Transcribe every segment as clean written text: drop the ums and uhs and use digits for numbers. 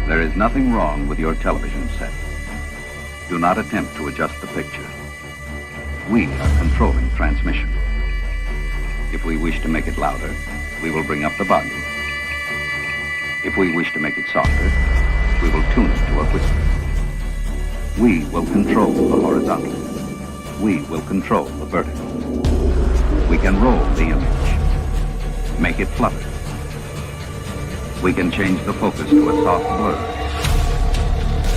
There is nothing wrong with your television set. Do not attempt to adjust the picture. We are controlling transmission. If we wish to make it louder, we will bring up the volume. If we wish to make it softer, we will tune it to a whisper. We will control the horizontal. We will control the vertical. We can roll the image, make it flutter. We can change the focus to a soft blur,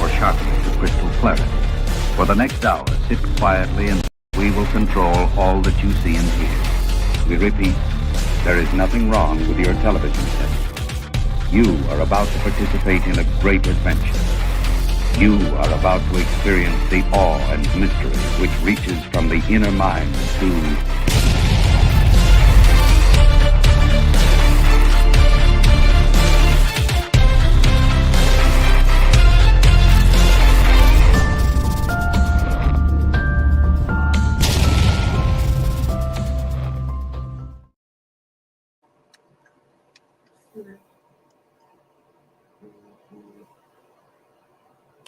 or sharpen it to crystal clarity. For the next hour, sit quietly and we will control all that you see and hear. We repeat, there is nothing wrong with your television set. You are about to participate in a great adventure. You are about to experience the awe and mystery which reaches from the inner mind to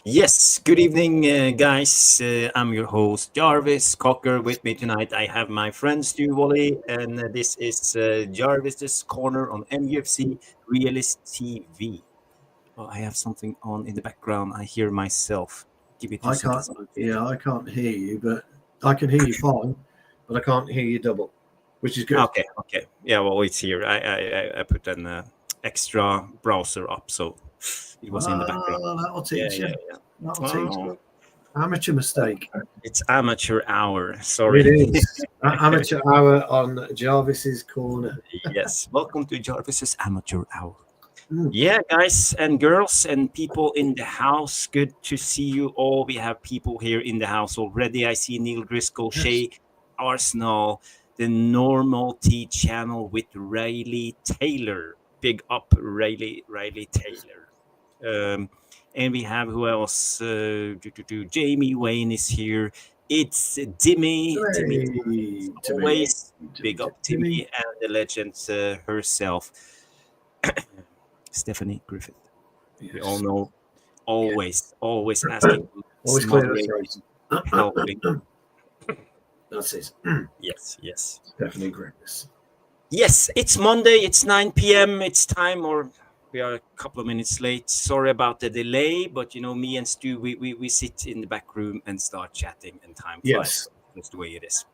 Yes, good evening, guys. I'm your host, Jarvis Corner. With me tonight, I have my friend Stu Wally, and this is Jarvis's Corner on Mufc Realist TV. Oh, I have something on in the background. I hear myself. Give me 2 seconds. I can't hear you, but I can hear you fine, but I can't hear you double, which is good. Okay. Yeah, well, it's here. I put an extra browser up, so it was in the background. That'll teach you. Yeah. That'll teach you. Amateur mistake. It's amateur hour. Sorry. It is. Amateur hour on Jarvis's Corner. Yes. Welcome to Jarvis's Amateur Hour. Yeah, guys and girls and people in the house. Good to see you all. We have people here in the house already. I see Neil Driscoll, yes. Shay, Arsenal, the Normal T channel with Riley Taylor. Big up, Riley Taylor. And we have who else? Jamie Wayne is here. It's Timmy. Timmy. Always big up Timmy and the legend herself, Stephanie Griffith. Yes. We all know. Always asking. Always clear helping. That's it. Yes. Stephanie Griffith. Yes, it's Monday. It's 9 p.m. It's time, or we are a couple of minutes late. Sorry about the delay, but me and Stu, we sit in the back room and start chatting, and time flies. Yes. That's the way it is.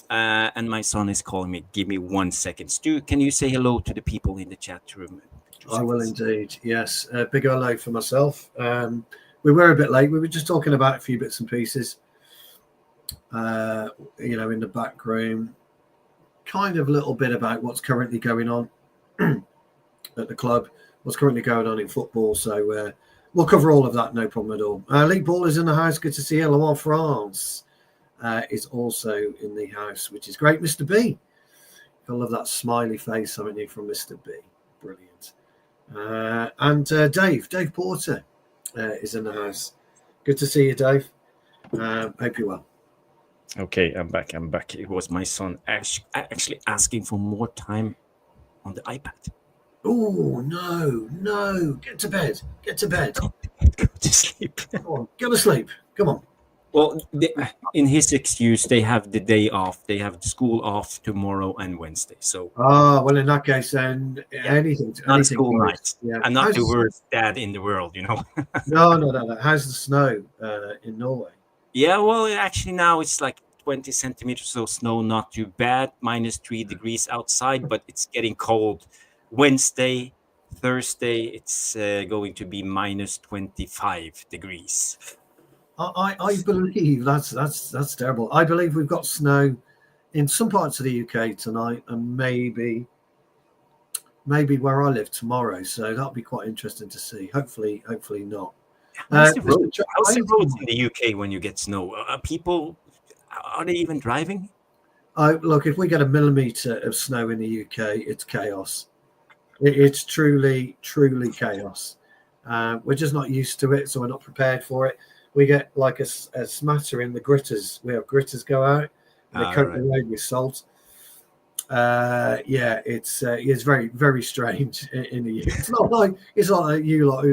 And my son is calling me. Give me 1 second. Stu, can you say hello to the people in the chat room? I will indeed. Yes. Big hello for myself. We were a bit late. We were just talking about a few bits and pieces, in the back room. Kind of a little bit about what's currently going on at the club, what's currently going on in football. So we'll cover all of that, no problem at all. Lee Ball is in the house. Good to see you. Lamar France is also in the house, which is great. Mr. B. I love that smiley face, haven't you, from Mr. B. Brilliant. And Dave Porter is in the house. Good to see you, Dave. Hope you're well. Okay, I'm back. It was my son actually asking for more time on the iPad. Oh, no. Get to bed. Go to sleep. Come on, go to sleep. Come on. Well, in his excuse, they have the day off. They have school off tomorrow and Wednesday. So. Well, in that case, then anything. Not school night. Yeah. I'm not the worst dad in the world, No. How's the snow in Norway? Yeah, well, actually now it's like 20 centimeters of snow, not too bad. -3 degrees outside, but it's getting cold. Wednesday, Thursday, it's going to be -25 degrees. I believe that's terrible. I believe we've got snow in some parts of the UK tonight, and maybe where I live tomorrow. So that'll be quite interesting to see. Hopefully not. How's the roads in the UK when you get snow? Are they even driving? Look, if we get a millimetre of snow in the UK, it's chaos. It's truly chaos. We're just not used to it, so we're not prepared for it. We get like a smatter in the gritters. We have gritters go out, and they coat the road with salt. It's very, very strange in the UK. It's not like you lot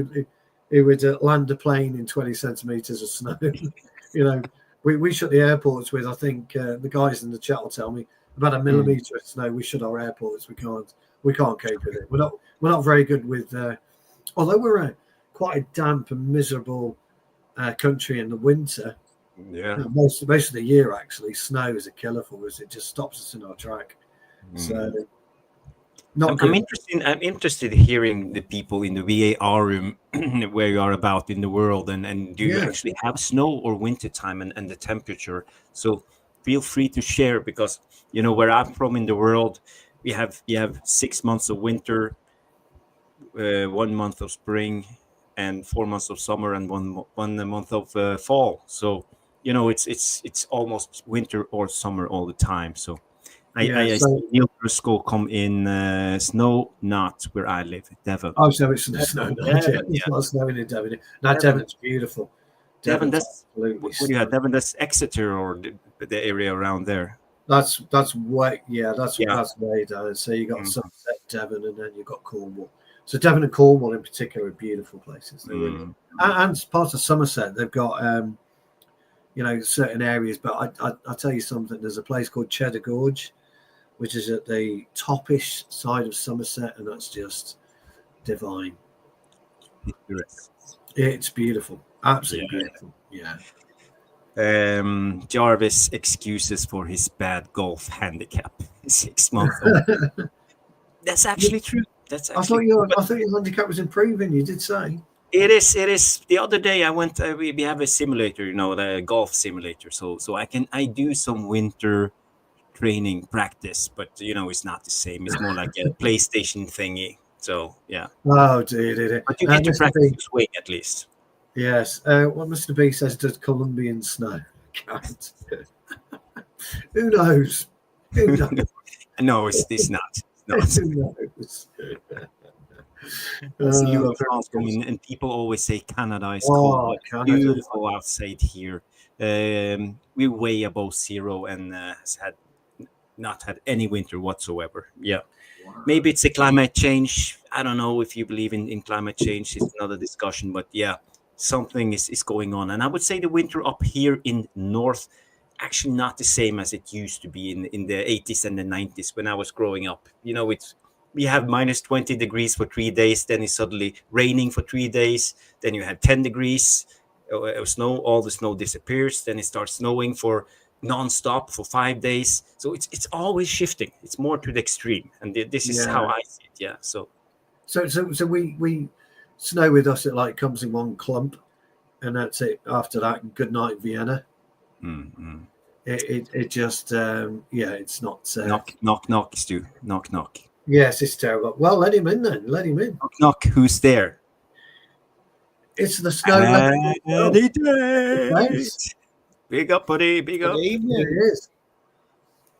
land a plane in 20 centimeters of snow. We shut the airports with, I think the guys in the chat will tell me, about 1 millimeter of snow. We shut our airports. We can't cope with it. We're not very good with. Although we're quite a damp and miserable country in the winter. Yeah. Most of the year, actually, snow is a killer for us. It just stops us in our track. So, I'm interested in hearing the people in the VAR room where you are about in the world, and do you actually have snow or winter time and the temperature? So feel free to share, because where I'm from in the world, you have 6 months of winter, 1 month of spring, and 4 months of summer, and one month of fall. So it's almost winter or summer all the time. So I see Neil Driscoll come in snow not where I live, Devon. Oh, so it's the snow. It's not snowing in Devon. No, Devon's beautiful. Devon, that's what do you have? Devon, that's Exeter, or the area around there. That's way that's way down. So you got Somerset, Devon, and then you've got Cornwall. So Devon and Cornwall in particular are beautiful places. They really, and part of Somerset, they've got certain areas. But I tell you something. There's a place called Cheddar Gorge, which is at the topish side of Somerset, and that's just divine. It's beautiful, absolutely beautiful. Yeah. Jarvis excuses for his bad golf handicap. 6 months old. That's actually true. I thought your handicap was improving. You did say it is. The other day I went. We have a simulator, the golf simulator. So I do some winter training practice, but it's not the same. It's more like a PlayStation thingy. So yeah. Oh dear. But you get to practice your swing at least. Yes. What Mr. B says, does Colombian snow count? Who knows? No, it's not. No. Who knows? And people always say Canada is cold, but beautiful outside here. We're way above zero and has not had any winter whatsoever. Yeah. Wow. Maybe it's a climate change. I don't know if you believe in climate change. It's another discussion, but yeah, something is going on. And I would say the winter up here in north, actually not the same as it used to be in the 80s and the 90s when I was growing up. We have minus 20 degrees for 3 days, then it's suddenly raining for 3 days, then you have 10 degrees of snow, all the snow disappears, then it starts snowing for non-stop for 5 days. So it's always shifting. It's more to the extreme, and this is how I see it. Yeah. So we snow with us. It like comes in one clump, and that's it. After that, good night, Vienna. Mm-hmm. It just it's not knock, Stu. Knock. Yes, it's terrible. Well, let him in then. Let him in. Knock. Who's there? It's the snow. Big up, buddy. Big up. Good evening. It is.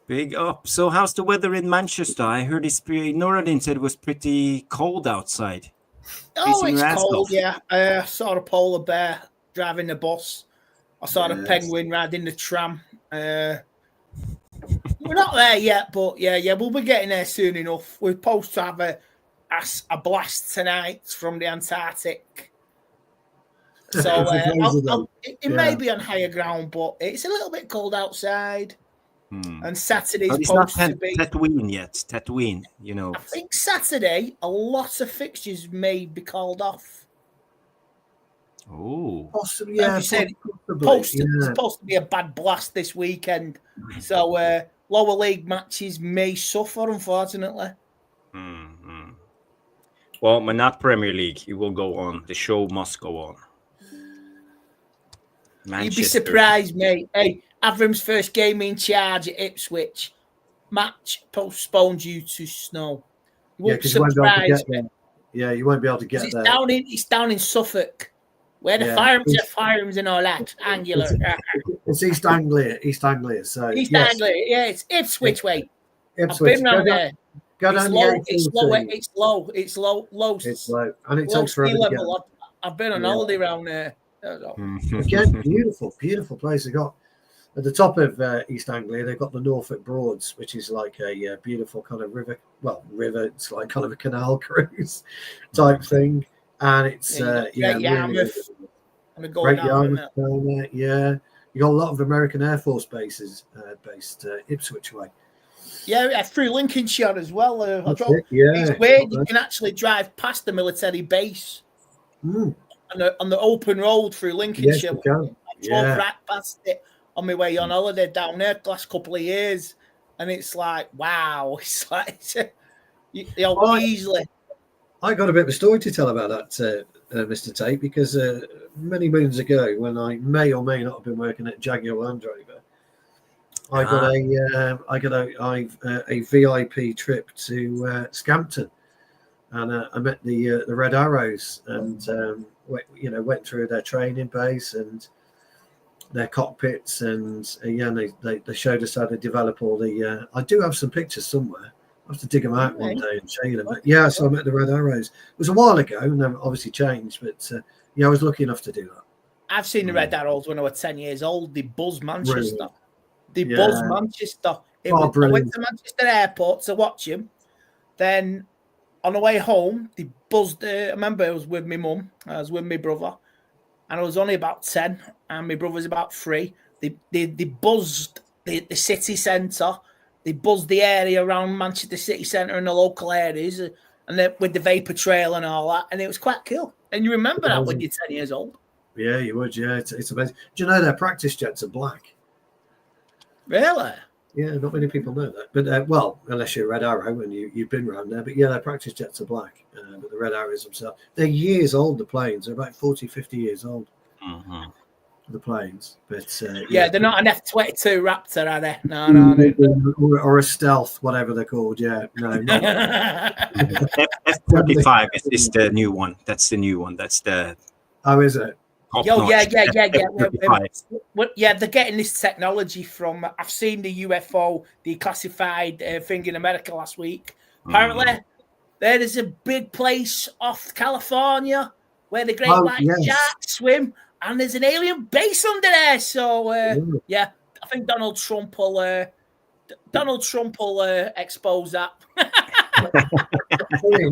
Big up. So, how's the weather in Manchester? I heard Noradin said it was pretty cold outside. Oh, it's cold. Yeah. I saw a polar bear driving the bus. I saw a penguin riding the tram. We're not there yet, but yeah, we'll be getting there soon enough. We're supposed to have a blast tonight from the Antarctic. So it may be on higher ground, but it's a little bit cold outside. And Saturday's supposed to be Tatooine yet. Tatooine, I think Saturday a lot of fixtures may be called off. Oh, possibly. Yeah, it's supposed to be a bad blast this weekend. So lower league matches may suffer, unfortunately. Mm-hmm. Well, but not Premier League. It will go on. The show must go on. Manchester. You'd be surprised, mate. Hey, Avram's first game in charge at Ipswich. Match postponed due to snow. You won't surprise me. Yeah, you won't be able to get there. It's down in Suffolk. Where the firearms and all that, Angular. It's East Anglia. So East Anglia, yeah, it's Ipswich way. Ipswich. I've been around there. Go down it's low. It's low. And it takes forever to get. I've been on holiday around there. Again, beautiful place. They got at the top of East Anglia. They've got the Norfolk Broads, which is like a beautiful kind of river. Well, river. It's like kind of a canal cruise type thing. And it's Great really Yarmouth. And Great Yarmouth down there. Yeah, you got a lot of American Air Force bases based Ipswich way. Yeah, through Lincolnshire as well. It's weird. You can actually drive past the military base on the open road through Lincolnshire. Yes, you can. I drove right past it on my way on holiday down there the last couple of years, and it's like, wow, it's like easily. I got a bit of a story to tell about that, Mr. Tate, because many moons ago, when I may or may not have been working at Jaguar Land Rover, I got a VIP trip to Scampton, and I met the Red Arrows, and went through their training base and their cockpits, and they showed us how to develop all the. I do have some pictures somewhere. I have to dig them out one day and show you them. But yeah, so I met the Red Arrows. It was a while ago, and they've obviously changed. But I was lucky enough to do that. I've seen the Red Arrows when I was 10 years old. They buzzed Manchester. Buzzed Manchester. I went to Manchester Airport to watch him. Then on the way home, they buzzed. I remember I was with my mum. I was with my brother, and I was only about 10, and my brother's about 3. They buzzed the city centre. They buzzed the area around Manchester City Centre and the local areas, and then with the vapor trail and all that, and it was quite cool. And you remember that when you're 10 years old? Yeah, you would. Yeah, it's amazing. Do you know their practice jets are black? Really? Yeah, not many people know that. But well, unless you're Red Arrow and you've been around there. But yeah, their practice jets are black. But the Red Arrows themselves, they're years old. The planes, they're about 40, 50 years old. Mm-hmm. The planes, but they're not an F-22 Raptor, are they? No. Or a Stealth, whatever they're called. Yeah, no. F-35 is the new one. That's the new one. That's the. Oh, is it? Yeah. They're getting this technology from. I've seen the UFO, the classified thing in America last week. Apparently, there is a big place off California where the great white sharks swim. And there's an alien base under there, so I think Donald Trump will expose that. Fully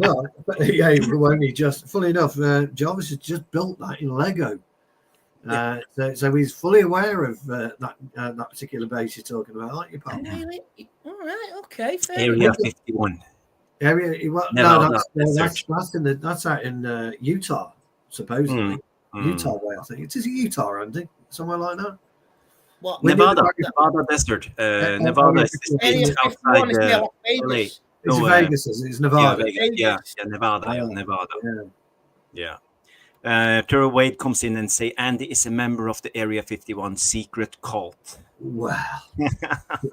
enough, Jarvis has just built that in Lego, so he's fully aware of that particular base you're talking about, aren't you, pal? All right, okay, fair Area 51. That's out in Utah, supposedly. Utah way, I think. It is Utah, Andy. Somewhere like that. What? Nevada desert. Nevada is outside LA. It's Vegas, it's Nevada. Nevada. Yeah. Tara Wade comes in and say Andy is a member of the Area 51 secret cult. Wow. You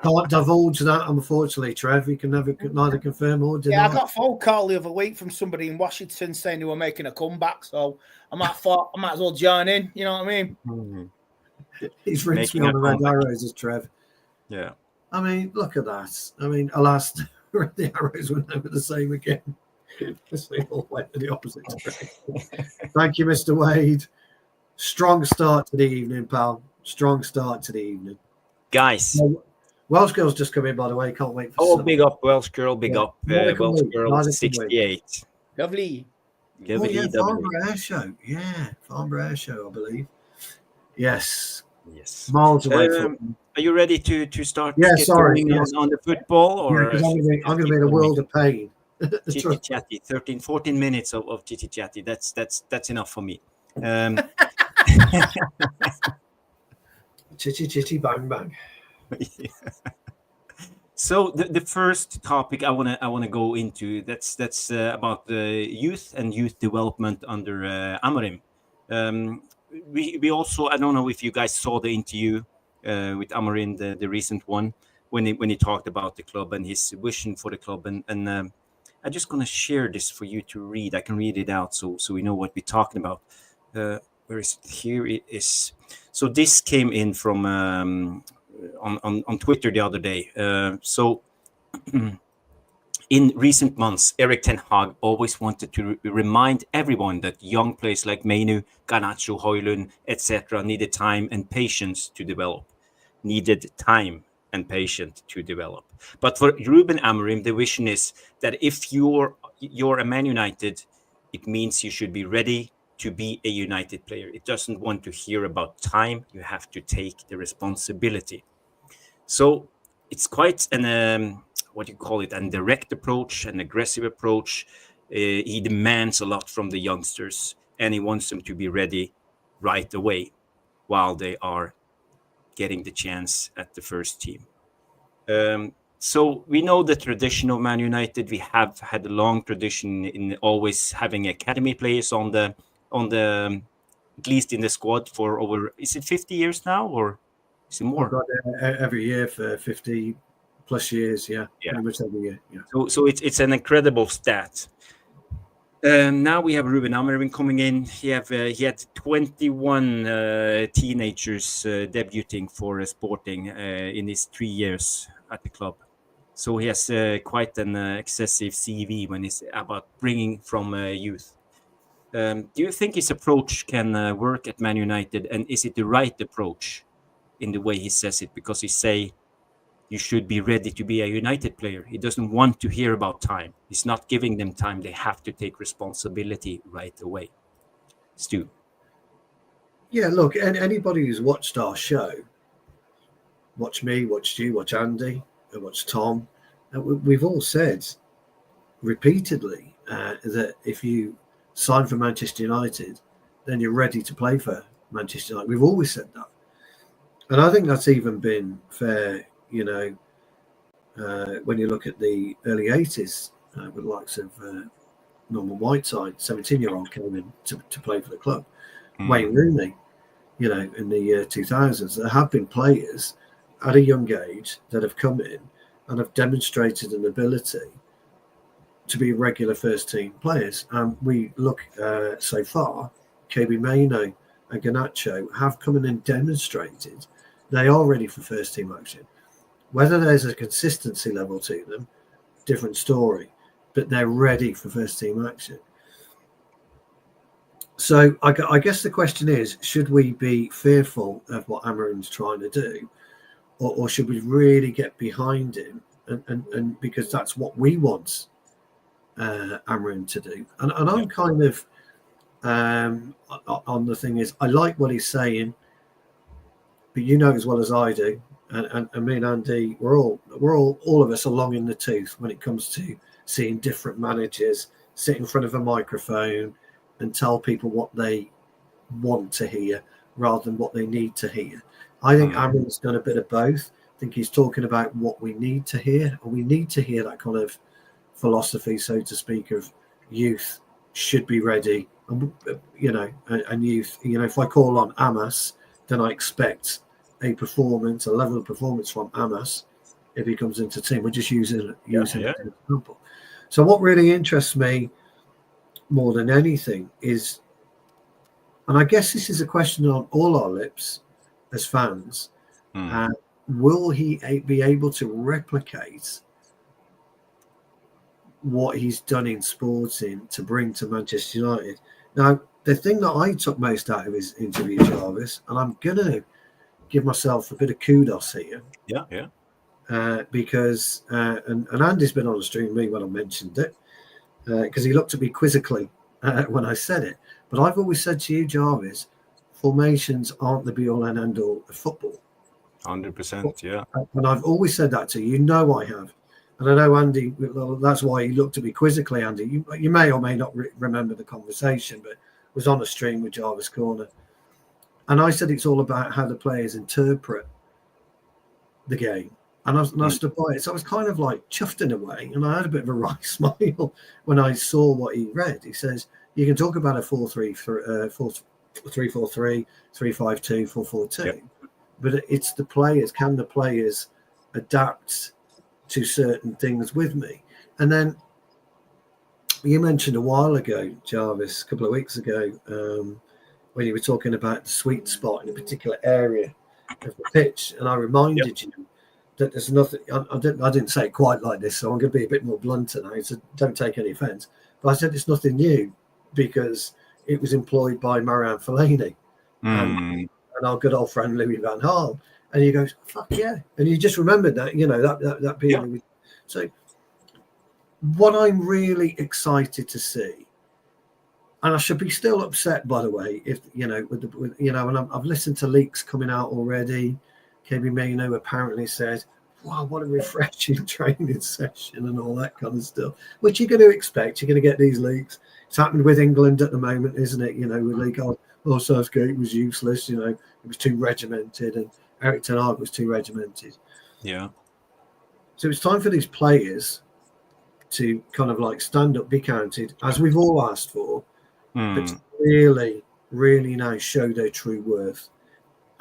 can't divulge that, unfortunately, Trev. You can neither confirm or deny. Yeah, I got a phone call the other week from somebody in Washington saying they were making a comeback, so I might as well join in. You know what I mean? Mm-hmm. He's rinsed me on the Red Arrows, Trev. Yeah. I mean, look at that. I mean, alas, the Arrows were never the same again. They all went to the opposite direction. Thank you, Mr. Wade. Strong start to the evening, pal. Strong start to the evening. Guys. Welsh Girl's just come in, by the way. Can't wait for some. Big up, Welsh Girl. Big up. Welsh Girl 68. Lovely. Farnborough Air Show. Yeah, Farnborough Air Show, I believe. Yes. Miles away from. Are you ready to start? Yeah, sorry. On the football, or I'm going to be in a world of pain. Chitty chatty, 13-14 minutes of chitty chatty. That's enough for me. Chitty bang bang. So the first topic I wanna go into that's about the youth and youth development under Amorim. We also, I don't know if you guys saw the interview with Amorim, the recent one, when he talked about the club and his vision for the club, and I'm just gonna share this for you to read. I can read it out so we know what we're talking about. Where is it? Here it is. So this came in from on Twitter the other day. So in recent months, Erik ten Hag always wanted to remind everyone that young players like Manu, Garnacho, Højlund, etc. needed time and patience to develop. But for Ruben Amorim, the vision is that if you're a Man United it means you should be ready to be a United player. It doesn't want to hear about time. You have to take the responsibility. So it's quite an what do you call it? An direct approach, an aggressive approach. He demands a lot from the youngsters, and he wants them to be ready right away while they are getting the chance at the first team. So we know the tradition of Man United. We have had a long tradition in always having academy players on the at least in the squad for over, is it 50 years now, or is it more? Oh God, every year for 50 plus years, yeah. Pretty much every year. Yeah. So it's an incredible stat. Now we have Ruben Amorin coming in. He had 21 teenagers debuting for Sporting in his 3 years at the club. So he has quite an excessive CV when it's about bringing from youth. Do you think his approach can work at Man United, and is it the right approach in the way he says it? Because he say you should be ready to be a United player. He doesn't want to hear about time. He's not giving them time. They have to take responsibility right away. Stu. Yeah, look, anybody who's watched our show, watch me, watch you, watch Andy, watch Tom, we've all said repeatedly that if you sign for Manchester United, then you're ready to play for Manchester United. We've always said that. And I think that's even been fair, you know, when you look at the early 80s with the likes of Norman Whiteside, 17-year-old came in to play for the club. Wayne Rooney, you know, in the year 2000s. There have been players at a young age that have come in and have demonstrated an ability to be regular first-team players. We look so far, KB Maino and Garnacho have come in and demonstrated they are ready for first-team action. Whether there's a consistency level to them, different story, but they're ready for first-team action. So I guess the question is, should we be fearful of what Amorim's trying to do, or should we really get behind him and because that's what we want Amorim to do? And I'm kind of on the thing is, I like what he's saying, but you know as well as I do, and me and Andy, we're all of us are long in the tooth when it comes to seeing different managers sit in front of a microphone and tell people what they want to hear rather than what they need to hear. I think Amorim's done a bit of both. I think he's talking about what we need to hear, and we need to hear that kind of philosophy, so to speak, of youth should be ready, and you know, and youth. You know, if I call on Amas, then I expect a level of performance from Amas if he comes into the team. We're just using it as an example. So what really interests me more than anything is, and I guess this is a question on all our lips as fans, will he be able to replicate what he's done in Sporting to bring to Manchester United? Now, the thing that I took most out of his interview, Jarvis, and I'm going to give myself a bit of kudos here. Because, and Andy's been on the stream with me when I mentioned it, because he looked at me quizzically when I said it. But I've always said to you, Jarvis, formations aren't the be-all and end-all of football. 100%, yeah. And I've always said that to you. You know I have. And I know Andy, well, that's why he looked at me quizzically, Andy. You may or may not remember the conversation, but it was on a stream with Jarvis Corner. And I said it's all about how the players interpret the game. And I stood by it. So I was kind of like chuffed in a way. And I had a bit of a wry smile when I saw what he read. He says, you can talk about a 4-3-3, 3-4-3, 3-5-2, 4-4-2. But it's the players. Can the players adapt to certain things with me? And then you mentioned a while ago, Jarvis, a couple of weeks ago, when you were talking about the sweet spot in a particular area of the pitch. And I reminded you that there's nothing, I didn't say it quite like this, so I'm going to be a bit more blunt tonight, so don't take any offence. But I said it's nothing new because it was employed by Marianne Fellaini and our good old friend Louis van Gaal. And he goes, fuck yeah. And you just remembered that, you know, that being. So what I'm really excited to see And I should be still upset, by the way, if and I've listened to leaks coming out already. KB Mano apparently said, "Wow, what a refreshing training session," and all that kind of stuff. Which you're going to expect. You're going to get these leaks. It's happened with England at the moment, isn't it? With League on, Southgate was useless. It was too regimented, and Eric Ten Hag was too regimented. Yeah. So it's time for these players to kind of like stand up, be counted, as we've all asked for. But to really, really now show their true worth.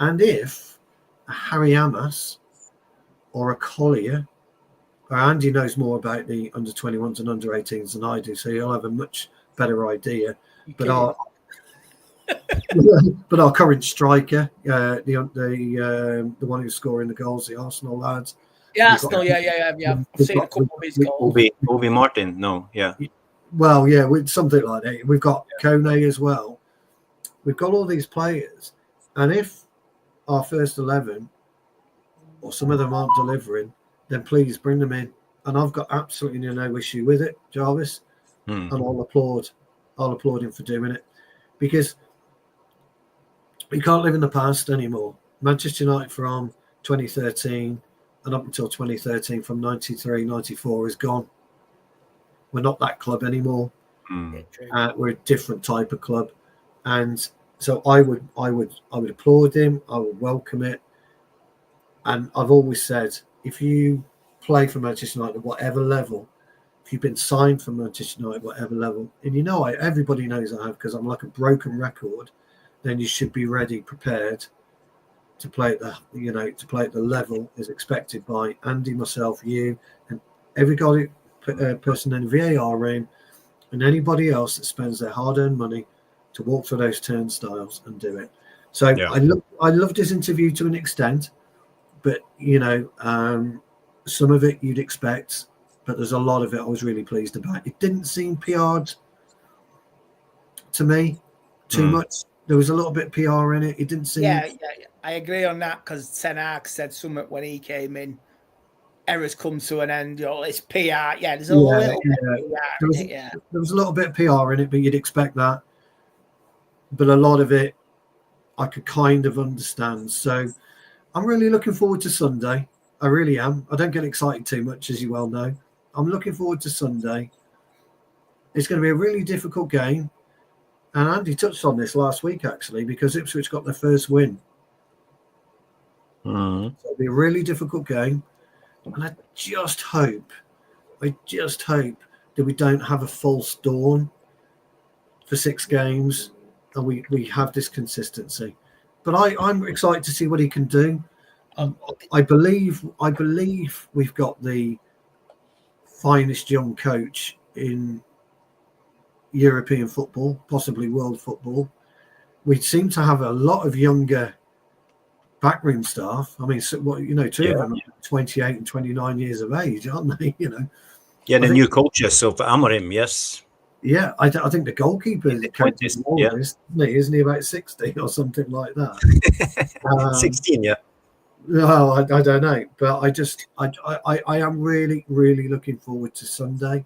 And if a Harry Amas or a Collier, or Andy knows more about the under 21s and under 18s than I do, so he'll have a much better idea. But our current striker, the one who's scoring the goals, the Arsenal lads. Yeah, Arsenal, yeah. I've seen a couple of his goals. Obi Martin, no, yeah. Well, yeah, with something like that. We've got Kone as well. We've got all these players. And if our first 11 or some of them aren't delivering, then please bring them in. And I've got absolutely no issue with it, Jarvis. And I'll applaud him for doing it. Because we can't live in the past anymore. Manchester United from 2013 and up until 2013, from 93, 94 is gone. We're not that club anymore. We're a different type of club, and so I would applaud him. I would welcome it, and I've always said, if you play for Manchester United at whatever level, if you've been signed for Manchester United at whatever level, and everybody knows I have because I'm like a broken record, then you should be ready, prepared to play at the level as expected by Andy, myself, you, and everybody. Person in the VAR room and anybody else that spends their hard-earned money to walk through those turnstiles and do it. So I loved his interview to an extent, but some of it you'd expect, but there's a lot of it I was really pleased about. It didn't seem PR'd to me too much. There was a little bit PR in it. It didn't seem. Yeah. I agree on that because Ten Hag said something when he came in. Errors come to an end. It's PR. Yeah, there's a little bit of PR in it. Yeah, there was a little bit of PR in it, but you'd expect that. But a lot of it, I could kind of understand. So I'm really looking forward to Sunday. I really am. I don't get excited too much, as you well know. I'm looking forward to Sunday. It's going to be a really difficult game. And Andy touched on this last week, actually, because Ipswich got their first win. So it'll be a really difficult game. And I just hope that we don't have a false dawn for 6 games and we have this consistency. But I'm excited to see what he can do. I believe we've got the finest young coach in European football, possibly world football. We seem to have a lot of younger backroom staff. I mean, two of them are 28 and 29 years of age, aren't they? Yeah, the new coaches of Amorim, yes. Yeah, I think the goalkeeper is isn't he about 60 or something like that? 16, yeah. No, I don't know, but I am really, really looking forward to Sunday.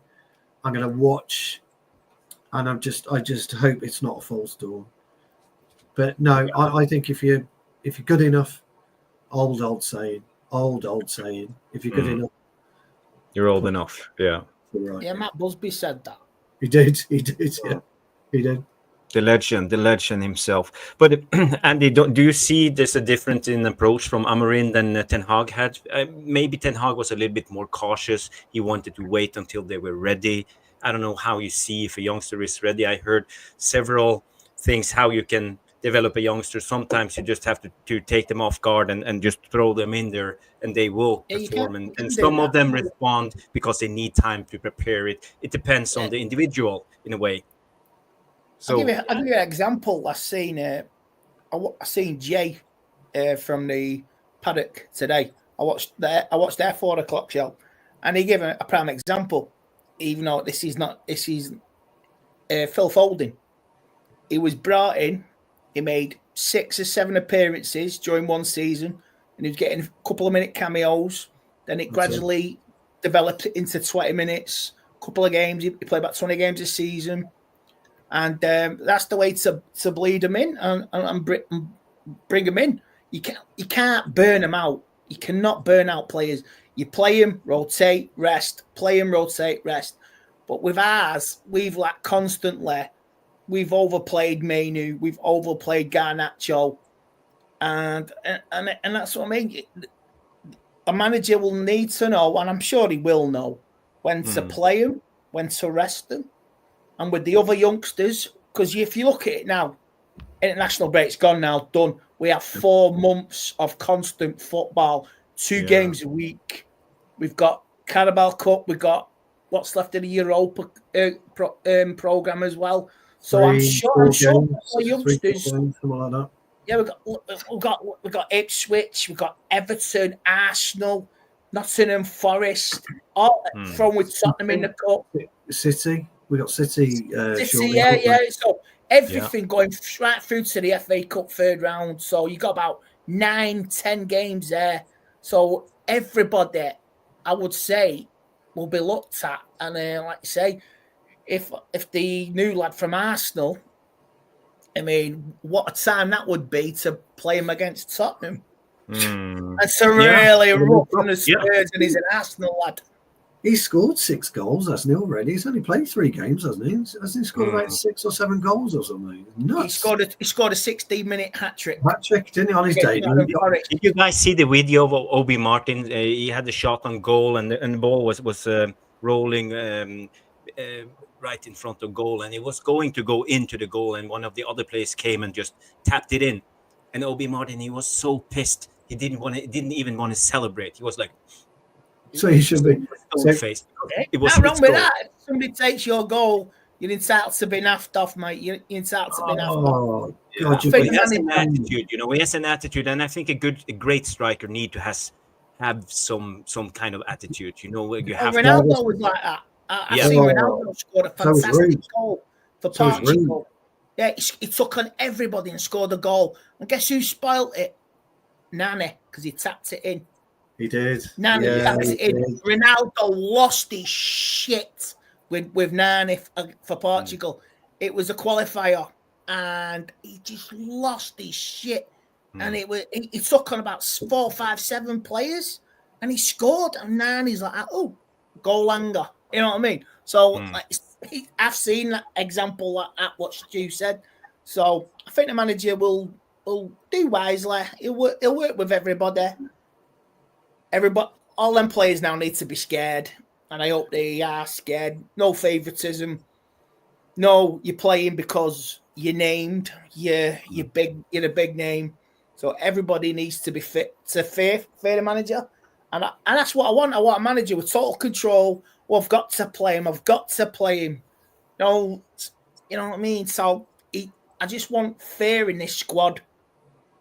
I'm going to watch, and I just hope it's not a false dawn. But no, I think if you're good enough, old saying, if you're good enough, you're old enough. Yeah. Right. Yeah, Matt Busby said that. He did. Yeah, he did. The legend himself. But Andy, do you see there's a difference in approach from Amorin than Ten Hag had? Maybe Ten Hag was a little bit more cautious. He wanted to wait until they were ready. I don't know how you see if a youngster is ready. I heard several things how you can develop a youngster. Sometimes you just have to take them off guard and just throw them in there and they will perform. And some of them respond because they need time to prepare it. It depends on the individual in a way. So I'll give you an example. I seen Jay from the paddock today. I watched their 4:00 show, and he gave a prime example. Even though this is Phil Folding. He was brought in. He made 6 or 7 appearances during one season, and he was getting a couple of minute cameos. Then it gradually developed into 20 minutes. A couple of games. He played about 20 games a season. and that's the way to bleed them in and bring them in. You can't burn them out. You cannot burn out players. You play them, rotate, rest. Play them, rotate, rest. But with ours, we've constantly, we've overplayed Manu, we've overplayed Garnacho, and that's what I mean. A manager will need to know, and I'm sure he will know, when to play them, when to rest them, and with the other youngsters. Because if you look at it now, international break's gone now, done. We have 4 months of constant football, 2 games a week. We've got Carabao Cup. We've got what's left of the Europa program as well. So I'm sure the youngsters. Something like that. Yeah, we've got Ipswich, we've got Everton, Arsenal, Nottingham Forest, all thrown with Tottenham in the cup. City, we got City. Yeah. So everything going right through to the FA Cup 3rd round. So you got about 9-10 games there. So everybody, I would say, will be looked at. And like you say, if the new lad from Arsenal, I mean, what a time that would be to play him against Tottenham. And to really rough on the Spurs, and he's an Arsenal lad. He scored 6 goals, hasn't he, already? He's only played 3 games, hasn't he? Hasn't he scored about 6 or 7 goals or something? Nuts. He scored a 16-minute hat-trick. Hat-trick, didn't he, on his debut? Did you guys see the video of Obi Martin? He had the shot on goal, and the ball was rolling right in front of goal, and it was going to go into the goal, and one of the other players came and just tapped it in. And Obi Martin, he was so pissed. He didn't even want to celebrate. He was like, so he should be faced. It was not wrong with that. If somebody takes your goal, you're entitled to be naffed off, mate. You're entitled to be naffed off. God, he has an attitude, he has an attitude, and I think a great striker need to have some kind of attitude. You have Ronaldo was like that. I've seen Ronaldo scored a fantastic goal for Portugal. Yeah, he took on everybody and scored a goal. And guess who spoilt it? Nani, because he tapped it in. He did. Nani tapped it in. Did. Ronaldo lost his shit with Nani for Portugal. It was a qualifier, and he just lost his shit. And he took on about 4, 5, 7 players, and he scored. And Nani's like, oh, goal anger. You know what I mean? So I've seen that example at what Stu said. So I think the manager will do wisely. He'll work with everybody. All them players now need to be scared, and I hope they are scared. No favoritism. No, you're playing because you're named. You're a big name. So everybody needs to be fit to fear the manager, and that's what I want. I want a manager with total control. Well, I've got to play him. No, you know what I mean? So I just want fear in this squad.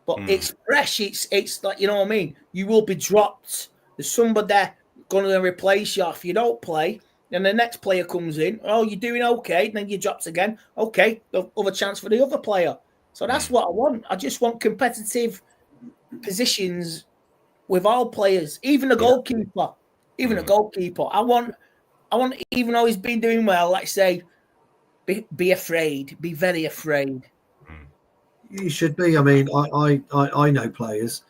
But it's fresh. It's like, you know what I mean? You will be dropped. There's somebody going to replace you if you don't play. Then the next player comes in. Oh, you're doing okay. Then you dropped again. Okay, other chance for the other player. So that's what I want. I just want competitive positions with all players, even the goalkeeper. I want, even though he's been doing well, like say, be afraid, be very afraid. You should be. I mean, I know players,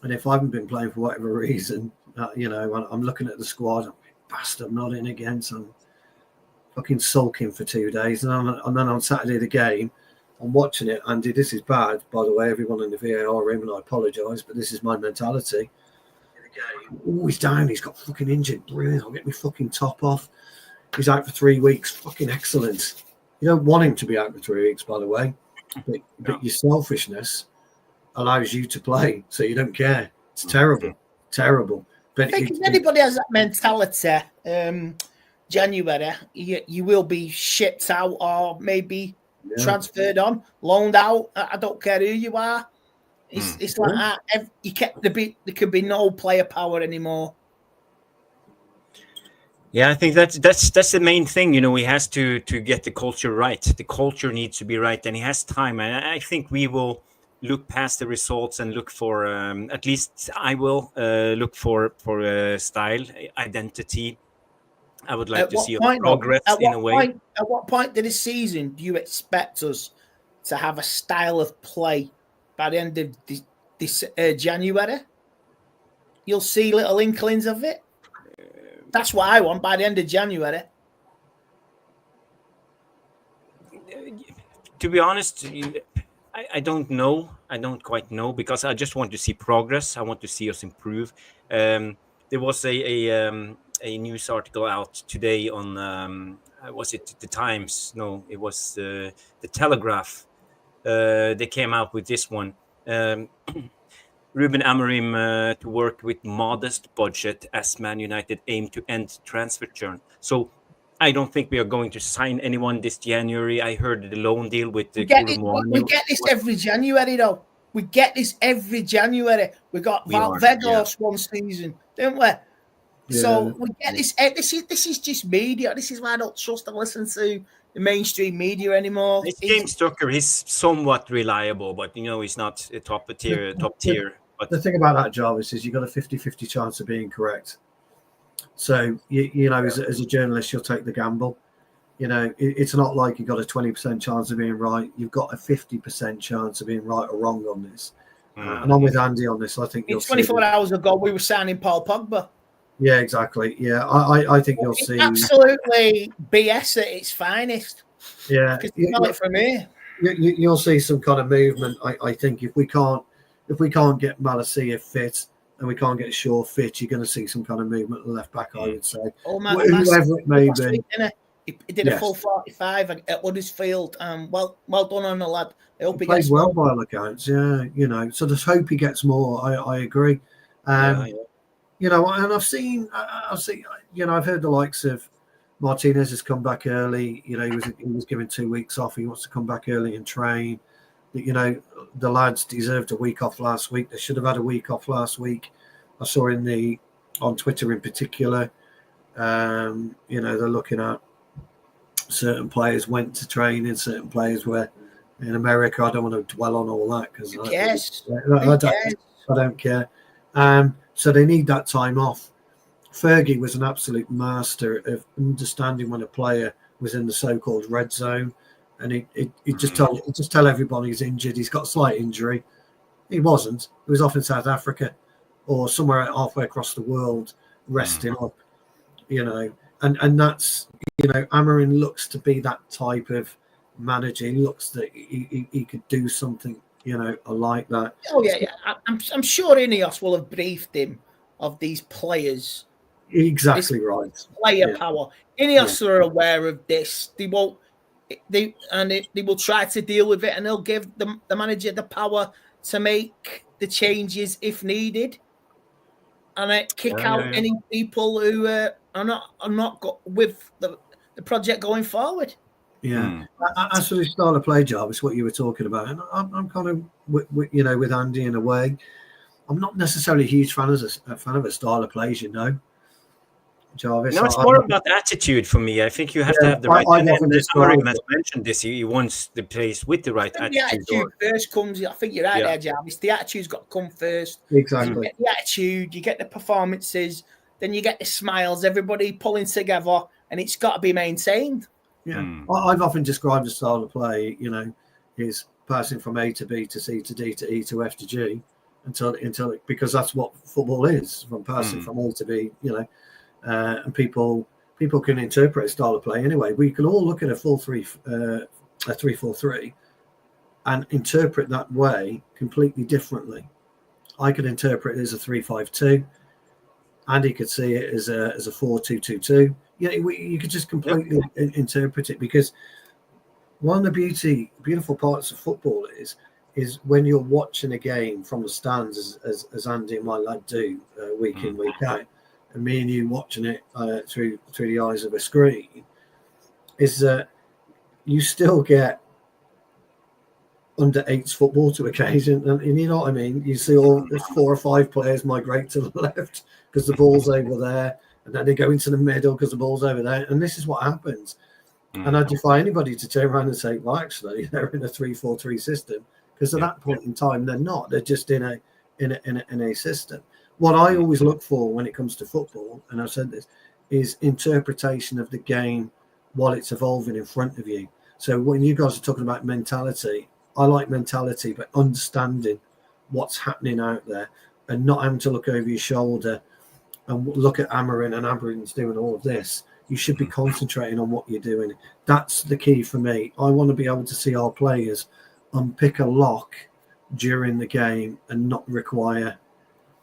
and if I haven't been playing for whatever reason, I'm looking at the squad. Bastard, I'm not in again, so I'm fucking sulking for 2 days, and then on Saturday the game, I'm watching it. Andy, this is bad, by the way. Everyone in the VAR room, and I apologise, but this is my mentality. Oh, he's down. He's got fucking injured. Brilliant. I'll get my fucking top off. He's out for 3 weeks. Fucking excellent. You don't want him to be out for 3 weeks, by the way. But your selfishness allows you to play, so you don't care. It's terrible. But I think if anybody has that mentality, January, you will be shipped out or maybe transferred on, loaned out. I don't care who you are. It's like that. There could be no player power anymore. Yeah, I think that's the main thing. He has to get the culture right. The culture needs to be right, and he has time. And I think we will look past the results and look for, at least I will look for style, identity, I would like to see progress in a way. At what point of the season do you expect us to have a style of play by the end of this January? You'll see little inklings of it. That's what I want by the end of January. To be honest, I don't know. I don't quite know, because I just want to see progress. I want to see us improve. There was a news article out today on was it the Times? No, it was the Telegraph. They came out with this one. Ruben Amorim to work with modest budget as Man United aim to end transfer churn. So I don't think we are going to sign anyone this January. I heard the loan deal with the we get this every January, though. We get this every January. We got Valvegos one season, didn't we? Yeah. So we get this. This is just media. This is why I don't trust and listen to the mainstream media anymore. James Tucker, he's somewhat reliable, but he's not a top tier. But the thing about that, Jarvis, is you've got a 50-50 chance of being correct. So as a journalist, you'll take the gamble. It's not like you've got a 20% chance of being right. You've got a 50% chance of being right or wrong on this. And I'm with Andy on this. I think 24 hours ago we were signing Paul Pogba. Yeah, exactly. Yeah, I think you'll see absolutely BS at its finest. Yeah, you smell it from here. You'll see some kind of movement. I think if we can't get Malacia fit and we can't get Shaw fit, you're going to see some kind of movement at the left back. I would say, whoever it may be. He did a full 45 at Huddersfield. Well done on the lad. I hope he plays well by all accounts. Yeah, so just hope he gets more. I agree. And I've seen, I've heard the likes of Martinez has come back early. He was given 2 weeks off. He wants to come back early and train. The lads deserved a week off last week. They should have had a week off last week. I saw on Twitter in particular, they're looking at certain players went to training, certain players were in America. I don't want to dwell on all that because I don't care. So they need that time off. Fergie was an absolute master of understanding when a player was in the so-called red zone, and he just tell everybody he's injured. He's got a slight injury. He wasn't. He was off in South Africa or somewhere halfway across the world resting up. And that's Amorin looks to be that type of manager. He looks that he could do something like that. Oh yeah. I'm sure Ineos will have briefed him of these players. Exactly right. Player power. Ineos are aware of this. They won't. They will try to deal with it, and they'll give the manager the power to make the changes if needed, and kick out any people who are not with the project going forward. Yeah, as for the style of play, Jarvis, what you were talking about, and I'm kind of with Andy in a way. I'm not necessarily a huge fan of a style of play, Jarvis. No, it's more about attitude for me. I think you have to have the right. Amorim has mentioned this. He wants the place with the right attitude. The attitude first comes. I think you're right there, Jarvis. The attitude's got to come first. Exactly. You get the attitude, you get the performances, then you get the smiles. Everybody pulling together, and it's got to be maintained. Yeah, I've often described the style of play. Is passing from A to B to C to D to E to F to G until because that's what football is, from passing from A to B. And people can interpret a style of play anyway. We can all look at a 3-4-3 and interpret that way completely differently. I could interpret it as a 3-5-2. Andy could see it as a 4-2-2-2. You could just completely interpret it, because one of the beautiful parts of football is when you're watching a game from the stands, as Andy and my lad do week in, week out, and me and you watching it through the eyes of a screen, is that you still get under eights football to occasion, and you know what I mean. You see all 4 or 5 players migrate to the left because the ball's over there, and then they go into the middle because the ball's over there, and this is what happens. And I defy anybody to turn around and say, well, actually, they're in a 3-4-3 system, because at that point in time, they're not. They're just in a system. What I always look for when it comes to football, and I've said this, is interpretation of the game while it's evolving in front of you. So when you guys are talking about mentality, I like mentality, but understanding what's happening out there and not having to look over your shoulder and look at Amorin, and Amorin's doing all of this. You should be concentrating on what you're doing. That's the key for me. I want to be able to see our players unpick a lock during the game and not require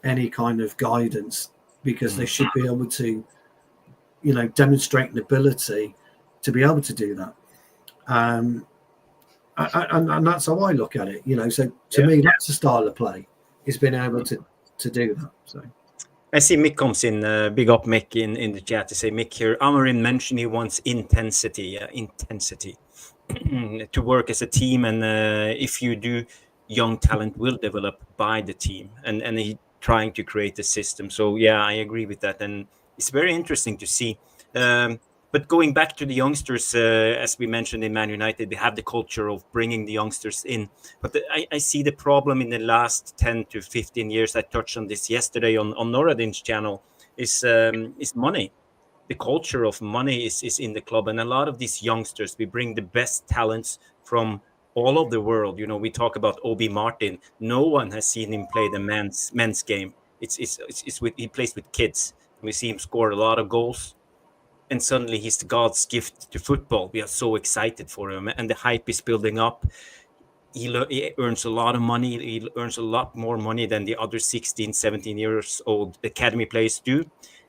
any kind of guidance, because they should be able to, demonstrate an ability to be able to do that. And that's how I look at it. So to me, that's the style of play, is being able to do that. So I see Mick comes in. Big up Mick in the chat to say, Mick here, Amorin mentioned he wants intensity to work as a team, and if you do, young talent will develop by the team, and he trying to create a system. So yeah, I agree with that, and it's very interesting to see. But going back to the youngsters, as we mentioned in Man United, they have the culture of bringing the youngsters in. But I see the problem in the last 10 to 15 years. I touched on this yesterday on Noradin's channel, is money. The culture of money is in the club. And a lot of these youngsters, we bring the best talents from all over the world. We talk about Obi Martin. No one has seen him play the men's game. He plays with kids. We see him score a lot of goals. And suddenly he's God's gift to football. We are so excited for him. And the hype is building up. He earns a lot of money. He earns a lot more money than the other 16, 17 years old academy players do.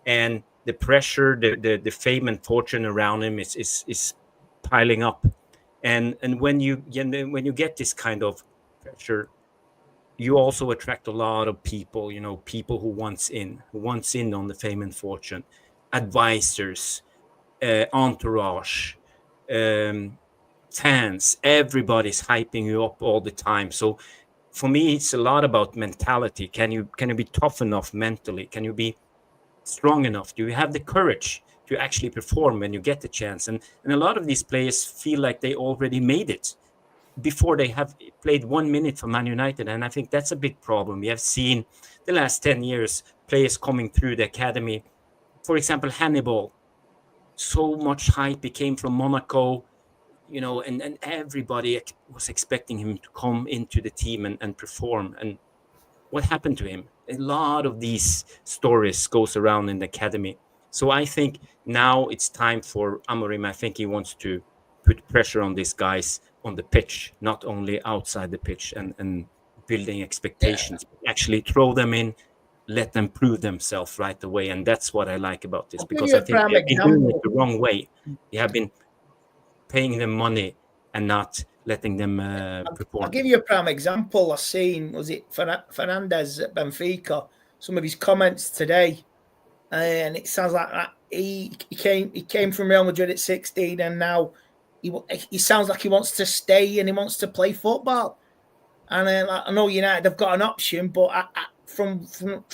And the pressure, the fame and fortune around him is piling up. And when you get this kind of pressure, you also attract a lot of people, people who wants in on the fame and fortune, advisors, entourage, fans. Everybody's hyping you up all the time. So for me, it's a lot about mentality. Can you be tough enough mentally? Can you be strong enough? Do you have the courage to actually perform when you get the chance? And a lot of these players feel like they already made it before they have played 1 minute for Man United. And I think that's a big problem. We have seen the last 10 years players coming through the academy. For example, Hannibal, so much hype. He came from Monaco, and everybody was expecting him to come into the team and perform. And what happened to him? A lot of these stories goes around in the academy. So I think now it's time for Amorim. I think he wants to put pressure on these guys on the pitch, not only outside the pitch and building expectations, but actually throw them in, let them prove themselves right away. And that's what I like about this, because I think they've been doing it the wrong way. They have been paying them money and not letting them perform. I'll give you a prime example. I seen, was it Fernandez at Benfica, some of his comments today, and it sounds like that he came from Real Madrid at 16, and now he sounds like he wants to stay and he wants to play football. And I know United have got an option, but from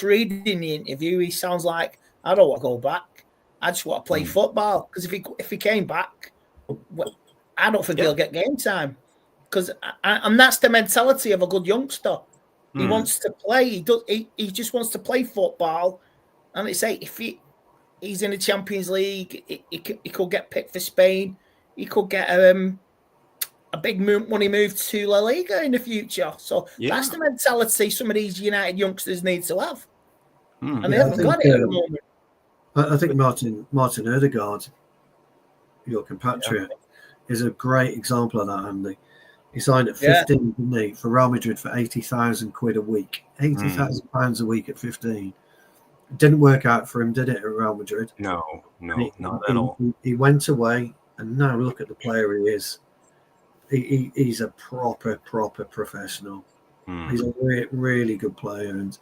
reading the interview, he sounds like, I don't want to go back. I just want to play football. Because if he came back, I don't think he'll get game time. Because and that's the mentality of a good youngster. He wants to play. He just wants to play football. And they say if he's in the Champions League, he could get picked for Spain. He could get a big money move to La Liga in the future. So that's the mentality some of these United youngsters need to have. And they haven't got it at the moment. I think Martin Odegaard, your compatriot, is a great example of that, Andy. He signed at 15, didn't he, for Real Madrid for 80,000 quid a week. 80,000 pounds a week at 15. It didn't work out for him, did it, at Real Madrid? No, not at all. He went away, and now look at the player he is. He's a proper professional. He's a really good player, and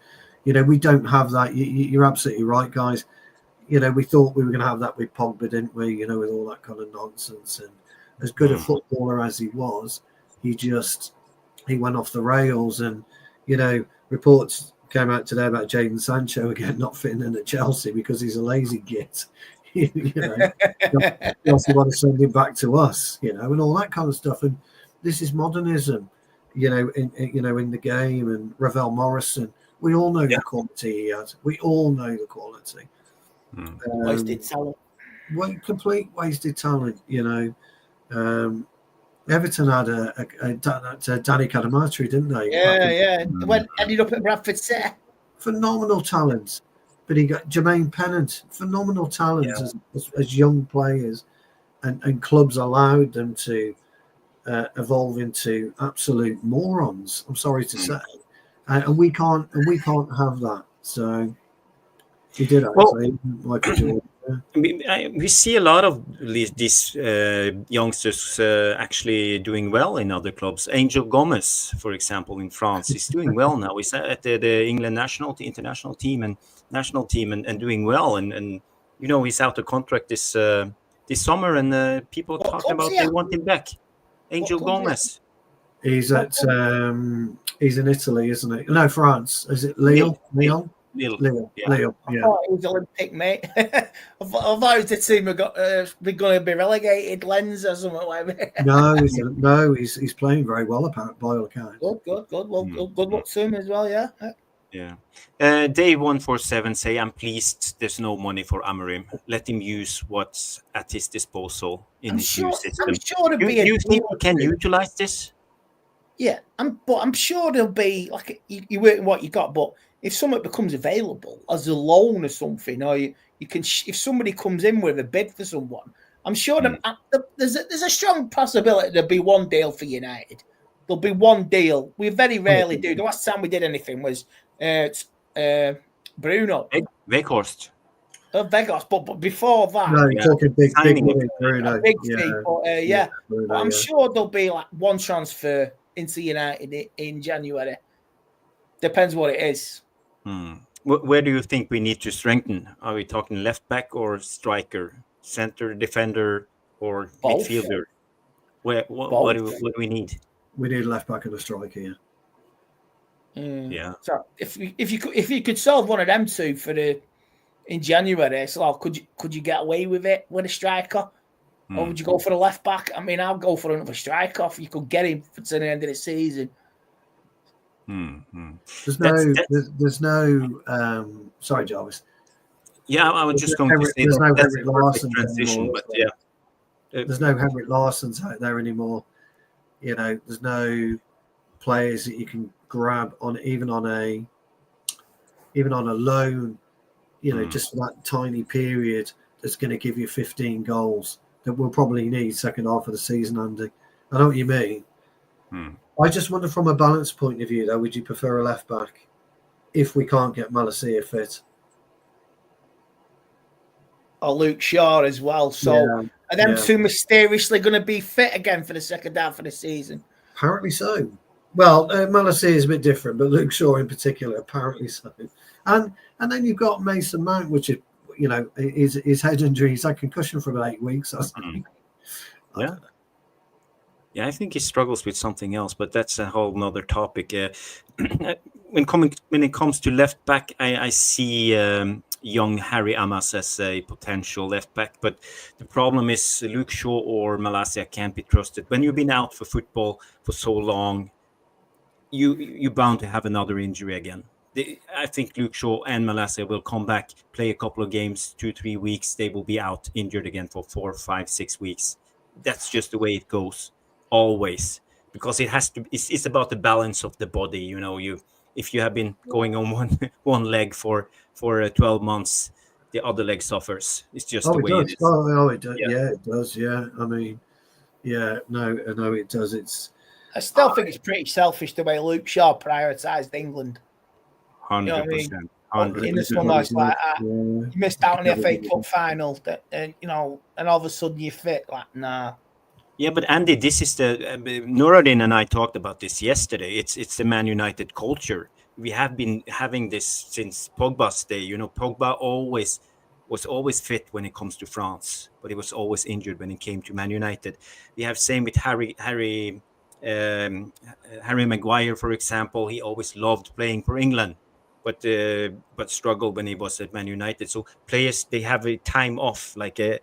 we don't have that. You're absolutely right, guys. We thought we were going to have that with Pogba, didn't we? With all that kind of nonsense. And as good a footballer as he was, he went off the rails. And reports came out today about Jadon Sancho again not fitting in at Chelsea because he's a lazy git. They also want to send him back to us, and all that kind of stuff. And this is modernism, in the game. And Ravel Morrison, we all know the quality he has. We all know the quality. Wasted talent. Complete wasted talent, you know. Everton had a Danny Cadamartri, didn't they? Yeah. Ended up at Bradford City. Phenomenal talent. But he got Jermaine Pennant, phenomenal talent as young players, and clubs allowed them to evolve into absolute morons. I'm sorry to say, and we can't have that. So he did actually, Michael Jordan. We see a lot of these youngsters actually doing well in other clubs. Angel Gomez, for example, in France, is doing well now. He's at the England international team and national team and doing well. And you know, he's out of contract this summer, and people are talking about they want him back. Angel Gomez. He's at he's in Italy, isn't he? No, France. Is it Lille? Lille. Yeah. I thought it was Olympic, mate. I thought it was the team that got they're going to be relegated, Lens or something like that. No, he's playing very well by all accounts. Good. Well, good luck to him as well. Yeah. Dave 147 say, I'm pleased there's no money for Amorim. Let him use what's at his disposal in his new system. I'm sure do you think we can utilize this? Yeah, I'm sure there'll be like you work what you got, but if something becomes available as a loan or something, or you can, if somebody comes in with a bid for someone, I'm sure there's a strong possibility there'll be one deal for United. There'll be one deal. We very rarely do. The last time we did anything was Bruno. Weghorst. Vegas, but before that, no, you're talking big Bruno. Big fee, but I'm sure there'll be like one transfer into United in January. Depends what it is. Where do you think we need to strengthen? Are we talking left back or striker, center defender, or both. Midfielder? What do we need? We need a left back and a striker. Yeah. So if you could solve one of them two in January, so could you get away with it with a striker, or would you go for a left back? I mean, I'll go for another striker if you could get him to the end of the season. There's no. Sorry, Jarvis. Yeah, I was just going to say there's no Henrik Larsson transition, anymore, there's no Henrik Larssons out there anymore. You know, there's no players that you can grab on even on a loan. You know, just for that tiny period that's going to give you 15 goals that we'll probably need second half of the season, Andy. I know what you mean. I just wonder from a balance point of view, though, would you prefer a left back if we can't get Malacia fit? Or Luke Shaw as well. So are them two mysteriously going to be fit again for the second half of the season? Apparently so. Well, Malacia is a bit different, but Luke Shaw in particular, apparently so. And then you've got Mason Mount, which is, you know, his head injury. He's had concussion for about 8 weeks. Yeah, I think he struggles with something else, but that's a whole nother topic. When it comes to left back, I see young Harry Amas as a potential left back, but the problem is Luke Shaw or Malacia can't be trusted. When you've been out for football for so long, you're bound to have another injury again. I think Luke Shaw and Malacia will come back, play a couple of games, 2-3 weeks. They will be out injured again for 4, 5, 6 weeks. That's just the way it goes, always, because it has to. It's about the balance of the body. You know, if you have been going on one leg for 12 months, the other leg suffers. It's just the way it is. It does. Yeah, it does. Yeah, I mean, no, it does. I still think it's pretty selfish the way Luke Shaw prioritised England. 100%. You know what I mean? In the summer, it's like you missed out on the FA Cup final, and all of a sudden you're fit. Like, nah. Yeah, but Andy, this is the Nuruddin and I talked about this yesterday. It's the Man United culture. We have been having this since Pogba's day. You know, Pogba was always fit when it comes to France, but he was always injured when it came to Man United. We have same with Harry Maguire, for example. He always loved playing for England, but struggled when he was at Man United. So players, they have a time off, like a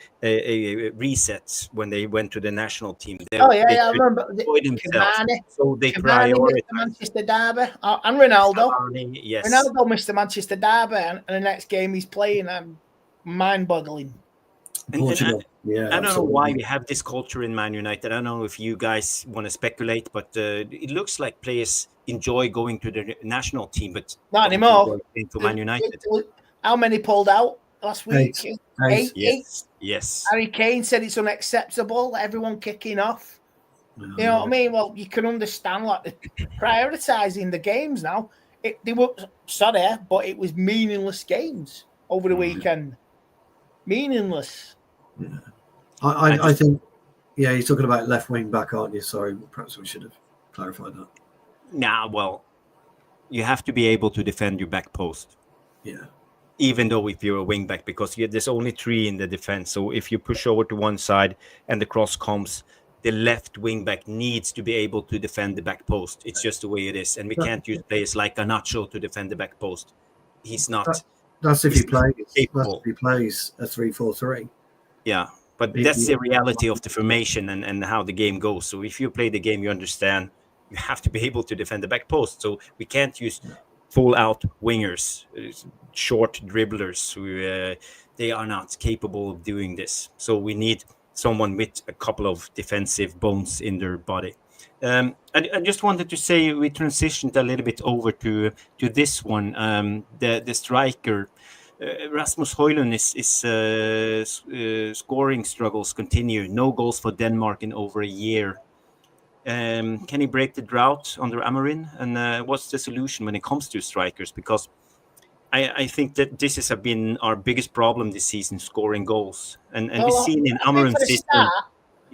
reset when they went to the national team. I remember Cavani, so they prioritize Manchester derby, and Ronaldo. Cavani, yes. Ronaldo missed the Manchester derby, and the next game he's playing. mind-boggling. Portugal. I don't know why we have this culture in Man United. I don't know if you guys want to speculate, but it looks like players enjoy going to the national team, but not anymore. To Man United. How many pulled out last week? Eight. Yes. Harry Kane said it's unacceptable. Everyone kicking off. You know what I mean? Well, you can understand like prioritizing the games now. They were sorry, but it was meaningless games over the weekend. Meaningless. Yeah. I think, yeah, you're talking about left wing back, aren't you? Sorry, perhaps we should have clarified that. Nah, well, you have to be able to defend your back post. Yeah. Even though if you're a wing back, because there's only 3 in the defense. So if you push over to one side and the cross comes, the left wing back needs to be able to defend the back post. It's just the way it is. And we can't use players like Garnacho to defend the back post. He's not. That's if he plays. That's if he plays a 3-4-3. Yeah, but that's the reality of the formation and how the game goes. So if you play the game, you understand you have to be able to defend the back post. So we can't use full-out wingers, short dribblers who they are not capable of doing this. So we need someone with a couple of defensive bones in their body. I just wanted to say we transitioned a little bit over to this one. The striker Rasmus Højlund is scoring struggles continue. No goals for Denmark in over a year. Can he break the drought under Amorin? And what's the solution when it comes to strikers? Because I think that this has been our biggest problem this season, scoring goals. And we've seen in Amorin's system.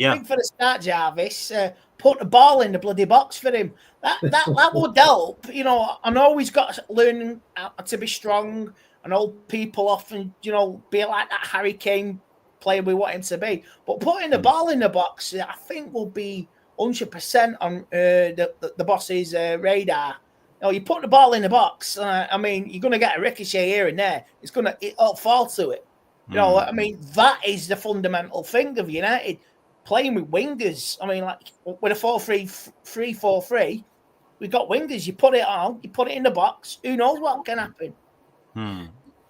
I think for the start, Jarvis, put the ball in the bloody box for him. That would help. You know, I know he's got to learn to be strong. I know people often, you know, be like that Harry Kane player we want him to be. But putting the ball in the box, I think, will be 100% on the boss's radar. You know, you put the ball in the box, I mean, you're going to get a ricochet here and there. It'll fall to it. You know, I mean, that is the fundamental thing of United. Playing with wingers. I mean, like, with a 4-3-3, we've got wingers. You put it on, you put it in the box. Who knows what can happen?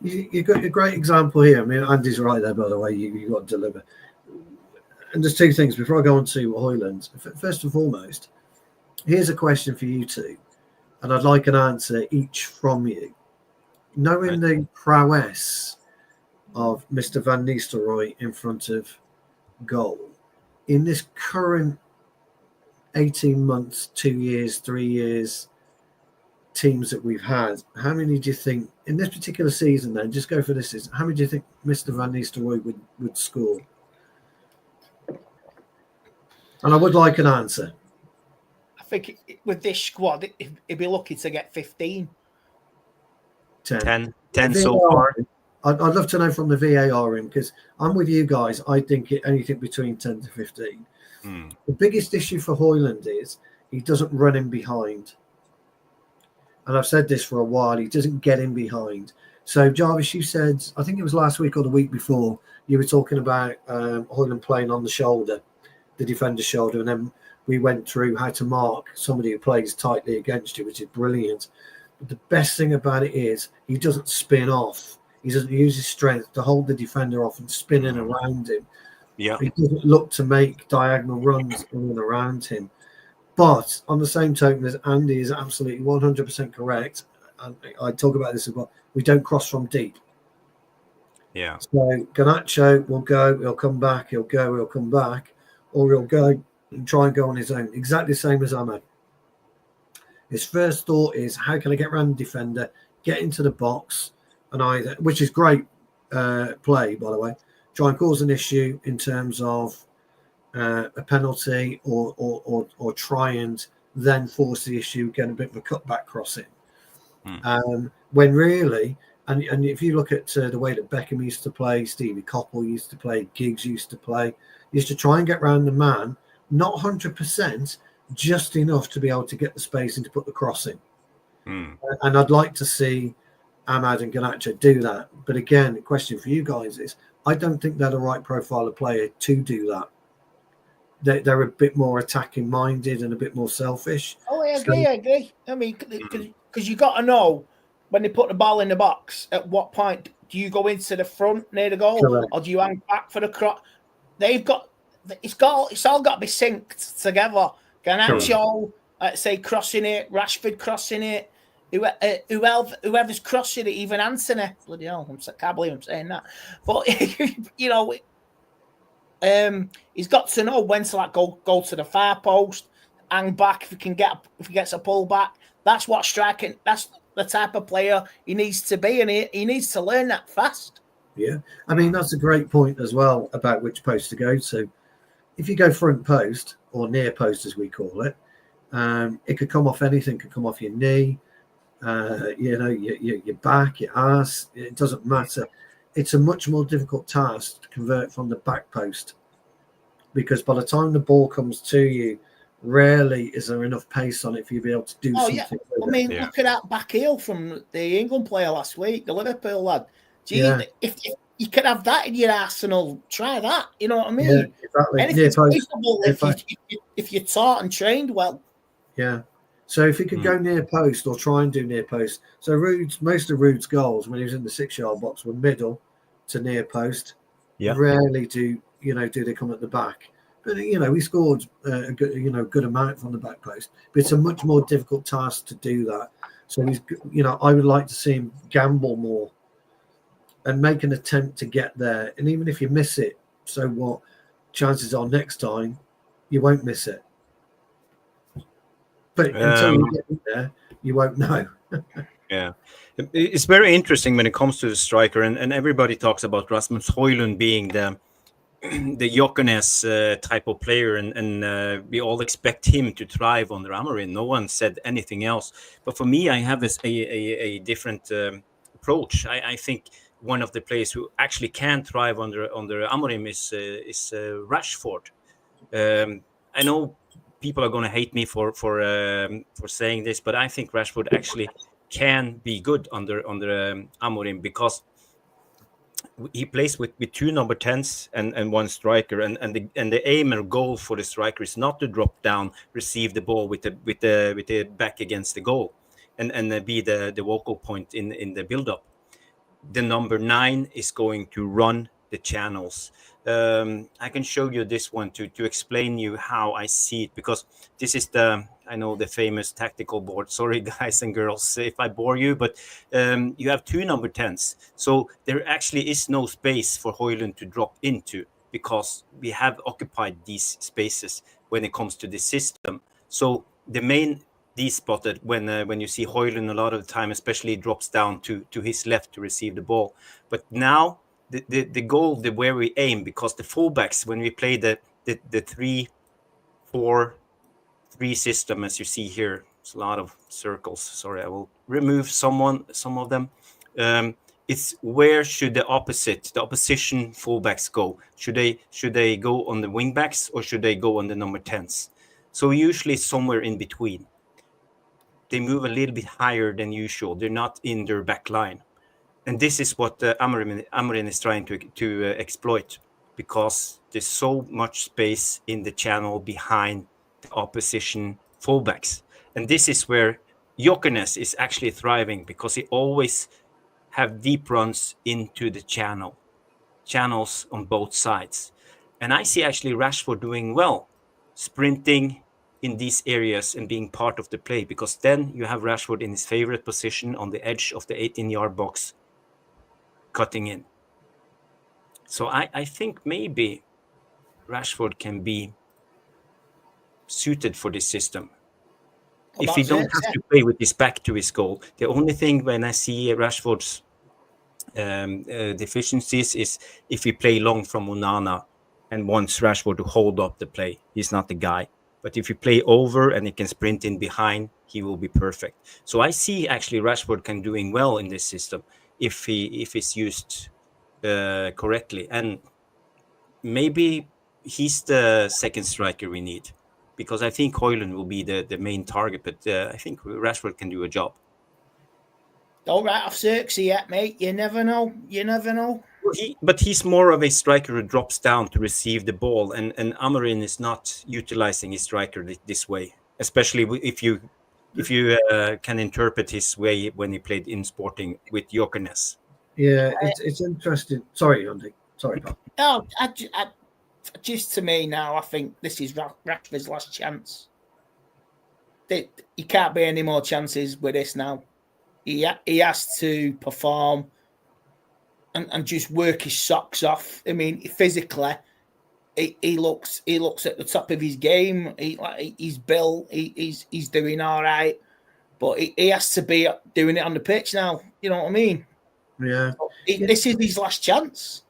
You've got a great example here. I mean, Andy's right there, by the way. You've got to deliver. And there's 2 things before I go on to Højlund. First and foremost, here's a question for you two, and I'd like an answer each from you. Knowing the prowess of Mr. Van Nistelrooy in front of goal, in this current 18 months, 2 years, 3 years teams that we've had, how many do you think in this particular season, then just go for this season, how many do you think Mr. Van Nistelrooy would score? And I would like an answer. I think with this squad, he'd be lucky to get 15. 10 so far. I'd love to know from the VAR in, because I'm with you guys. I think anything between 10 to 15. The biggest issue for Højlund is he doesn't run in behind. And I've said this for a while. He doesn't get in behind. So, Jarvis, you said, I think it was last week or the week before, you were talking about Højlund playing on the shoulder, the defender's shoulder, and then we went through how to mark somebody who plays tightly against you, which is brilliant. But the best thing about it is he doesn't spin off. He doesn't use his strength to hold the defender off and spin in around him. Yeah. He doesn't look to make diagonal runs in and around him. But on the same token, as Andy is absolutely 100% correct, and I talk about this as well, we don't cross from deep. Yeah. So Garnacho will go, he'll come back, he'll go, he'll come back, or he'll go and try and go on his own. Exactly the same as Ahmed. His first thought is, how can I get around the defender, get into the box, and either, which is great play, by the way, try and cause an issue in terms of a penalty or try and then force the issue, get a bit of a cutback crossing. When really, and if you look at the way that Beckham used to play, Stevie Coppell used to play, Giggs used to play, used to try and get around the man, not 100%, just enough to be able to get the space and to put the cross in. And I'd like to see Ahmad and Garnacho do that. But again, the question for you guys is, I don't think they're the right profile of player to do that. They're a bit more attacking minded and a bit more selfish. Oh, I agree. I mean, because you got to know when they put the ball in the box, at what point do you go into the front near the goal, Correct. or do you hang back for the cross? It's all got to be synced together. Garnacho, say crossing it, Rashford crossing it, whoever's crossing it, even Anthony. Bloody hell, I can't believe I'm saying that. But he's got to know when to like go to the far post, hang back if he gets a pull back. That's what striking. That's the type of player he needs to be, and he needs to learn that fast. Yeah, I mean that's a great point as well about which post to go to. If you go front post or near post, as we call it, it could come off anything. Could come off your knee, your back, your ass. It doesn't matter. It's a much more difficult task to convert from the back post, because by the time the ball comes to you, rarely is there enough pace on it for you to be able to do something. Yeah. I mean, look at that back heel from the England player last week, the Liverpool lad. Gee, if you could have that in your arsenal, try that. You know what I mean? Yeah, exactly. Anything's capable if you're taught and trained well. Yeah. So if he could go near post or try and do near post. So most of Rude's goals when he was in the 6-yard box were middle to near post. Yeah. Rarely do they come at the back. But he scored a good amount from the back post. But it's a much more difficult task to do that. So I would like to see him gamble more and make an attempt to get there. And even if you miss it, so what? Chances are next time you won't miss it. But until you get in there, you won't know. Yeah. It's very interesting when it comes to the striker, and everybody talks about Rasmus Højlund being the Jokenes type of player, and we all expect him to thrive under Amorin. No one said anything else. But for me, I have a different approach. I think one of the players who actually can thrive under Amorim is Rashford. I know people are going to hate me for saying this, but I think Rashford actually can be good under Amorim, because he plays with two number 10s and one striker, and the aim or goal for the striker is not to drop down, receive the ball with the back against the goal, and be the vocal point in the build up. The number 9 is going to run the channels. I can show you this one to explain you how I see it, because this is the famous tactical board. Sorry, guys and girls, if I bore you, but you have two number 10s. So there actually is no space for Højlund to drop into, because we have occupied these spaces when it comes to the system. So the main spotted when you see Højlund a lot of the time, especially drops down to his left to receive the ball. But now the goal, where we aim, because the fullbacks, when we play the 3-4-3 system, as you see here, it's a lot of circles. Sorry, I will remove some of them. It's where should the opposition fullbacks go? Should they go on the wing backs, or should they go on the number 10s? So usually somewhere in between. They move a little bit higher than usual. They're not in their back line. And this is what Amorin is trying to exploit, because there's so much space in the channel behind the opposition fullbacks. And this is where Jokenes is actually thriving, because he always have deep runs into the channels on both sides. And I see actually Rashford doing well, sprinting in these areas and being part of the play, because then you have Rashford in his favorite position on the edge of the 18-yard box, cutting in. So I think maybe Rashford can be suited for this system. If he don't have to play with his back to his goal. The only thing when I see Rashford's deficiencies is if he play long from Onana and wants Rashford to hold up the play. He's not the guy. But if you play over and he can sprint in behind, he will be perfect. So I see actually Rashford can doing well in this system if it's used correctly. And maybe he's the second striker we need, because I think Højlund will be the main target. But I think Rashford can do a job. Don't write off Zirkzee yet, mate. You never know. But he's more of a striker who drops down to receive the ball, and Amorin is not utilizing his striker this way, especially if you can interpret his way when he played in Sporting with Jokenes. Yeah, it's interesting. Sorry, Andy. Sorry, Pat. No, just to me now, I think this is Rashford's last chance. He can't be any more chances with this now. He has to perform and just work his socks off. I mean, physically, he looks at the top of his game. He's built. He's doing all right, but he has to be doing it on the pitch now. You know what I mean? Yeah. This is his last chance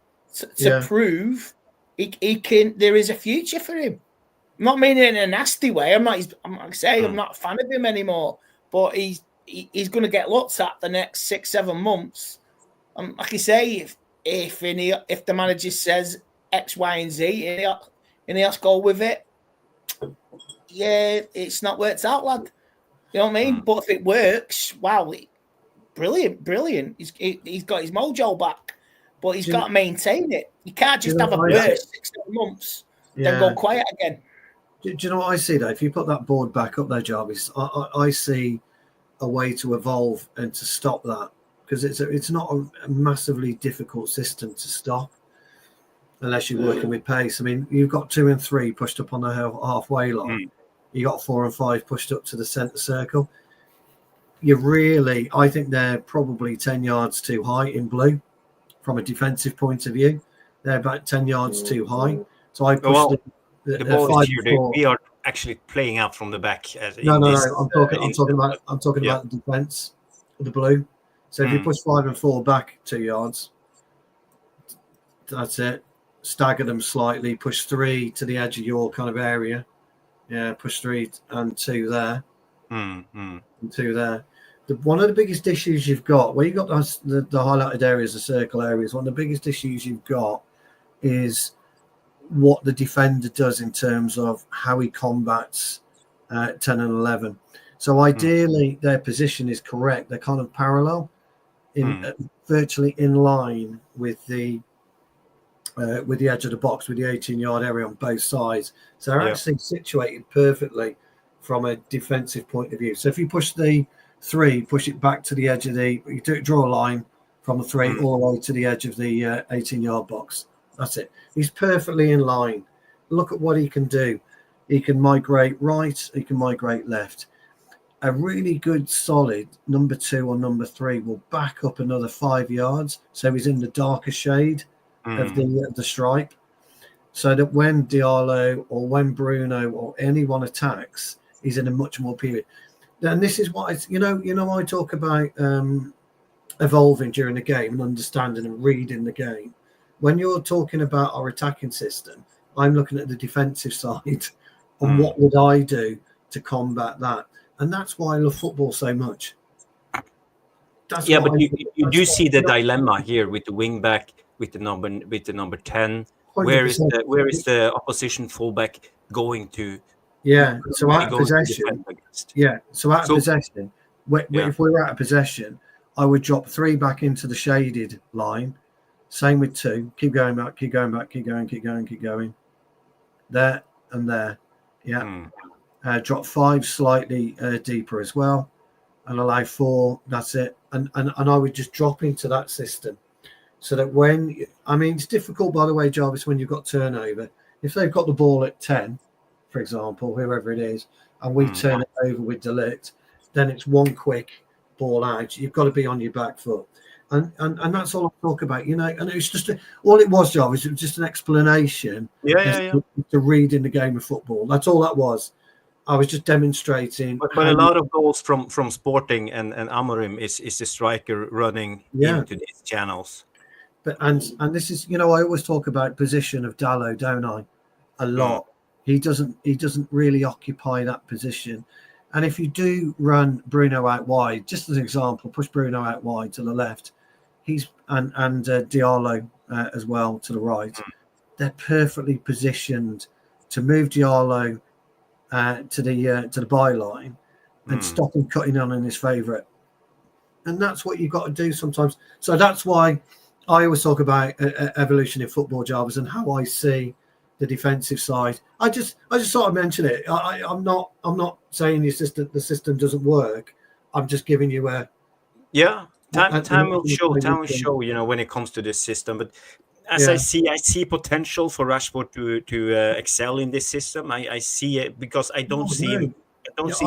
to prove he can. There is a future for him. I'm not meaning it in a nasty way. I'm not a fan of him anymore. But he's going to get looked at the next 6-7 months. Like I say, if the manager says X, Y, and Z, and he has to go with it, yeah, it's not worked out, lad. You know what I mean? But if it works, wow, brilliant. He's got his mojo back, but he's got to maintain it. You can't just have a burst 6-7 months, then go quiet again. Do you know what I see, though? If you put that board back up there, Jarvis, I see a way to evolve and to stop that, because it's not a massively difficult system to stop unless you're working with pace. I mean, you've got 2 and 3 pushed up on the halfway line. You got 4 and 5 pushed up to the centre circle. I think they're probably 10 yards too high in blue from a defensive point of view. They're about 10 yards too high. So I pushed the ball is here. We are actually playing out from the back. No. I'm talking about the defence, the blue. So if you push 5 and 4 back 2 yards, that's it. Stagger them slightly. Push 3 to the edge of your kind of area. Yeah, push 3 and 2 there. And 2 there. One of the biggest issues you've got, where you've got the highlighted areas, the circle areas, one of the biggest issues you've got is what the defender does in terms of how he combats 10 and 11. So ideally, their position is correct. They're kind of parallel, virtually in line with the edge of the box, with the 18-yard area on both sides. So they're actually situated perfectly from a defensive point of view. So if you push the 3, push it back to the edge of draw a line from the 3 all the way to the edge of the 18-yard box. That's it. He's perfectly in line. Look at what he can do. He can migrate right. He can migrate left. A really good, solid number 2 or number 3 will back up another 5 yards. So he's in the darker shade of the stripe. So that when Diallo or when Bruno or anyone attacks, he's in a much more period. And this is what I talk about evolving during the game and understanding and reading the game. When you're talking about our attacking system, I'm looking at the defensive side and what would I do to combat that. And that's why I love football so much. But you do see the dilemma here with the wing back, with the number 10. 100%. Where is the opposition fullback going to? Yeah, so out of possession. Possession, if we were out of possession, I would drop 3 back into the shaded line. Same with 2. Keep going back, keep going. There and there. Yeah. Drop 5 slightly deeper as well, and allow 4. That's it. And I would just drop into that system, so that it's difficult, by the way, Jarvis, when you've got turnover. If they've got the ball at 10, for example, whoever it is, and we turn it over with Delict, then it's one quick ball out. You've got to be on your back foot. And that's all I talk about, and it's just all it was, Jarvis. It was just an explanation to reading the game of football. That's all that was. I was just demonstrating. But a lot of goals from Sporting and Amorim is the striker running into these channels. But and this is, I always talk about position of Dalot, don't I? A lot. He doesn't really occupy that position. And if you do run Bruno out wide, just as an example, push Bruno out wide to the left, and Diallo as well to the right. They're perfectly positioned to move Diallo to the byline and stop him cutting on in his favourite. And that's what you've got to do sometimes. So that's why I always talk about evolution in football, Jarvis, and how I see the defensive side. I just sort of mention it. I'm not saying the system doesn't work. I'm just giving you a Time will show. Time will show. You know, when it comes to this system, but. As I see potential for Rashford to excel in this system. I see it because I don't see him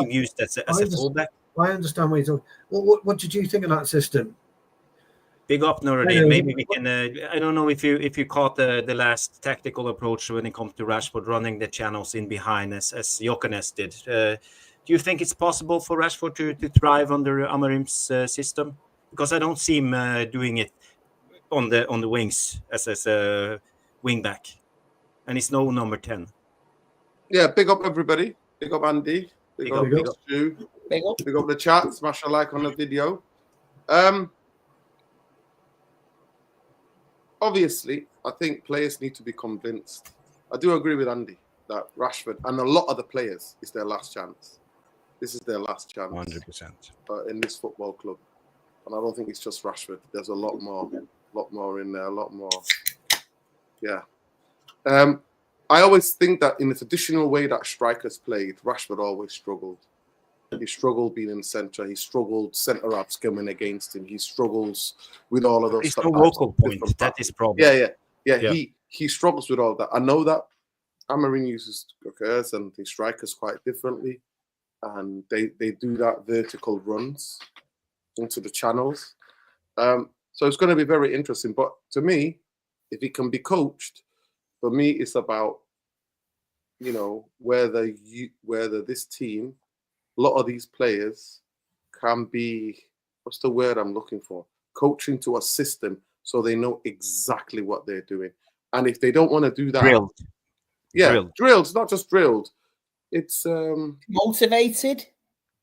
used as a fullback. I understand what you're talking. What did you think of that system? Big up, Nuruddin. Maybe we can. I don't know if you caught the last tactical approach when it comes to Rashford running the channels in behind as Jokenes did. Do you think it's possible for Rashford to thrive under Amorim's system? Because I don't see him doing it on the wings as a wing back, and it's no number 10. Yeah, big up everybody. Big up Andy. Big up Stu. Big up the chat. Smash a like on the video. Obviously, I think players need to be convinced. I do agree with Andy that Rashford and a lot of the players, it's their last chance. This is their last chance. 100%. In this football club, and I don't think it's just Rashford. There's a lot more in there, a lot more. Yeah. I always think that in the traditional way that strikers played, Rashford always struggled. He struggled being in the centre. He struggled centre-halves coming against him. He struggles with all of those it's stuff. No vocal point. That is problem. Yeah. He struggles with all that. I know that Amorin uses strikers and the strikers quite differently, and they do that vertical runs into the channels. So it's going to be very interesting. But to me, if he can be coached, for me, it's about, you know, whether this team, a lot of these players can be, what's the word I'm looking for? Coaching to a system so they know exactly what they're doing. And if they don't want to do that. Drilled. Drilled. It's not just drilled. It's motivated.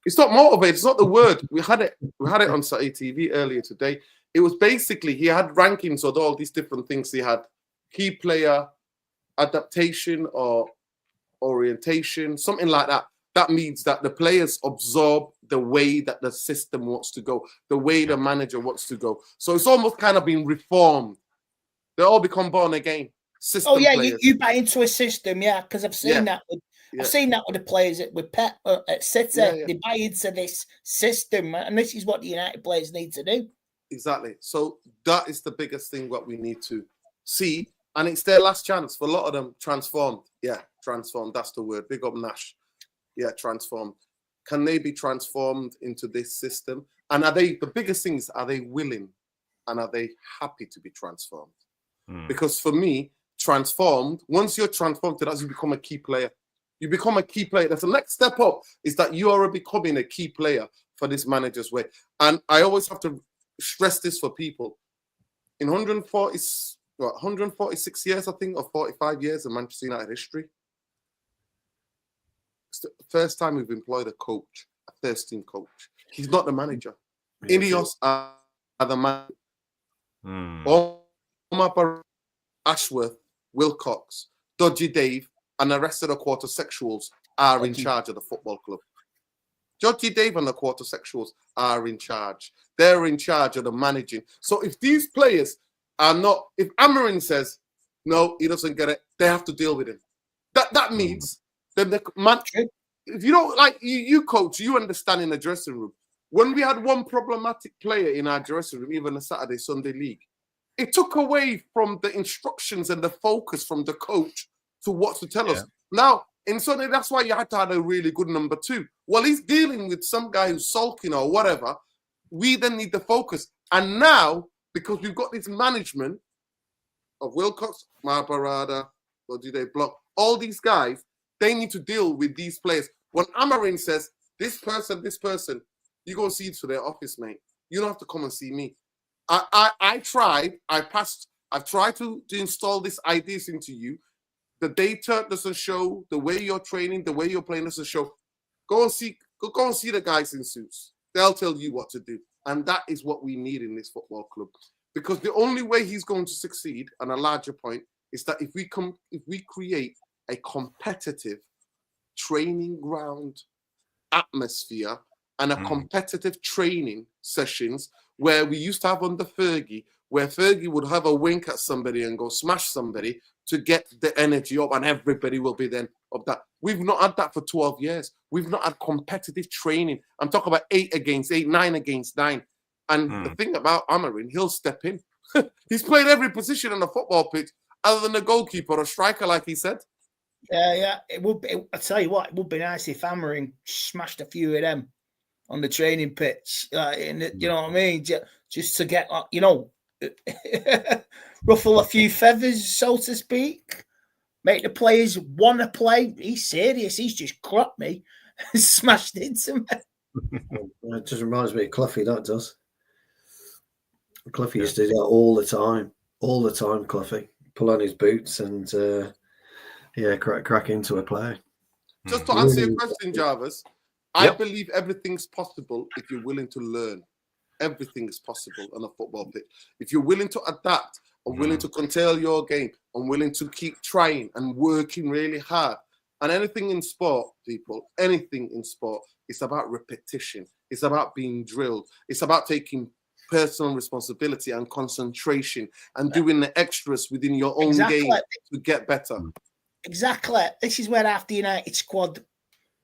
It's not motivated. It's not the word. We had it on Saturday TV earlier today. It was basically, he had rankings of all these different things. He had key player, adaptation or orientation, something like that. That means that the players absorb the way that the system wants to go, the way the manager wants to go. So it's almost kind of been reformed. They all become born again. System players. You buy into a system, because I've seen that. I've seen that with the players with Pep at City. They buy into this system, and this is what the United players need to do. Exactly. So that is the biggest thing what we need to see, and it's their last chance for a lot of them. Transformed. Yeah, transformed. That's the word. Big up Nash. Yeah, transformed. Can they be transformed into this system? And are they, the biggest thing is, are they willing and are they happy to be transformed? Because for me, transformed, once you're transformed to that, you become a key player. You become a key player. That's the next step up, is that you are becoming a key player for this manager's way. And I always have to stress this for people. In 146 years, I think, or 45 years of Manchester United history, it's the first time we've employed a coach, a first-team coach. He's not the manager. Ineos are the manager. Omar, Ashworth, Wilcox, Dodgy Dave, and the rest of the quarter-sexuals are in charge of the football club. Dodgy Dave and the quarter-sexuals are in charge. They're in charge of the managing. So if these players are not, if Amorin says, no, he doesn't get it, they have to deal with him. That means then the man, if you don't, like you coach, you understand in the dressing room. When we had one problematic player in our dressing room, even the Saturday, Sunday league, it took away from the instructions and the focus from the coach to what to tell us. Now, in Sunday, that's why you had to have a really good number 2. Well, he's dealing with some guy who's sulking or whatever. We then need the focus. And now, because we've got this management of Wilcox, Marbarada, or do they block? All these guys, they need to deal with these players. When Amorin says, this person, you go see it to their office, mate. You don't have to come and see me. I've tried to install these ideas into you. The data doesn't show, the way you're training, the way you're playing doesn't show. Go and see the guys in suits. They'll tell you what to do. And that is what we need in this football club. Because the only way he's going to succeed, and a larger point, is that if we create a competitive training ground atmosphere and a competitive training sessions where we used to have under Fergie, where Fergie would have a wink at somebody and go smash somebody to get the energy up, and everybody will be then of that. We've not had that for 12 years. We've not had competitive training. I'm talking about 8 against 8, 9 against 9. And the thing about Amorin, he'll step in. He's played every position on the football pitch other than the goalkeeper or a striker, like he said. Yeah. It would be, I tell you what, it would be nice if Amorin smashed a few of them on the training pitch. You know what I mean? Just to get, ruffle a few feathers, so to speak. Make the players want to play. He's serious. He's just cropped me and smashed into me. It just reminds me of Cluffy, that does. Cluffy used to do that all the time, Cluffy. Pull on his boots and, crack into a player. Just to answer your question, Jarvis, I believe everything's possible if you're willing to learn. Everything is possible on a football pitch. If you're willing to adapt and willing to curtail your game and willing to keep trying and working really hard. And anything in sport, people, anything in sport, it's about repetition. It's about being drilled. It's about taking personal responsibility and concentration and doing the extras within your own game to get better. Exactly. This is where half the United squad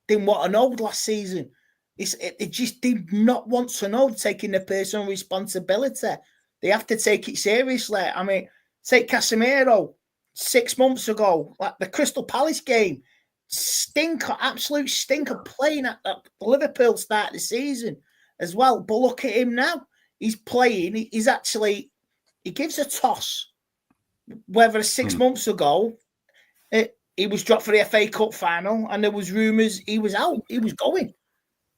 didn't want to know last season. They just did not want to know taking the personal responsibility. They have to take it seriously. I mean, take Casemiro 6 months ago, like the Crystal Palace game, absolute stinker playing at Liverpool start of the season as well. But look at him now. He's playing. He gives a toss. Whether 6 months ago, he was dropped for the FA Cup final, and there was rumours he was out. He was going.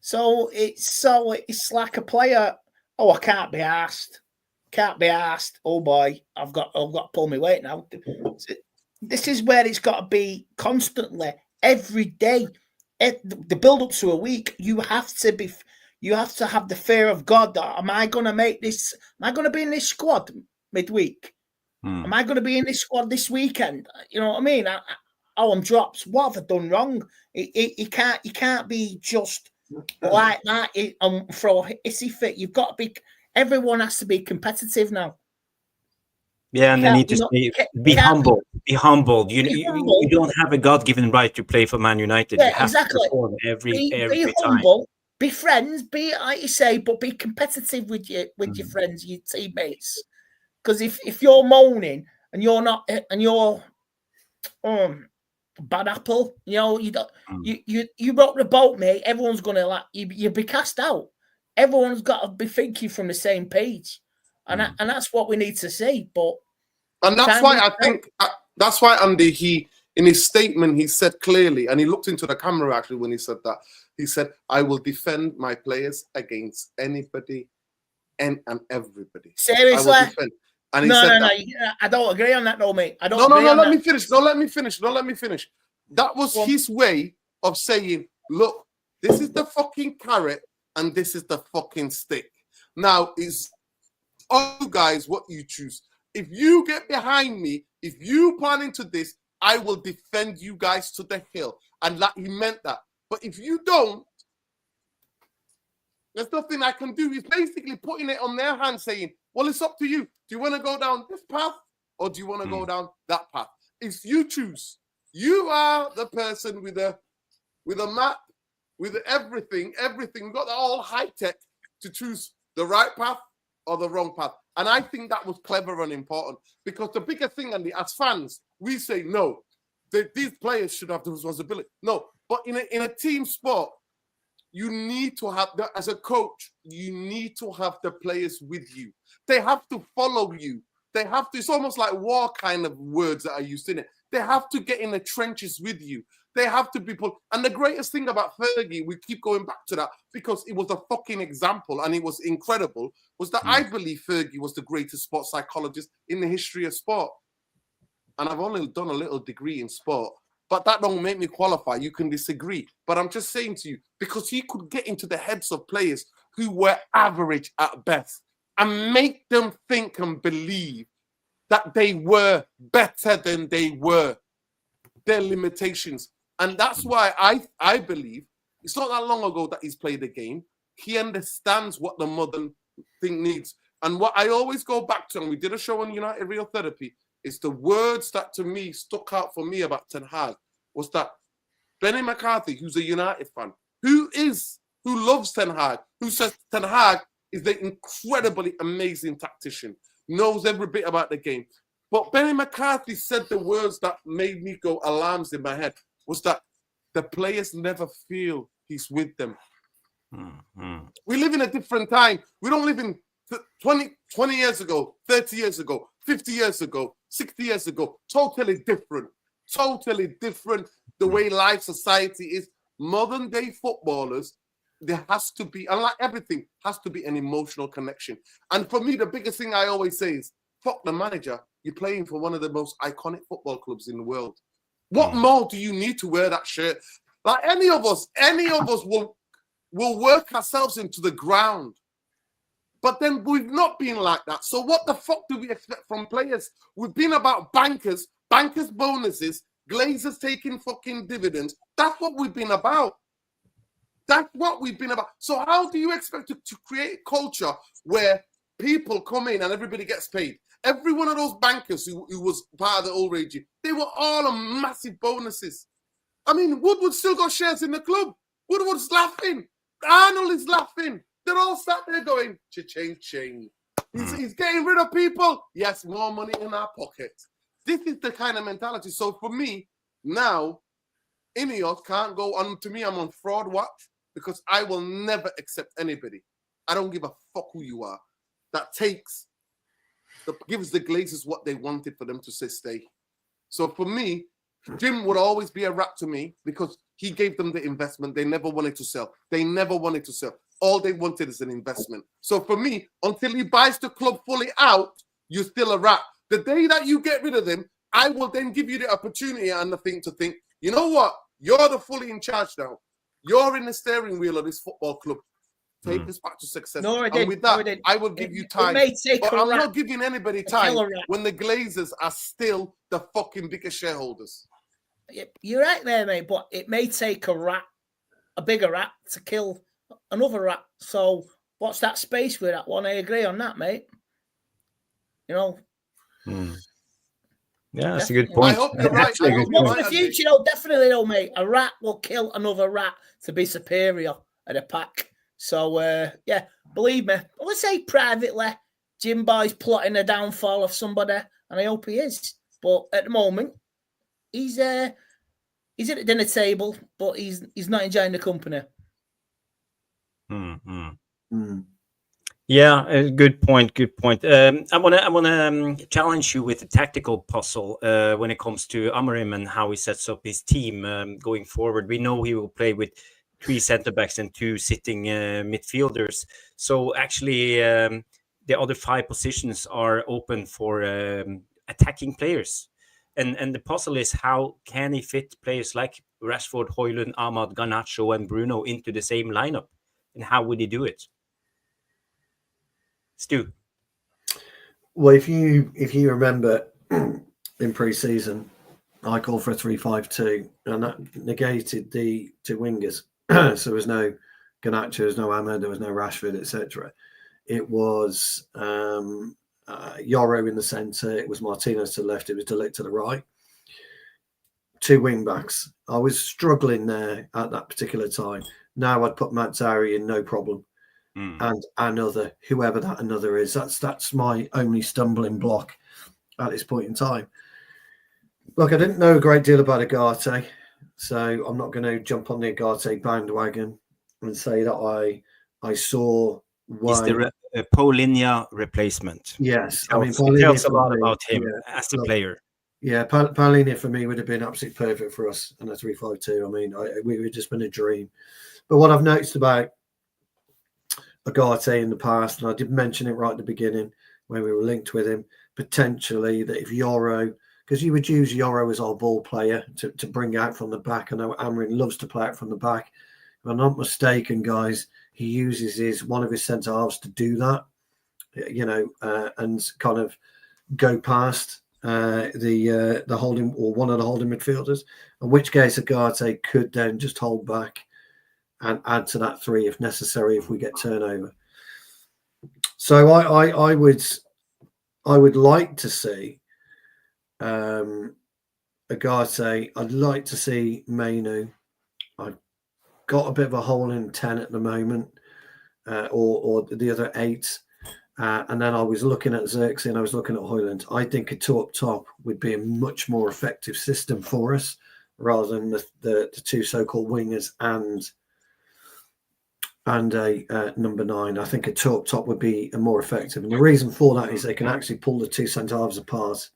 So it's like a player. Oh, I can't be asked. Can't be asked. Oh boy, I've got to pull my weight now. This is where it's got to be constantly, every day. The build up to a week, you have to have the fear of God. Am I going to make this? Am I going to be in this squad midweek? Am I going to be in this squad this weekend? You know what I mean? I'm dropped. What have I done wrong? You can't be just like that. Throw a hissy fit. You've got to be. Everyone has to be competitive now. Yeah, and they need to be humble. Be humble. You don't have a God-given right to play for Man United. Yeah, you have exactly. to perform every be time. Humble, be friends, be like you say, but be competitive with your friends, your teammates. Because if you're moaning and you're not, and you're bad apple, you don't, you rock the boat, mate. Everyone's gonna you'll be cast out. Everyone's got to be thinking from the same page, and that's what we need to see. And that's why I think that's why Andy, in his statement, he said clearly, and he looked into the camera actually when he said that. He said, "I will defend my players against anybody and everybody." Seriously. And he no, said I don't agree on that, though, mate. I don't. No, let me finish. No, let me finish. That was his way of saying, "Look, this is the fucking carrot, and this is the fucking stick. Now, it's all you guys what you choose. If you get behind me, if you plan into this, I will defend you guys to the hill." And that he meant that. But if you don't, there's nothing I can do. He's basically putting it on their hands, saying, "Well, it's up to you. Do you want to go down this path, or do you want to go down that path? If you choose, you are the person with a map, with everything. We've got all high tech to choose the right path or the wrong path." And I think that was clever and important, because the bigger thing, Andy, as fans, we say no, these players should have the responsibility. No, but in a team sport, you need to have as a coach, you need to have the players with you. They have to follow you. They have to. It's almost like war kind of words that are used in it. They have to get in the trenches with you. They have to be put. And the greatest thing about Fergie, we keep going back to that because it was a fucking example and it was incredible, was that I believe Fergie was the greatest sports psychologist in the history of sport. And I've only done a little degree in sport, but that don't make me qualify. You can disagree. But I'm just saying to you, because he could get into the heads of players who were average at best and make them think and believe that they were better than they were, their limitations. And that's why I believe it's not that long ago that he's played the game. He understands what the modern thing needs. And what I always go back to, and we did a show on United Real Therapy, is the words that to me stuck out for me about Ten Hag was that Benny McCarthy, who's a United fan, who loves Ten Hag, who says Ten Hag is an incredibly amazing tactician, knows every bit about the game. But Benny McCarthy said the words that made me go alarms in my head, was that the players never feel he's with them. We live in a different time. We don't live in 20 years ago, 30 years ago, 50 years ago, 60 years ago. Totally different. Totally different. The way life, society is. Modern day footballers, there has to be, unlike everything, has to be an emotional connection. And for me, the biggest thing I always say is, fuck the manager. You're playing for one of the most iconic football clubs in the world. What more do you need to wear that shirt? Like any of us will work ourselves into the ground. But then we've not been like that. So what the fuck do we expect from players? We've been about bankers bonuses, Glazers taking fucking dividends. That's what we've been about. That's what we've been about. So how do you expect to create a culture where people come in and everybody gets paid? Every one of those bankers who was part of the old regime, they were all on massive bonuses. I mean, Woodward still got shares in the club. Woodward's laughing. Arnold is laughing. They're all sat there going, cha-ching, ching. He's getting rid of people. Yes, more money in our pockets. This is the kind of mentality. So for me, now, Ineos can't go on. To me, I'm on fraud watch because I will never accept anybody. I don't give a fuck who you are. That gives the Glazers what they wanted for them to say stay. So for me, Jim would always be a rat to me because he gave them the investment. They never wanted to sell. All they wanted is an investment. So for me, until he buys the club fully out, you're still a rat. The day that you get rid of him, I will then give you the opportunity and the thing to think, you know what? You're the fully in charge now. You're in the steering wheel of this football club. Take this back to success. And with that, I will give you time. But I'm not giving anybody time when the Glazers are still the fucking biggest shareholders. You're right there, mate. But it may take a bigger rat, to kill another rat. So what's that space with that one? I agree on that, mate. You know. Yeah, that's a good point. I hope you're right. For the future, definitely, mate. A rat will kill another rat to be superior at a pack. So, yeah, believe me. Let's say privately, Jim Boy's plotting a downfall of somebody, and I hope he is. But at the moment, he's at the dinner table, but he's not enjoying the company. Yeah, good point. Good point. I wanna challenge you with a tactical puzzle when it comes to Amorim and how he sets up his team going forward. We know he will play with 3 centre backs and 2 sitting midfielders. So actually, the other 5 positions are open for attacking players. And the puzzle is, how can he fit players like Rashford, Højlund, Ahmad, Garnacho, and Bruno into the same lineup? And how would he do it? Stu? Well, if you remember in pre-season, I called for a 3-5-2, and that negated the 2 wingers. So there was no Garnacho, there was no Ahmed, there was no Rashford, etc. It was Yoro in the centre, it was Martinez to the left, it was De Ligt to the right. 2 wing backs. I was struggling there at that particular time. Now I'd put Matt Zari in, no problem. And another, whoever that another is. That's my only stumbling block at this point in time. Look, I didn't know a great deal about Agate, so I'm not going to jump on the Agate bandwagon and say that I saw why. He's the Paulinho replacement. Yes, I mean, it tells a lot about him as a player. Yeah, Paulinho for me would have been absolutely perfect for us in a 3-5-2. I mean, we would just been a dream. But what I've noticed about Agate in the past, and I did mention it right at the beginning when we were linked with him, potentially that if Yoro, because you would use Yoro as our ball player to bring out from the back. I know Amorin loves to play out from the back. If I'm not mistaken, guys, he uses one of his centre halves to do that, and kind of go past the holding, or one of the holding midfielders, in which case Agate could then just hold back and add to that 3 if necessary, if we get turnover. So I would like to see Agate. I'd like to see Mainu. I've got a bit of a hole in 10 at the moment. or the other 8. And then I was looking at Zirkzee and I was looking at Højlund. I think a 2 up top would be a much more effective system for us rather than the 2 so-called wingers and a number 9. I think a 2 up top would be more effective. And the reason for that is they can actually pull the 2 centre-halves apart.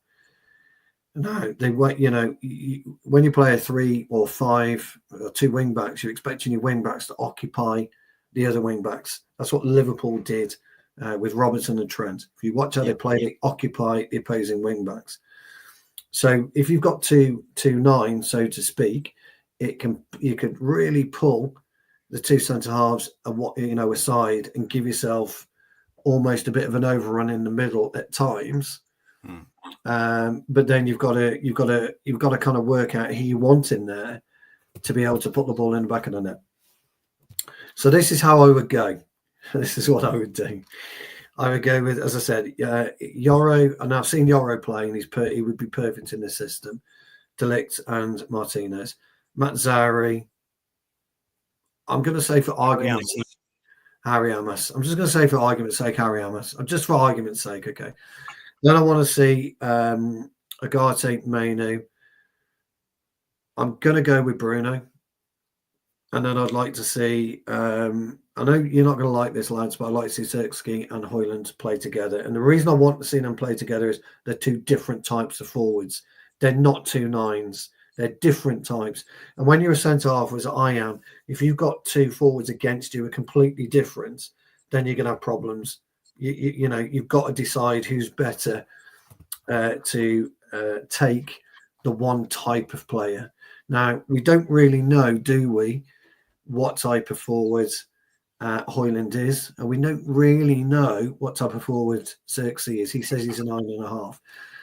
No, they wait. When you play a 3 or 5 or 2 wing backs, you're expecting your wing backs to occupy the other wing backs. That's what Liverpool did with Robertson and Trent. If you watch how they play, they occupy the opposing wing backs. So if you've got two 9, so to speak, you could really pull the 2 centre halves aside and give yourself almost a bit of an overrun in the middle at times. But then you've got to kind of work out who you want in there to be able to put the ball in the back of the net. So this is how I would go. This is what I would do. I would go with, as I said, Yoro, and I've seen Yoro play, and he would be perfect in this system. De Ligt and Martinez. Mazzari, I'm going to say for argument's sake, Harry Amos. I'm just going to say for argument's sake, Harry Amos. Just for argument's sake, okay. Then I want to see Agate, Mainu. I'm going to go with Bruno. And then I'd like to see, I know you're not going to like this, lads, but I'd like to see Zirkzee and Højlund play together. And the reason I want to see them play together is they're 2 different types of forwards. They're not 2 9s. They're different types. And when you're a centre-half, as I am, if you've got 2 forwards against you who are completely different, then you're going to have problems. You've got to decide who's better to take the one type of player. Now, we don't really know, do we, what type of forward Højlund is, and we don't really know what type of forward Zirkzee is. He says he's a 9.5.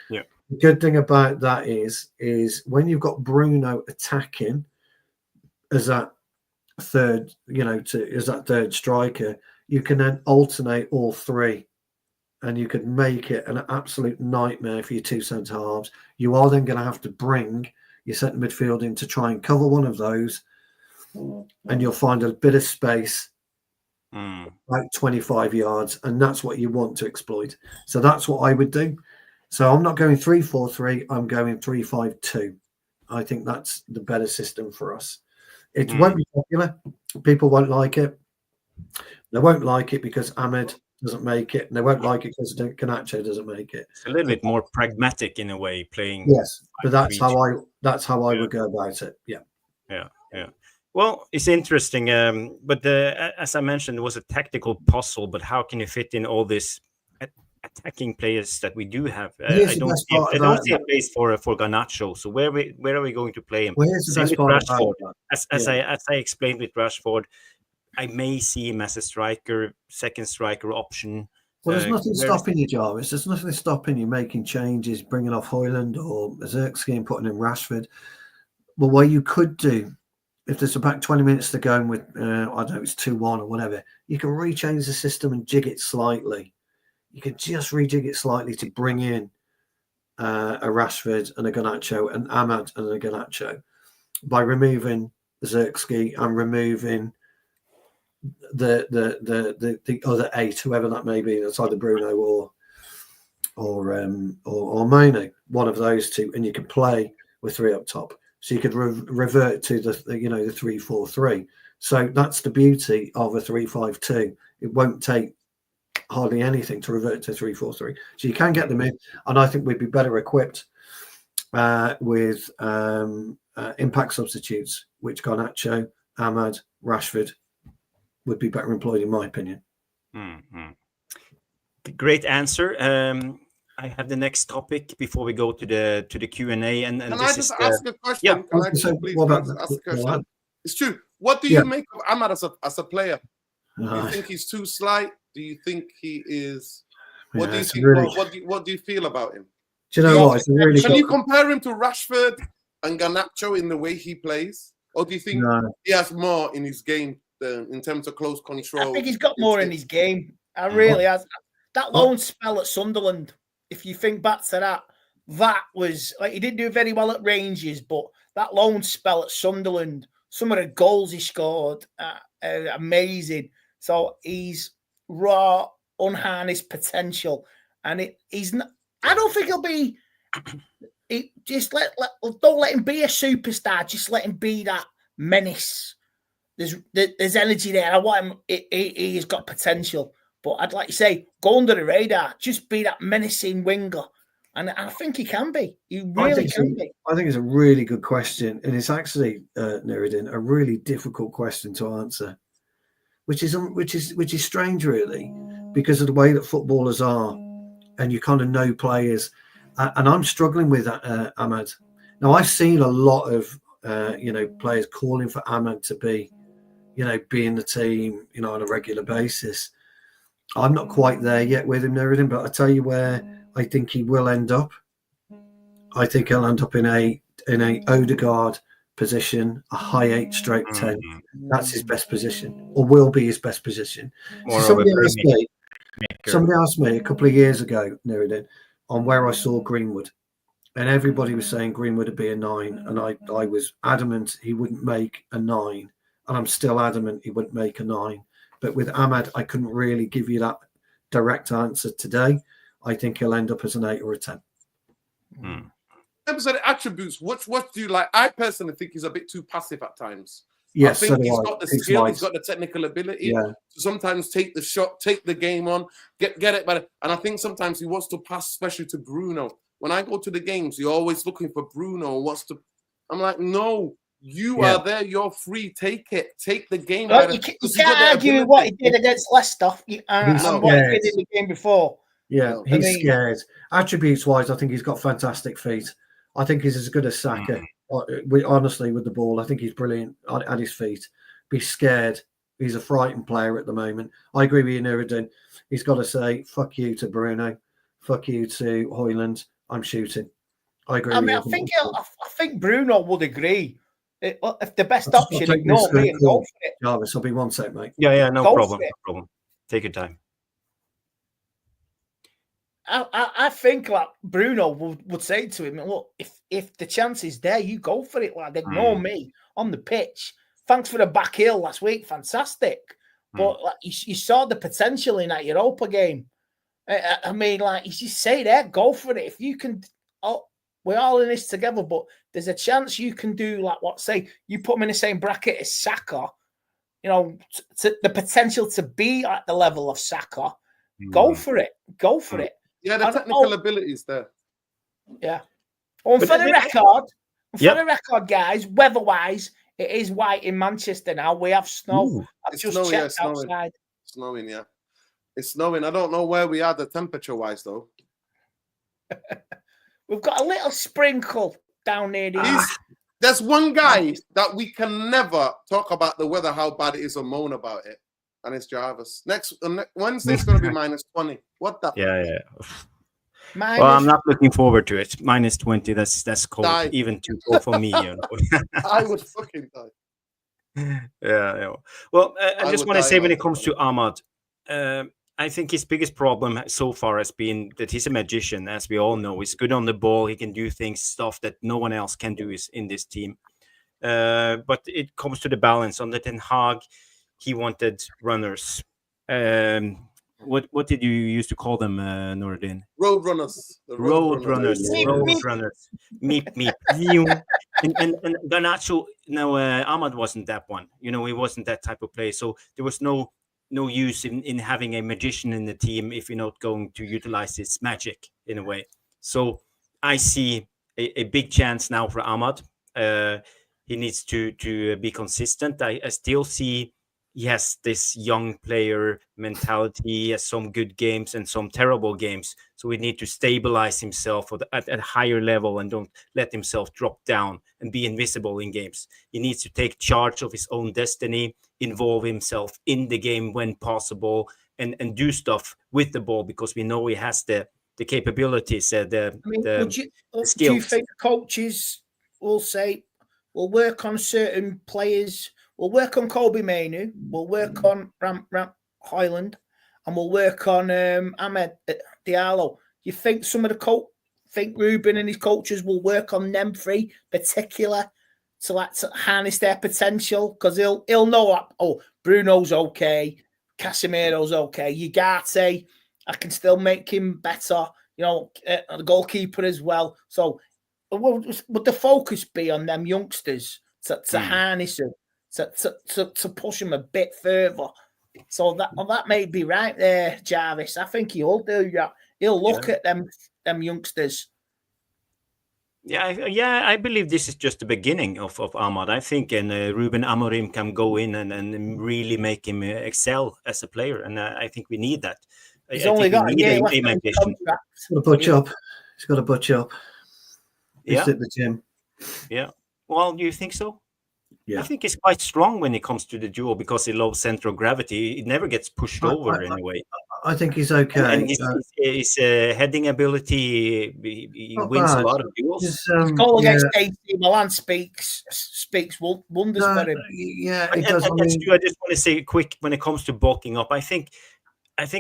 Yeah. The good thing about that is when you've got Bruno attacking as that third, as that third striker, you can then alternate all 3, and you could make it an absolute nightmare for your 2 centre halves. You are then going to have to bring your centre midfield in to try and cover one of those, and you'll find a bit of space, like 25 yards, and that's what you want to exploit. So that's what I would do. So I'm not going 3-4-3. I'm going 3-5-2. I think that's the better system for us. It won't be popular. People won't like it. They won't like it because Ahmed doesn't make it, and they won't like it because Garnacho doesn't make it. It's a little bit more pragmatic in a way, playing. Yes, but that's how I would go about it. Yeah. Well, it's interesting, but as I mentioned, it was a tactical puzzle. But how can you fit in all this attacking players that we do have? I don't see a place for Garnacho. So where are we going to play him? Same with Rashford. As I explained with Rashford, I may see him as a striker, second striker option. Well, there's nothing stopping you, Jarvis. There's nothing stopping you making changes, bringing off Højlund or Zirkzee and putting in Rashford. Well, what you could do, if there's about 20 minutes to go and with, I don't know, it's 2-1 or whatever, you can rechange the system and jig it slightly. You can just rejig it slightly to bring in a Rashford and a Garnacho, and Ahmad and a Garnacho, by removing Zirkzee and removing the other 8, whoever that may be. That's either Bruno or Mainu, one of those 2, and you can play with 3 up top. So you could revert to the 3-4-3. So that's the beauty of a 3-5-2. It won't take hardly anything to revert to 3-4-3. So you can get them in, and I think we'd be better equipped with impact substitutes, which Garnacho, Ahmad, Rashford would be better employed, in my opinion. Great answer. I have the next topic before we go to the Q&A. And can I just ask a question? Yeah. Can I just please ask a question? It's true. What do you make of Ahmad as a player? Do you think he's too slight? Do you think he is? What do you think? Really... What do you feel about him? Do you know what? Can you compare him to Rashford and Garnacho in the way he plays, or do you think he has more in his game in terms of close control? I think he's got more in his game. I really has. That loan spell at Sunderland, if you think back to that was like, he didn't do very well at Rangers, but that loan spell at Sunderland, some of the goals he scored, amazing. So he's raw, unharnessed potential, and he's not. I don't think he'll be. Just don't let him be a superstar. Just let him be that menace. There's energy there. I want him. He's got potential, but I'd like to say go under the radar. Just be that menacing winger, and I think he can be. He really can be. I think it's a really good question, and it's actually Nuruddin, a really difficult question to answer, which is strange, really, because of the way that footballers are, and you kind of know players. And I'm struggling with that, Ahmad. Now, I've seen a lot of, players calling for Ahmad to be, be in the team, on a regular basis. I'm not quite there yet with him, Nuruddin, but I tell you where I think he will end up. I think he'll end up in a Odegaard position, a high 8/10. That's his best position, or will be his best position. So somebody asked me a couple of years ago, Nuruddin, on where I saw Greenwood, and everybody was saying Greenwood would be a 9, and I was adamant he wouldn't make a 9, and I'm still adamant he wouldn't make a 9. But with Ahmad, I couldn't really give you that direct answer today. I think he'll end up as an 8 or a 10. In terms of the attributes, what do you like? I personally think he's a bit too passive at times. Yes, I think he's got the skill, he's got the technical ability to sometimes take the shot, take the game on, get it better. And I think sometimes he wants to pass, especially to Bruno. When I go to the games, you're always looking for Bruno and wants to. I'm like, no, you are there, you're free, take it, take the game. Well, you can't argue what he did against Leicester and what he did in the game before. Yeah, he's scared. Attributes-wise, I think he's got fantastic feet. I think he's as good as Saka. Honestly, with the ball, I think he's brilliant at his feet. Be scared. He's a frightened player at the moment. I agree with you, Nuruddin. He's got to say, fuck you to Bruno. Fuck you to Højlund. I'm shooting. I agree with you. I think Bruno would agree. If the best option, ignore me and go for it. Jarvis, I'll be 1 sec, mate. Yeah, no problem. No problem. Take your time. I think like Bruno would say to him, look, if the chance is there, you go for it, lad. Ignore me on the pitch. Thanks for the back heel last week. Fantastic. But like, you saw the potential in that Europa game. I mean, like, you just say that, go for it. If you can, we're all in this together, but there's a chance you can do like say you put them in the same bracket as Saka, the potential to be at the level of Saka. Go for it. Go for it. Yeah, the technical ability is there. Yeah. For the record, guys, weather-wise, it is white in Manchester now. We have snow. I've just checked outside. Snowing, yeah. It's snowing. I don't know where we are the temperature-wise, though. We've got a little sprinkle down near the... There's one guy that we can never talk about the weather, how bad it is, or moan about it. And it's Jarvis. Next Wednesday's going to be -20. What the? Yeah. Well, I'm not looking forward to it. -20. That's cold. Die. Even too cold for me. I would fucking die. Yeah. Well, I just want to say when it comes to Ahmad, I think his biggest problem so far has been that he's a magician, as we all know. He's good on the ball. He can do stuff that no one else can do in this team. But it comes to the balance. On the Ten Hag, he wanted runners. What did you used to call them, Nuruddin? Road runners. Road runners. Meep. and Garnacho, Ahmad wasn't that one. He wasn't that type of player. So there was no use in having a magician in the team if you're not going to utilize his magic in a way. So I see a big chance now for Ahmad. He needs to be consistent. I still see he has this young player mentality. He has some good games and some terrible games. So we need to stabilize himself at a higher level and don't let himself drop down and be invisible in games. He needs to take charge of his own destiny, involve himself in the game when possible, and do stuff with the ball because we know he has the capabilities, the skills. Do you think coaches will say, we'll work on certain players? We'll work on Kobe Mainu. We'll work on Højlund, and we'll work on Ahmed Diallo. You think some of think Ruben and his coaches will work on them three particular to harness their potential? Because he'll know Bruno's okay, Casemiro's okay. Ugarte, I can still make him better. You know, the goalkeeper as well. So, would the focus be on them youngsters to harness them, to push them a bit further? So that may be right there, Jarvis. I think he'll do that. He'll look at them youngsters. Yeah, I believe this is just the beginning of Ahmad. I think Ruben Amorim can go in and really make him excel as a player, and I think we need that. He's only got a year left on his contract. He's got to butch up. He's got to butch up. He's at the gym. Yeah. Well, do you think so? Yeah. I think he's quite strong when it comes to the duo because he loves center of gravity. It never gets pushed over in a way. I think he's okay. And his heading ability, he wins a lot of duels. His goal against AC Milan speaks wonders for him. Yeah, it does. I just want to say quick when it comes to bulking up. I think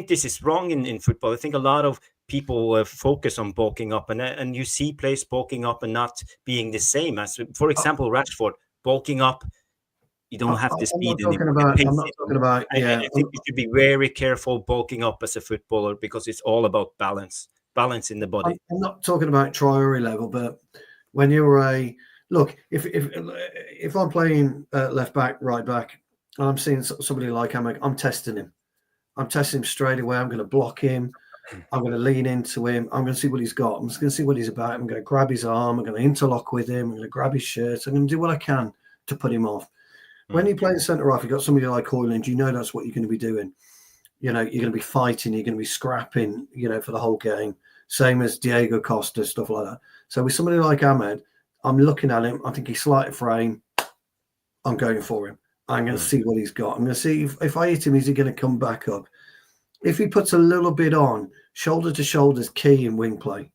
this is wrong in football. I think a lot of people focus on bulking up, and you see players bulking up and not being the same as, for example, Rashford bulking up. You don't have the speed. I'm not talking about. Yeah, I think you should be very careful bulking up as a footballer because it's all about balance in the body. I'm not talking about Traore level, but when you're if I'm playing left back, right back, and I'm seeing somebody like Ahmed, I'm testing him. I'm testing him straight away. I'm going to block him. I'm going to lean into him. I'm going to see what he's got. I'm just going to see what he's about. I'm going to grab his arm. I'm going to interlock with him. I'm going to grab his shirt. I'm going to do what I can to put him off. When you play the centre half, you've got somebody like Hoyland, you know that's what you're going to be doing. You know, you're going to be fighting, you're going to be scrapping, you know, for the whole game. Same as Diego Costa, stuff like that. So with somebody like Ahmed, I'm looking at him. I think he's slight frame. I'm going for him. I'm going to see what he's got. I'm going to see if I hit him, is he going to come back up? If he puts a little bit on, shoulder to shoulder is key in wing play.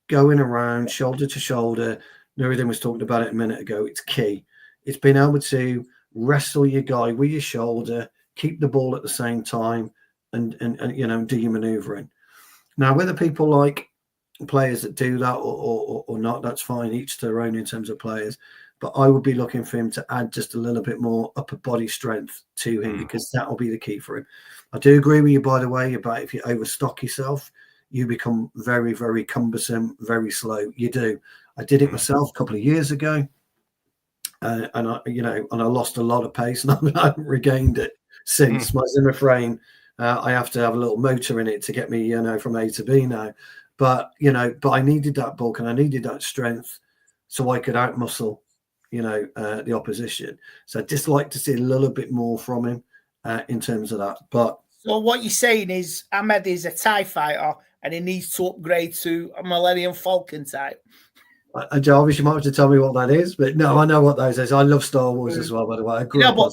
Going around, shoulder to shoulder. Nuruddin was talking about it a minute ago. It's key. It's being able to wrestle your guy with your shoulder, keep the ball at the same time, and you know, do your manoeuvring. Now, whether people like players that do that or not, that's fine. Each to their own in terms of players. But I would be looking for him to add just a little bit more upper body strength to him because that will be the key for him. I do agree with you, by the way, about if you overstock yourself, you become very, very cumbersome, very slow. You do. I did it myself a couple of years ago. And I lost a lot of pace, and I haven't regained it since. My Zimmer frame, I have to have a little motor in it to get me, from A to B now. But I needed that bulk and I needed that strength so I could outmuscle, the opposition. So I'd just like to see a little bit more from him in terms of that. But so what you're saying is Ahmed is a TIE fighter and he needs to upgrade to a Millennium Falcon type. Jarvis, you might have to tell me what that is, but no, I know what those is. I love Star Wars as well, by the way. I grew up on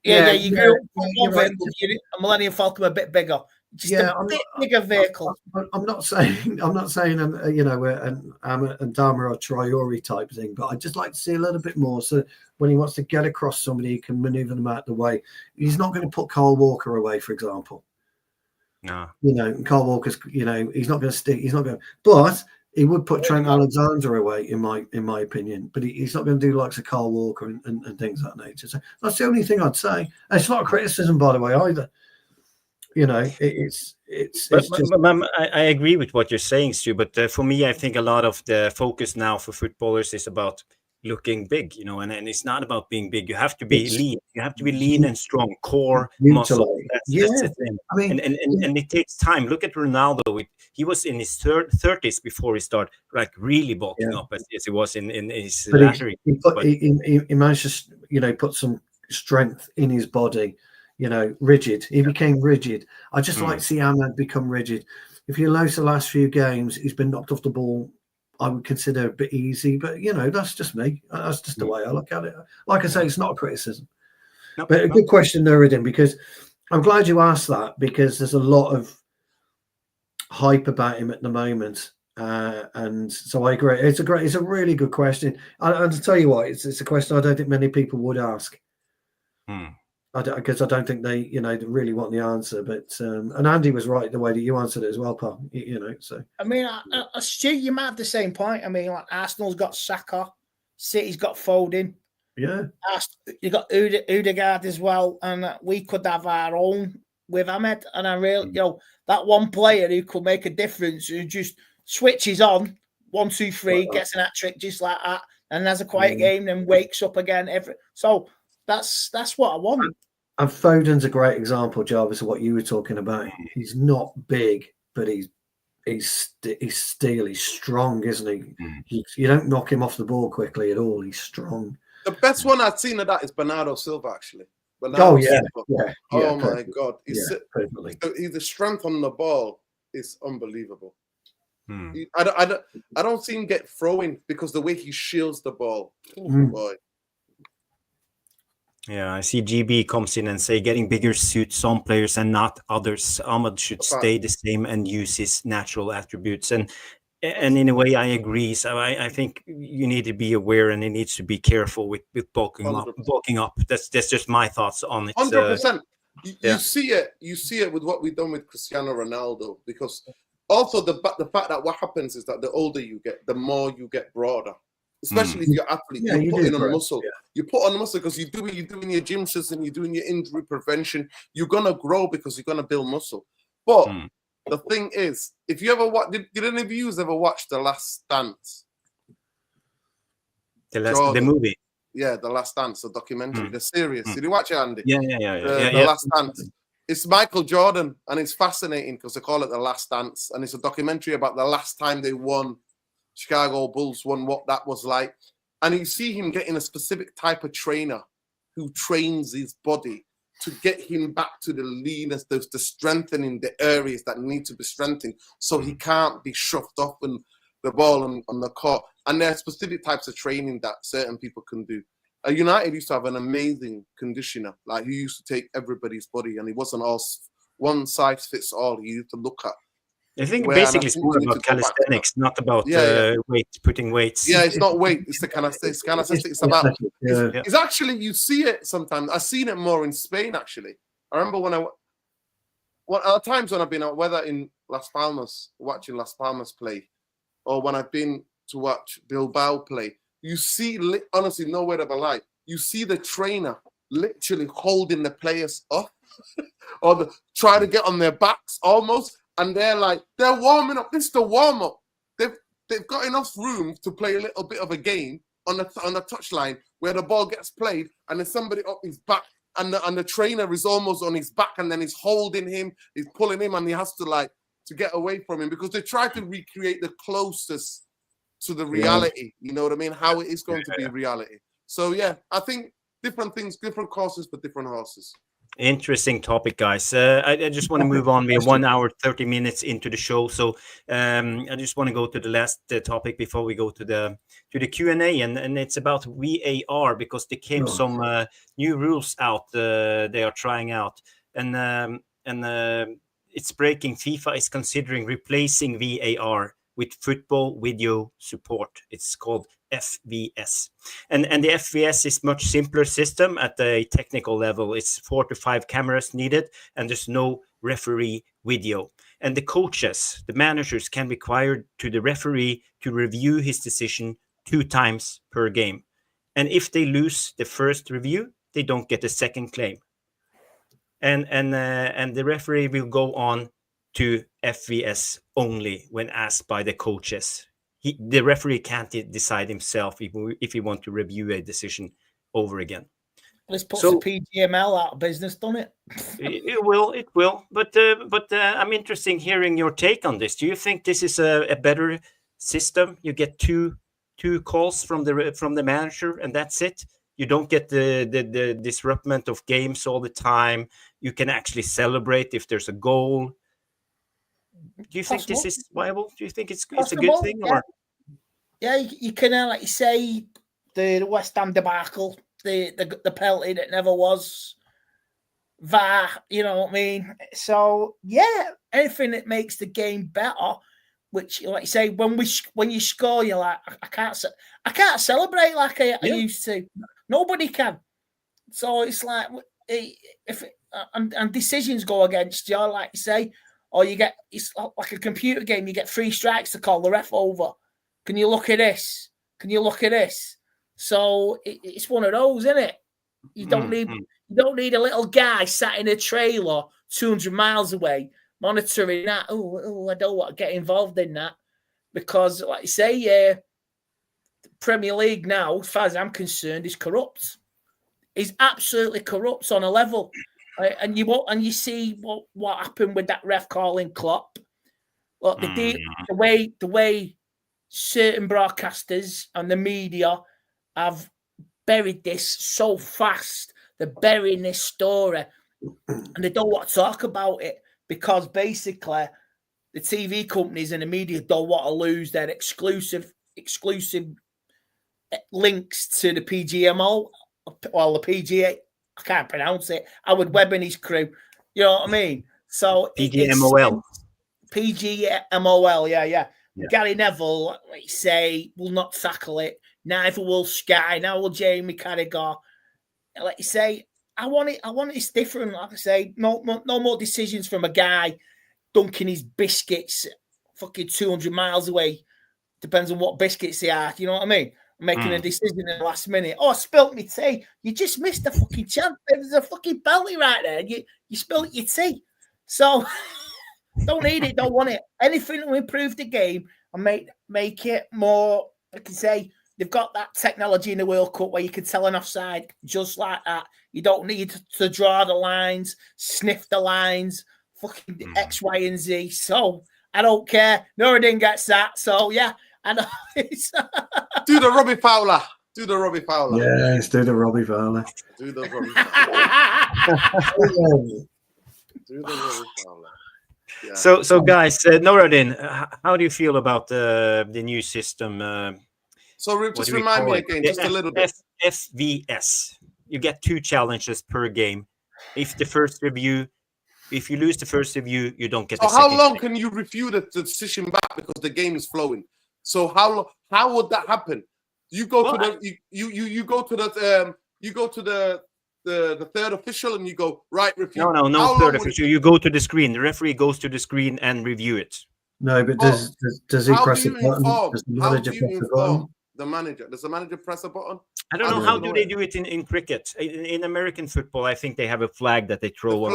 you grew up a Millennium Falcon a bit bigger. Just a bit bigger vehicle. I'm not saying an Dharma or Traore type thing, but I'd just like to see a little bit more. So when he wants to get across somebody, he can maneuver them out of the way. He's not going to put Kyle Walker away, for example. No. Kyle Walker's, he's not going to stick. He's not going to, but he would put Trent Alexander away, in my opinion, but he's not going to do likes of Kyle Walker and things of that nature. So that's the only thing I'd say. And it's not a criticism, by the way, either. It's just. I agree with what you're saying, Stu. But for me, I think a lot of the focus now for footballers is about looking big, and it's not about being big. You have to be lean. You have to be lean and strong, core muscle. That's the thing. I mean, and it takes time. Look at Ronaldo. He was in his 30s before he started really bulking up as he was in his latter. He managed to put some strength in his body. Rigid. He became rigid. I just like to see Ahmed become rigid. If you notice the last few games, he's been knocked off the ball. I would consider a bit easy, but that's just me. That's just the way I look at it. Like I say, it's not a criticism. But a good question there, Ridden, because I'm glad you asked that, because there's a lot of hype about him at the moment. And so I agree. It's a really good question. And to tell you what, it's a question I don't think many people would ask. Because I don't think they, they really want the answer. But and Andy was right the way that you answered it as well, Paul. So I mean, Stu, you might have the same point. I mean, like Arsenal's got Saka, City's got Foden. Yeah, you got Odegaard as well, and we could have our own with Ahmed, and I really, that one player who could make a difference, who just switches on 1, 2, 3, gets an hat trick just like that, and has a quiet game, then wakes up again. So that's what I want. And Foden's a great example, Jarvis, of what you were talking about. He's not big, but he's steel. He's strong, isn't he? You don't knock him off the ball quickly at all. He's strong. The best one I've seen of that is Bernardo Silva, actually. Oh my God, the strength on the ball is unbelievable. I don't see him get throwing because the way he shields the ball. Oh boy. Yeah, I see GB comes in and say getting bigger suits some players and not others. Ahmed should stay the same and use his natural attributes. And in a way, I agree. So I think you need to be aware and it needs to be careful with bulking up. That's just my thoughts on it. 100%. You see it with what we've done with Cristiano Ronaldo, because also the fact that what happens is that the older you get, the more you get broader. Especially if you're athlete, you put in on muscle. You put on muscle because you're doing your gym session, you're doing your injury prevention. You're gonna grow because you're gonna build muscle. But the thing is, if you ever watch, did any of you ever watch The Last Dance? The movie. Yeah, The Last Dance, the documentary, the series. Did you watch it, Andy? Yeah. The Last Dance. It's Michael Jordan, and it's fascinating because they call it The Last Dance, and it's a documentary about the last time they won. Chicago Bulls won, what that was like. And you see him getting a specific type of trainer who trains his body to get him back to the leanness, the strengthening the areas that need to be strengthened so he can't be shoved off in the ball on the court. And there are specific types of training that certain people can do. United used to have an amazing conditioner. Like, he used to take everybody's body, and it wasn't all one size fits all. He used to look at. I think basically it's more about calisthenics, not about putting weights. Yeah, it's not weight. It's the calisthenics. It's about. It's actually, you see it sometimes. I've seen it more in Spain, actually. I remember at times when I've been out, whether in Las Palmas, watching Las Palmas play, or when I've been to watch Bilbao play, you see, honestly, no word of a lie, you see the trainer literally holding the players up or try to get on their backs almost. And they're warming up. This is the warm up. They've got enough room to play a little bit of a game on the touchline where the ball gets played and there's somebody up his back and the trainer is almost on his back and then he's holding him, he's pulling him, and he has to get away from him because they try to recreate the closest to the reality. You know what I mean? How it is going to be reality. So yeah, I think different things, different courses for different horses. Interesting topic, guys. I just want to move on. We're 1 hour 30 minutes into the show, so I just want to go to the last topic before we go to the Q&A, and it's about VAR because there came some new rules out. They are trying out, and it's breaking. FIFA is considering replacing VAR with football video support. It's called FVS. And the FVS is much simpler system at the technical level. It's 4 to 5 cameras needed, and there's no referee video. And the coaches, the managers, can require to the referee to review his decision 2 times per game. And if they lose the first review, they don't get a second claim. And the referee will go on to FVS only when asked by the coaches. The referee can't decide himself if he wants to review a decision over again. Let's put the PGML out of business, don't it? It will. But I'm interested in hearing your take on this. Do you think this is a better system? You get two calls from the manager, and that's it. You don't get the disruption of games all the time. You can actually celebrate if there's a goal. Do you think this is viable? Do you think it's a good thing? Yeah, or? Yeah, you can, like you say, the West Ham debacle, the penalty that never was, VAR, you know what I mean? So, yeah, anything that makes the game better, which, like you say, when you score, you're like, I can't celebrate like I used to. Nobody can. So it's like, and decisions go against you, like you say, or it's like a computer game, you get 3 strikes to call the ref over. Can you look at this? Can you look at this? So it's one of those, isn't it? You don't need a little guy sat in a trailer 200 miles away, monitoring that. Oh, I don't want to get involved in that because, like you say, the Premier League now, as far as I'm concerned, is corrupt. Is absolutely corrupt on a level, and you see what happened with that ref calling Klopp. Look, the way certain broadcasters and the media have buried this so fast. They're burying this story, and they don't want to talk about it because basically the TV companies and the media don't want to lose their exclusive links to the PGMO. Well, the PGA, I can't pronounce it. Howard Webb and his crew. You know what I mean? So PGMOL. PGMOL, yeah. Gary Neville, like say, will not tackle it. Neither will Sky. Now will Jamie Carragher. Like you say, I want it different. Like I say, no more decisions from a guy dunking his biscuits fucking 200 miles away. Depends on what biscuits they are. You know what I mean? Making a decision in the last minute. Oh, I spilt my tea. You just missed a fucking chance. There's a fucking penalty right there. You spilt your tea. So don't need it, don't want it. Anything to improve the game and make it more, I can say, they've got that technology in the World Cup where you can tell an offside just like that. You don't need to draw the lines, sniff the lines, fucking X, Y, and Z. So I don't care. Nuruddin gets that. So yeah. I know. Do the Robbie Fowler. Do the Robbie Fowler. Yes, do the Robbie Fowler. Do the Robbie Fowler. Do the Robbie Fowler. Yeah. So guys, Nuruddin, how do you feel about the new system? So just remind me again, just a little bit. FVS. You get 2 challenges per game. If you lose the first review, you don't get. So how long can you review the decision back because the game is flowing? So how would that happen? You go to the third official and you go right review. No third official. You go to the screen. The referee goes to the screen and review it. No, but does he press a button? Does the manager press a button? The manager. Does the manager press a button? I don't know. How do they do it in cricket? In American football, I think they have a flag that they throw on.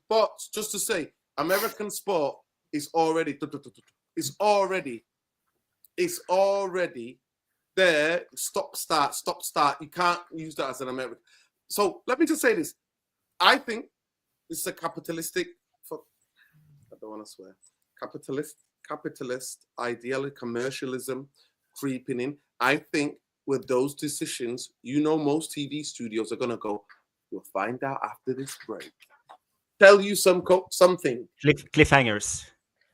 But just to say, American sport is already there. Stop, start. You can't use that as an American. So let me just say this. I think this is a capitalistic. I don't want to swear. Capitalist ideal commercialism creeping in. I think with those decisions, most TV studios are gonna go. We'll find out after this break. Tell you something. Cliffhangers.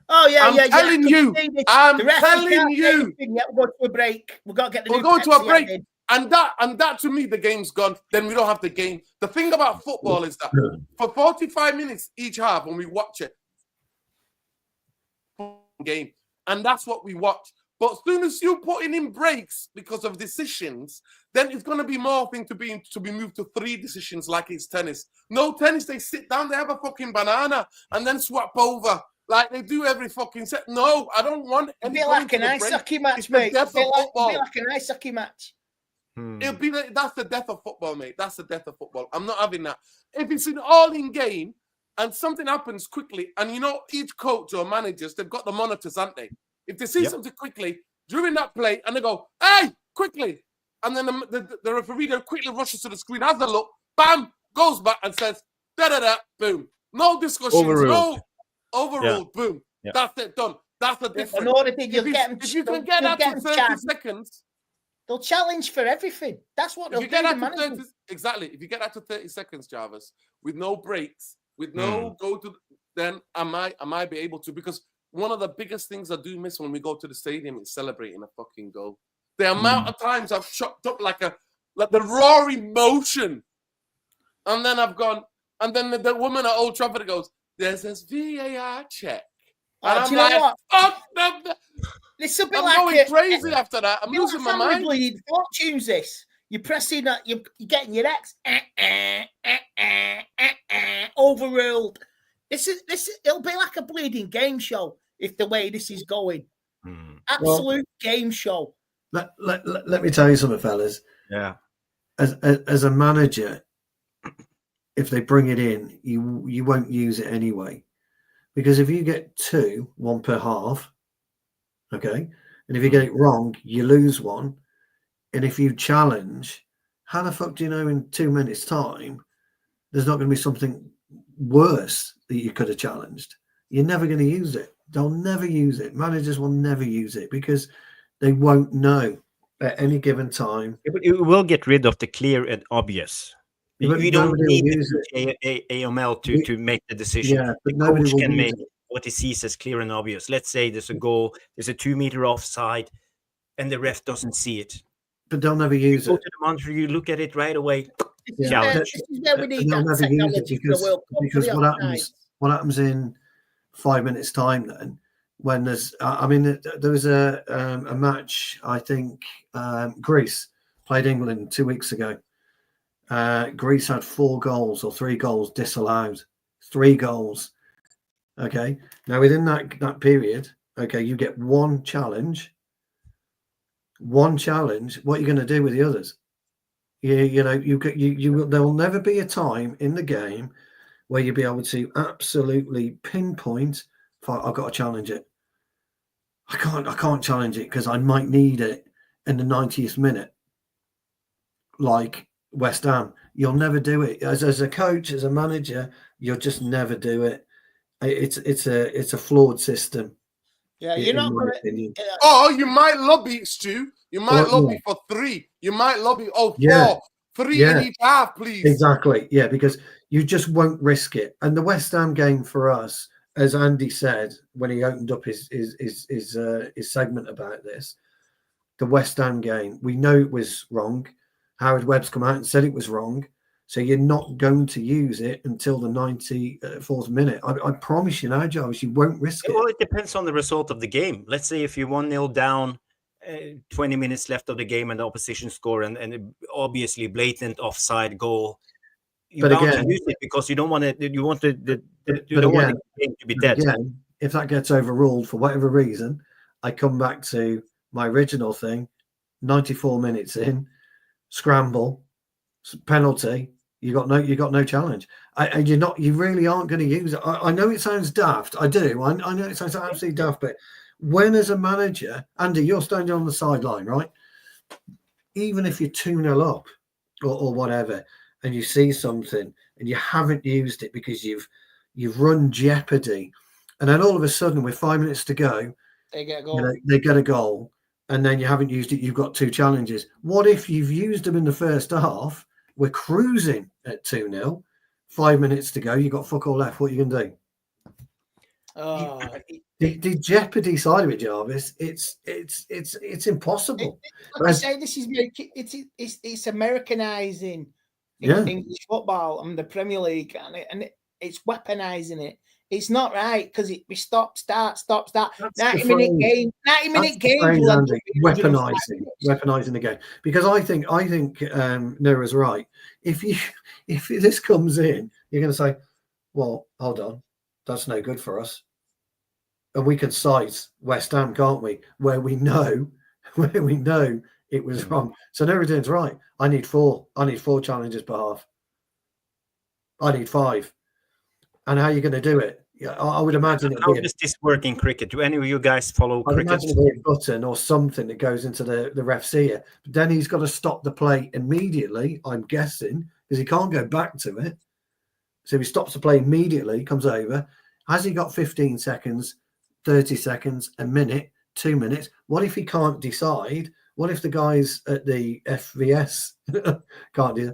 Oh yeah, I'm telling you. I'm telling you. Yeah, we'll go to a break. We've got to get the. We'll go to a break, and that to me, the game's gone. Then we don't have the game. The thing about football is that for 45 minutes each half, when we watch it, game, and that's what we watch. But as soon as you put in breaks because of decisions, then it's going to be more thing to be moved to 3 decisions like it's tennis. No tennis, they sit down, they have a fucking banana and then swap over like they do every fucking set. No, I don't want it. It'll be like an ice hockey match, mate. It'll be like an ice hockey match. It'll be like, that's the death of football, mate. That's the death of football. I'm not having that. If it's an all-in game and something happens quickly, and each coach or managers, they've got the monitors, haven't they? If they see something quickly during that play, and they go, "Hey, quickly!" and then the referee quickly rushes to the screen, has a look, bam, goes back and says, "Da da da," boom. No discussions, no overruled, boom. Yeah. That's it, done. That's the difference. In order to if you can get out to 30 seconds, they'll challenge for everything. That's what they'll do. Exactly. If you get out to 30 seconds, Jarvis, with no breaks, with no then I might be able to, because one of the biggest things I do miss when we go to the stadium is celebrating a fucking goal. The amount of times I've chopped up like the raw emotion, and then I've gone, and then the woman at Old Trafford goes, "There's this VAR check," and I'm like, "Oh, it's a bit I'm going crazy after that. I'm losing my mind." Fortunes this. You're pressing that. You're getting your X. Overruled. It'll be like a bleeding game show if the way this is going. Absolute game show. Let me tell you something, fellas. Yeah. as a manager, if they bring it in, you won't use it anyway, because if you get 2, 1 per half, okay, and if you get it wrong, you lose 1, and if you challenge, how the fuck do you know in 2 minutes' time there's not going to be something worse that you could have challenged? You're never going to use it. They'll never use it. Managers will never use it because they won't know at any given time. It will get rid of the clear and obvious. You don't need the AML to make the decision. Yeah, the coach can make what he sees as clear and obvious. Let's say there's a goal, there's a 2 meter offside, and the ref doesn't see it. But they'll never use it. Go to the monitor, you look at it right away. Yeah. This is where we need that technology because what happens in 5 minutes' time then, when there's, I mean, there was a match, I think Greece played England 2 weeks ago. Greece had 4 goals or 3 goals disallowed. 3 goals. Okay. Now within that period, okay, you get 1 challenge. 1 challenge. What are you going to do with the others? You know, there will never be a time in the game where you'll be able to absolutely pinpoint, I've got to challenge it. I can't challenge it because I might need it in the 90th minute. Like West Ham, you'll never do it. As a coach, as a manager, you'll just never do it. It's a flawed system. Yeah, you're not going to. Oh, you might lobby, Stu. You might lobby for 3. You might lobby, 4. 3 in each half, please. Exactly. Yeah, because you just won't risk it. And the West Ham game for us, as Andy said when he opened up his segment about this, the West Ham game, we know it was wrong. Howard Webb's come out and said it was wrong. So you're not going to use it until the 94th minute. I promise you now, Jarvis, you won't risk it. Well, it depends on the result of the game. Let's say if you're 1-0 down, 20 minutes left of the game and the opposition score and obviously blatant offside goal, you bound to use it because you don't want to. You want the game to be dead. Again, if that gets overruled for whatever reason, I come back to my original thing. 94 minutes in, scramble, penalty. You got no challenge. And you really aren't going to use it. I know it sounds daft. I do. I know it sounds absolutely daft, but when as a manager, Andy, you're standing on the sideline, right? Even if you're 2-0 up or whatever, and you see something and you haven't used it because you've run jeopardy, and then all of a sudden with 5 minutes to go, they get a goal. They get a goal, and then you haven't used it. You've got 2 challenges. What if you've used them in the first half? We're cruising at 2-0. 5 minutes to go. You got fuck all left. What are you going to do? The jeopardy side of it, Jarvis, it's impossible. Like I say, this is it's Americanizing English football and the Premier League, and it's weaponizing it. It's not right because we stop, start. 90-minute game. 90-minute game. Weaponizing the game. Because I think Noah's right. If this comes in, you're going to say, well, hold on, that's no good for us. And we can cite West Ham, can't we? Where we know it was wrong. So Noah's right. I need 4 challenges per half. I need 5. And how are you going to do it? Yeah, I would imagine. How does this work in cricket? Do any of you guys follow cricket? Imagine it'd be a button or something that goes into the ref's ear. But then he's got to stop the play immediately, I'm guessing, because he can't go back to it. So he stops the play immediately, comes over. Has he got 15 seconds, 30 seconds, a minute, 2 minutes? What if he can't decide? What if the guys at the FVS can't do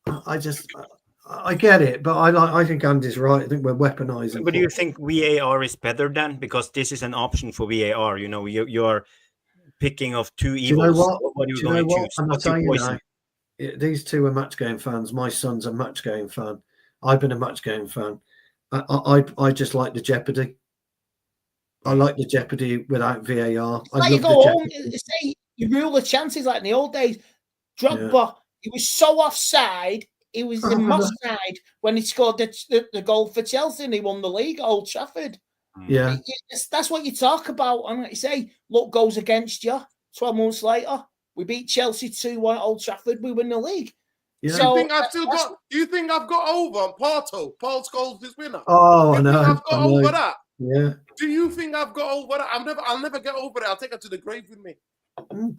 that? I get it, but I think Andy's right. I think we're weaponizing. But do you think VAR is better then? Because this is an option for VAR. You know, you're picking of 2 evils. Do you know what? What are you going to choose? I'm not telling you now. These 2 are match game fans. My son's a match game fan. I've been a match game fan. I just like the jeopardy. I like the jeopardy without VAR. You go home, say you rule the chances like in the old days. Drogba, he was so offside. He was in my side when he scored the goal for Chelsea and he won the league at Old Trafford. Yeah. That's what you talk about. And like you say, luck goes against you. 12 months later, we beat Chelsea 2-1 at Old Trafford. We win the league. Yeah. Do So, you think I've still got? Do you think I've got over Porto? Paul Scholes, this winner. Oh, Do you no. think I've got over that? Yeah. Do you think I've got over that? I'll never get over it. I'll take her to the grave with me.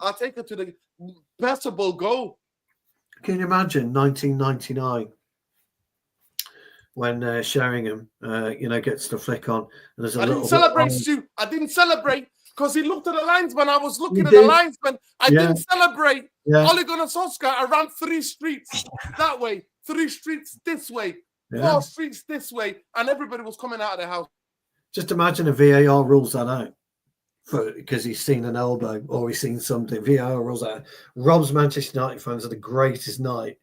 I'll take her to the possible goal. Can you imagine 1999 when Sheringham, gets the flick on? And there's a I little didn't celebrate, bit Stu. I didn't celebrate because he looked at the linesman. I was looking You at the did? linesman. I didn't celebrate. Yeah. Ole Gunnar Solskjaer, I ran 3 streets that way, 3 streets this way, 4 streets this way, and everybody was coming out of the house. Just imagine if VAR rules that out because he's seen an elbow or he's seen something. VAR rules that out. Rob's Manchester United fans are the greatest night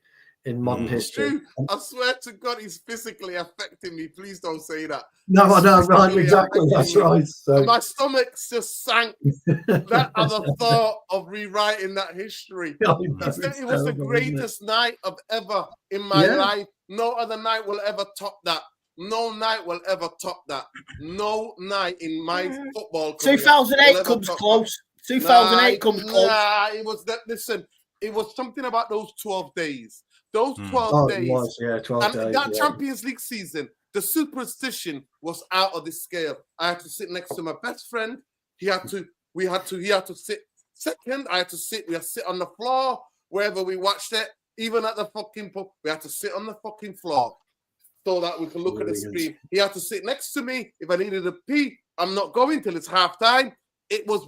in modern history. Stu, I swear to God, he's physically affecting me. Please don't say that. No, I know, right? Physically Exactly. That's affecting me. right. So And my stomach just sank that other thought of rewriting that history. It was the greatest night of ever in my life. No other night will ever top that. No night will ever top that. No night in my football career 2008 comes close. 2008 comes close. It was that. Listen, it was something about those 12 days. Those 12 days. It was, 12 and days. that Champions League season, the superstition was out of this scale. I had to sit next to my best friend. He had to sit second. I had to sit. We had to sit on the floor wherever we watched it. Even at the fucking pub, we had to sit on the fucking floor so that we could look at the screen. He had to sit next to me. If I needed a pee, I'm not going till it's halftime. It was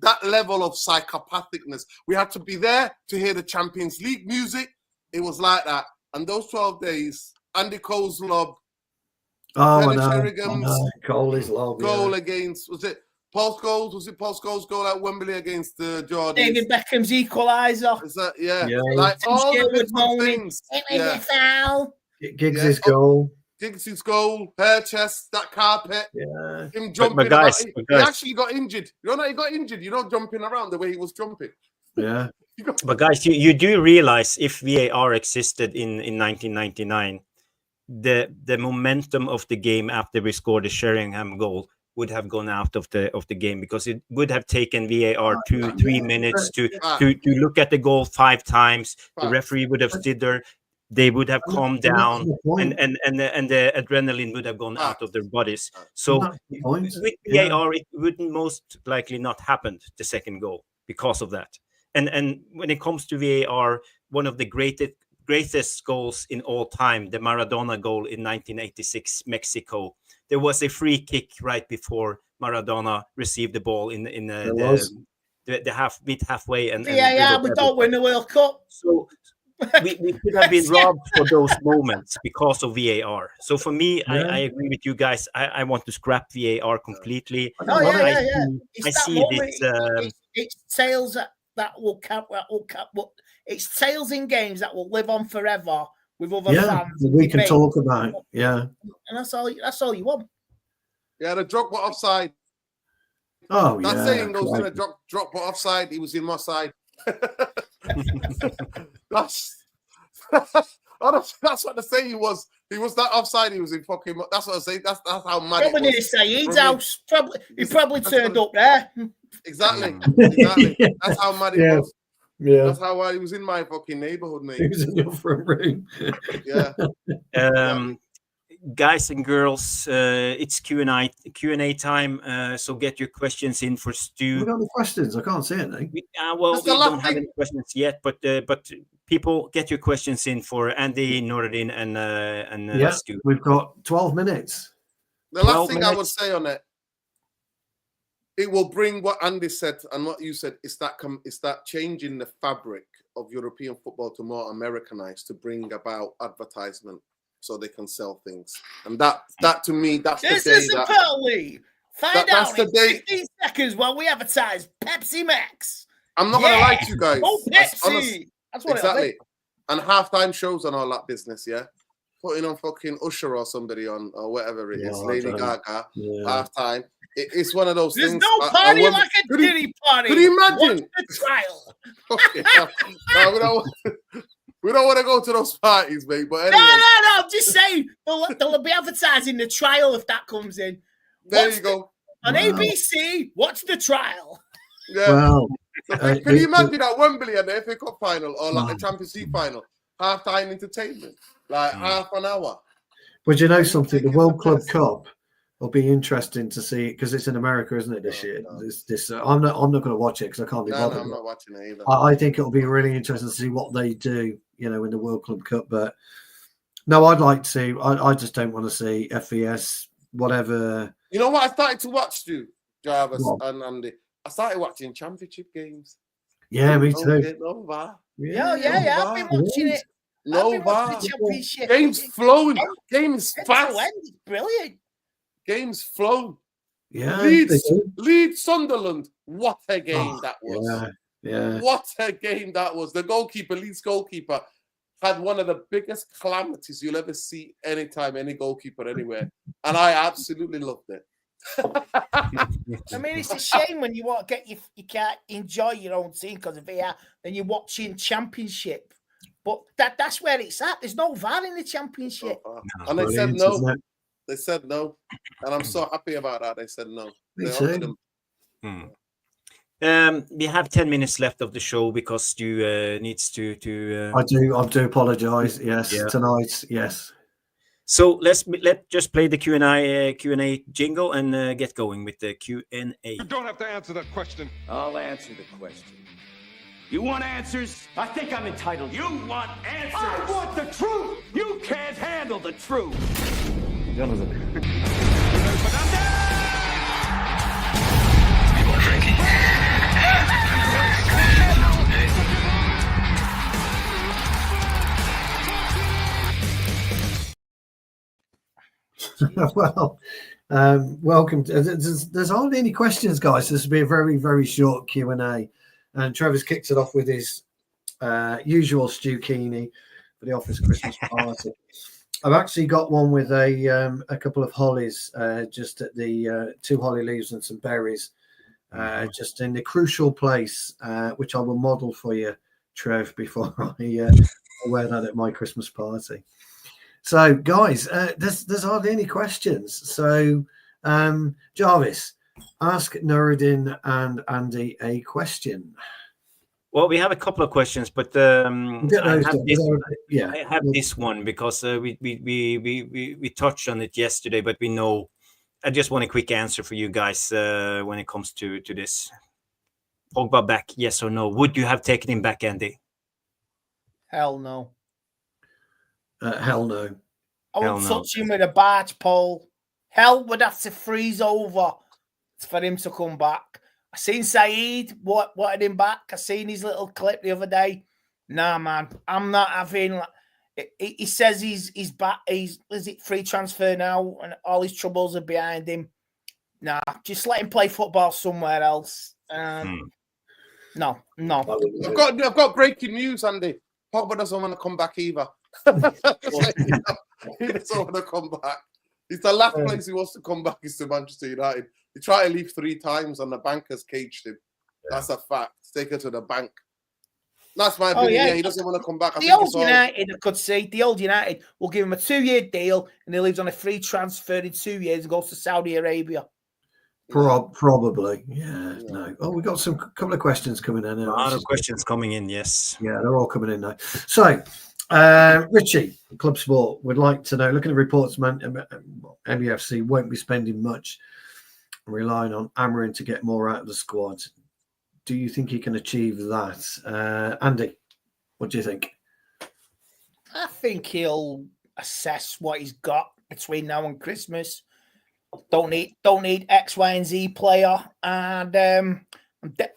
that level of psychopathicness. We had to be there to hear the Champions League music. It was like that. And those 12 days, Andy Cole's lob. Oh, I know. Cole is lob. Goal against, was it Paul Scholes? Was it Paul Scholes' goal at Wembley against Jordan? David Beckham's equaliser. Is that, like all the different things. It was a foul. Giggs' goal. Giggs' goal, her chest, that carpet, him jumping. But guys, he actually got injured. You know, he got injured. You know, jumping around the way he was jumping. Yeah. But guys, you do realize if VAR existed in 1999, the momentum of the game after we scored the Sheringham goal would have gone out of the game because it would have taken VAR 2-3 minutes to look at the goal 5 times. The referee would have stood there. They would have calmed down, and the adrenaline would have gone out of their bodies. So with VAR, it would most likely not happen, the second goal, because of that. And when it comes to VAR, one of the greatest goals in all time, the Maradona goal in 1986 Mexico, there was a free kick right before Maradona received the ball in the halfway, and we don't win the World Cup. So we could have been robbed for those moments because of VAR. So for me, I agree with you guys. I want to scrap VAR completely. I see this. It's sales that will count. It's sales in games that will live on forever with other fans. We can talk about. And that's all you want. Yeah, the Drogba offside. Oh, that saying goes in a Drogba offside. He was in my side. That's what the saying was. He was that offside. He was in fucking. That's what I say. That's how mad. Probably near Saeed's house. He probably turned up there. Exactly. That's how mad he was. Yeah, that's how he was in my fucking neighborhood, mate. He was in your front room. Guys and girls, it's Q&A time. So get your questions in for Stu. We got any questions? I can't see it. We don't have any questions yet, but people, get your questions in for Andy, Noradin, and Stu. We've got 12 minutes. The last thing I would say on it, it will bring what Andy said and what you said. Is that changing the fabric of European football to more Americanized to bring about advertisement so they can sell things. And that to me, that's the day. This is the penalty. Find out in 15 seconds while we advertise Pepsi Max. I'm not gonna lie to you guys. Oh, Pepsi. That's what exactly. And halftime shows and all that business, yeah. Putting on fucking Usher or somebody on or whatever it is, Lady Gaga, halftime. It's one of those There's things. There's no party like a Diddy party. Could you imagine? Watch the trial. No, we don't want to go to those parties, mate. But anyway. No. I'm just saying they'll be advertising the trial if that comes in. There you go. On ABC, watch the trial. Yeah. Can you imagine that Wembley and the FA Cup final or like the Champions League final? half-time entertainment, like half an hour. But you know something? The World Club Cup will be interesting to see because it's in America, isn't it? This year, I'm not going to watch it because I can't be bothered. No, I'm not watching it either. I think it'll be really interesting to see what they do, in the World Club Cup. But no, I'd like to. I just don't want to see FES, whatever. You know what? I started to watch, Jarvis and Andy. I started watching championship games. Yeah, me too. No VAR. Yeah. I've been watching it. No VAR. Championship. Games flowing. Games fast. It's brilliant. Games flow. Yeah. Leeds Sunderland. What a game that was. Yeah. What a game that was. The Leeds goalkeeper, had one of the biggest calamities you'll ever see anytime, any goalkeeper anywhere. And I absolutely loved it. I mean, it's a shame when you can't enjoy your own team because of VR, then you're watching Championship. But that's where it's at. There's no VAR in the Championship. And they said no. They said no. And I'm so happy about that. They said no. Me too. We have 10 minutes left of the show because Stu needs to. I do apologise. Yes, tonight. Yes. So let's just play the Q&A jingle and get going with the Q&A. You don't have to answer that question. I'll answer the question. You want answers? I think I'm entitled. You want answers? I want the truth. You can't handle the truth. Gentlemen. Well, welcome. There's hardly any questions, guys. This will be a very, very short Q&A. And Trevor's kicked it off with his usual Stu Keeney for the office Christmas party. I've actually got one with a couple of hollies, just at the 2 holly leaves and some berries, just in the crucial place, which I will model for you, Trev, before I wear that at my Christmas party. So, guys, there's hardly any questions. So, Jarvis, ask Nuruddin and Andy a question. Well, we have a couple of questions, but I have this one because we touched on it yesterday, but we know. I just want a quick answer for you guys when it comes to this. Pogba back, yes or no? Would you have taken him back, Andy? Hell no. Hell no. I wouldn't touch him with a barge pole. Hell would have to freeze over for him to come back. I seen Saeed wanted him back. I seen his little clip the other day. Nah, man, I'm not having. He says he's back. Is it free transfer now, and all his troubles are behind him. Nah, just let him play football somewhere else. No. I've got breaking news, Andy. Pogba doesn't want to come back either. He doesn't want to come back. It's the last place he wants to come back is to Manchester United. He tried to leave 3 times and the bankers caged him. That's a fact. Take her to the bank. That's my opinion. Yeah, he doesn't want to come back. The old United, I could see, the old United will give him a 2-year deal and he leaves on a free transfer in 2 years and goes to Saudi Arabia. Probably. Yeah. No. Oh, we got some couple of questions coming in. A lot of questions coming in, yes. Yeah, they're all coming in now. So, Richie, Club Sport, would like to know, looking at reports, MUFC won't be spending much, relying on Amorin to get more out of the squad. Do you think he can achieve that? Andy, what do you think? I think he'll assess what he's got between now and Christmas. Don't need X, Y, and Z player. And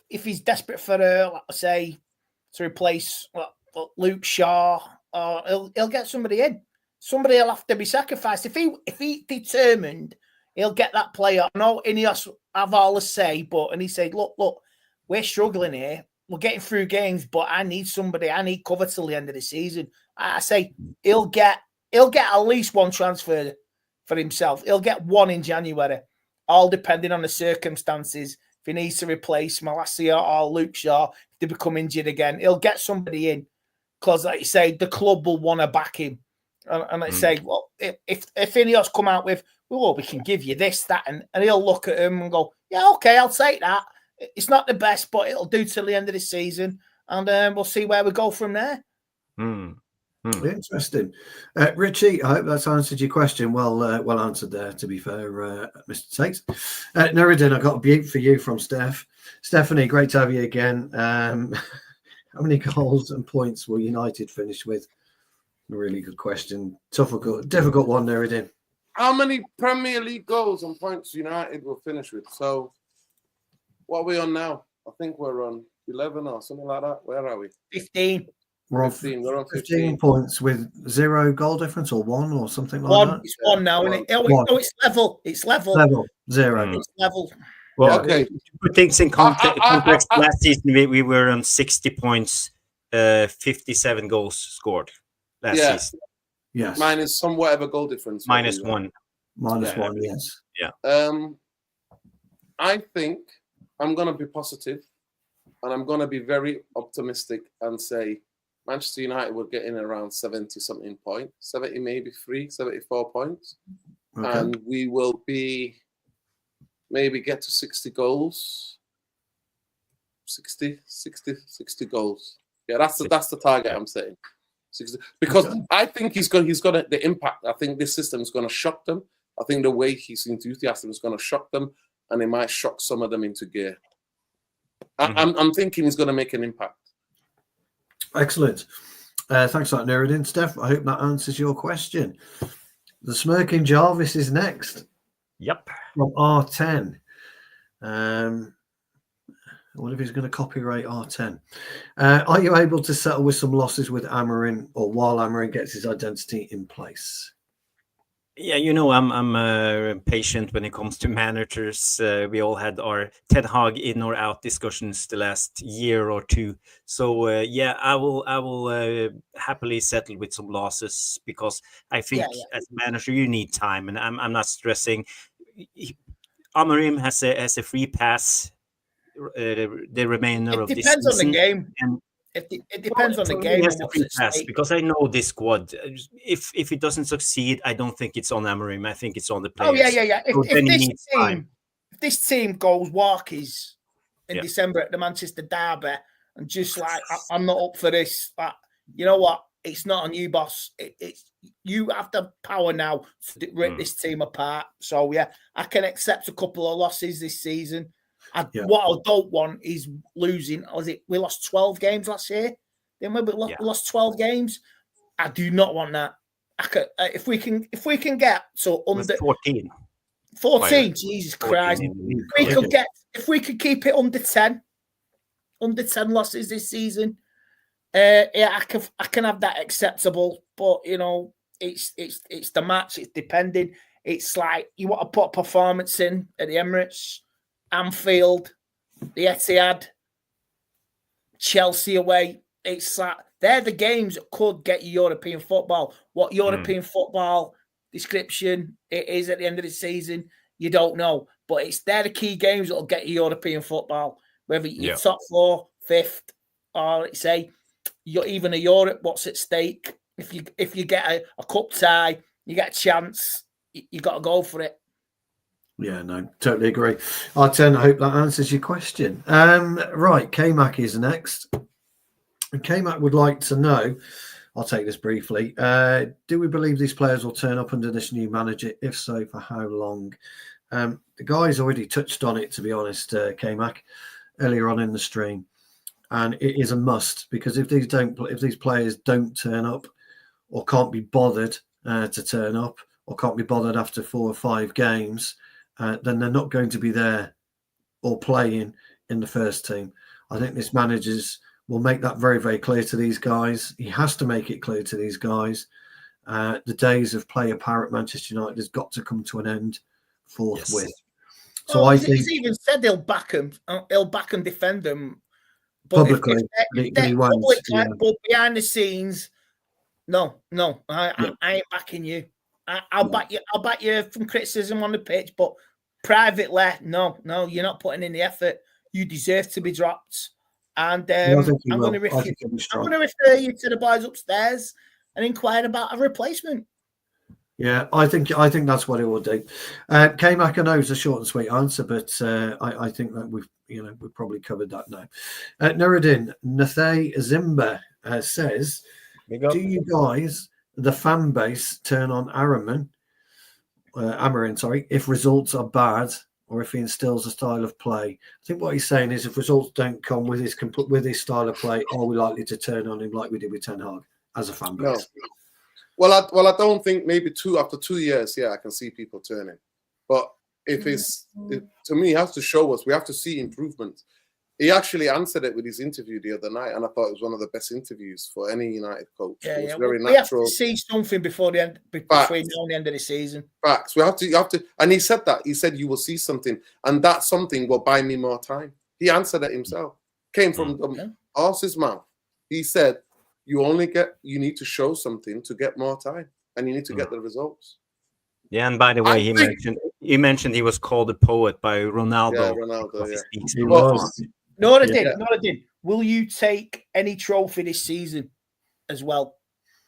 if he's desperate for say, to replace Luke Shaw, he'll get somebody in. Somebody will have to be sacrificed. If he determined, he'll get that player. I know Ineos have all the say, and he said, look, we're struggling here. We're getting through games, but I need somebody. I need cover till the end of the season. I say he'll get at least one transfer for himself. He'll get one in January, all depending on the circumstances. If he needs to replace Malacia or Luke Shaw, if they become injured again, he'll get somebody in. Because, like you say, the club will want to back him. And I say, well, if Ineos come out with, well, we can give you this, that, and he'll look at him and go, yeah, okay, I'll take that. It's not the best, but it'll do till the end of the season. And we'll see where we go from there. Interesting. Richie, I hope that's answered your question. Well answered there, to be fair, Mr. Tate. Nuruddin, I got a beaut for you from Steph. Stephanie, great to have you again. How many goals and points will United finish with? A really good question. Difficult one, Nuruddin. How many Premier League goals and points United will finish with? So, what are we on now? I think we're on 11 or something like that. Where are we? 15. We're on 15. We're on 15 points with 0 goal difference or 1 or something like that. It's 1 now, isn't it? Oh, it's level. It's level. Level. 0. It's level. Well, okay. To put things in context, last season we were on 60 points, 57 goals scored last season. Yes. Minus some whatever goal difference. Minus 1. Minus 1, yes. Yeah. I think I'm going to be positive and I'm going to be very optimistic and say Manchester United will get in around 70-something points, 70 maybe 74 points. Okay. And we will be maybe get to 60 goals. 60 goals. Yeah, that's the target I'm saying. 60. Because I think he's got the impact. I think this system is going to shock them. I think the way he's enthusiastic is going to shock them, and it might shock some of them into gear. I'm thinking he's going to make an impact. Excellent. Thanks for that, Nuruddin. Steph, I hope that answers your question. The smirking Jarvis is next. Yep. From R10. I wonder if he's going to copyright R10. Are you able to settle with some losses with Amorin, or while Amorin gets his identity in place? Yeah, I'm patient when it comes to managers. We all had our Ten Hag in or out discussions the last year or two. So I will happily settle with some losses, because I think as a manager you need time, and I'm not stressing. Amorim has a free pass the remainder of this season. It depends on the game. And it depends on the game. Has a free pass, because I know this squad. If it doesn't succeed, I don't think it's on Amorim. I think it's on the players. Oh yeah. If this team goes walkies in December at the Manchester Derby, and just like I'm not up for this, you know what? It's not on you, boss. It's you have the power now to rip this team apart. So I can accept a couple of losses this season. What I don't want is losing. We lost 12 games last year. Then we lost 12 games. I do not want that. If we can get so under 14, Jesus Christ. If we could keep it under 10 losses this season, I can have that acceptable. But it's the match. It's depending. It's like you want to put a performance in at the Emirates, Anfield, the Etihad, Chelsea away. It's like they're the games that could get you European football. What European football description it is at the end of the season, you don't know. But they're the key games that will get you European football. Whether you're top 4, 5th, or say you're even a Europe, what's at stake? If you get a cup tie, you get a chance. You got to go for it. Yeah, no, totally agree. R10, I hope that answers your question. Right, K-Mac is next. And K-Mac would like to know, I'll take this briefly, do we believe these players will turn up under this new manager? If so, for how long? The guy's already touched on it, to be honest, K-Mac, earlier on in the stream. And it is a must, because if these players don't turn up, or can't be bothered to turn up, or can't be bothered after 4 or 5 games, then they're not going to be there or playing in the first team. I think this manager will make that very, very clear to these guys. He has to make it clear to these guys. The days of player power at Manchester United has got to come to an end forthwith. Yes. So I think he's even said he'll back him. He'll back and defend them publicly. But behind the scenes, no, I ain't backing you. I'll back you from criticism on the pitch, but privately, no, you're not putting in the effort. You deserve to be dropped. And I'm going to refer you to the boys upstairs and inquire about a replacement. Yeah, I think that's what it will do. K-Mac, I know it's a short and sweet answer, but I think that we've probably covered that now. Nuruddin Nathay Zimba says, do you guys, the fan base, turn on Amorin, sorry, if results are bad or if he instills a style of play? I think what he's saying is if results don't come with his style of play, are we likely to turn on him like we did with Ten Hag as a fan base? No. Well, I don't think maybe after 2 years, I can see people turning. But if to me, he has to show us. We have to see improvement. He actually answered it with his interview the other night, and I thought it was one of the best interviews for any United coach. It was very natural. We have to see something before the end, between now and the end of the season. Facts. You have to, and he said that. He said you will see something, and that something will buy me more time. He answered it himself. Came from the horse's mouth. He said, you need to show something to get more time, and you need to get the results. Yeah, and by the way, he mentioned he was called a poet by Ronaldo. Yeah, Ronaldo. He was. No, I did. Will you take any trophy this season as well?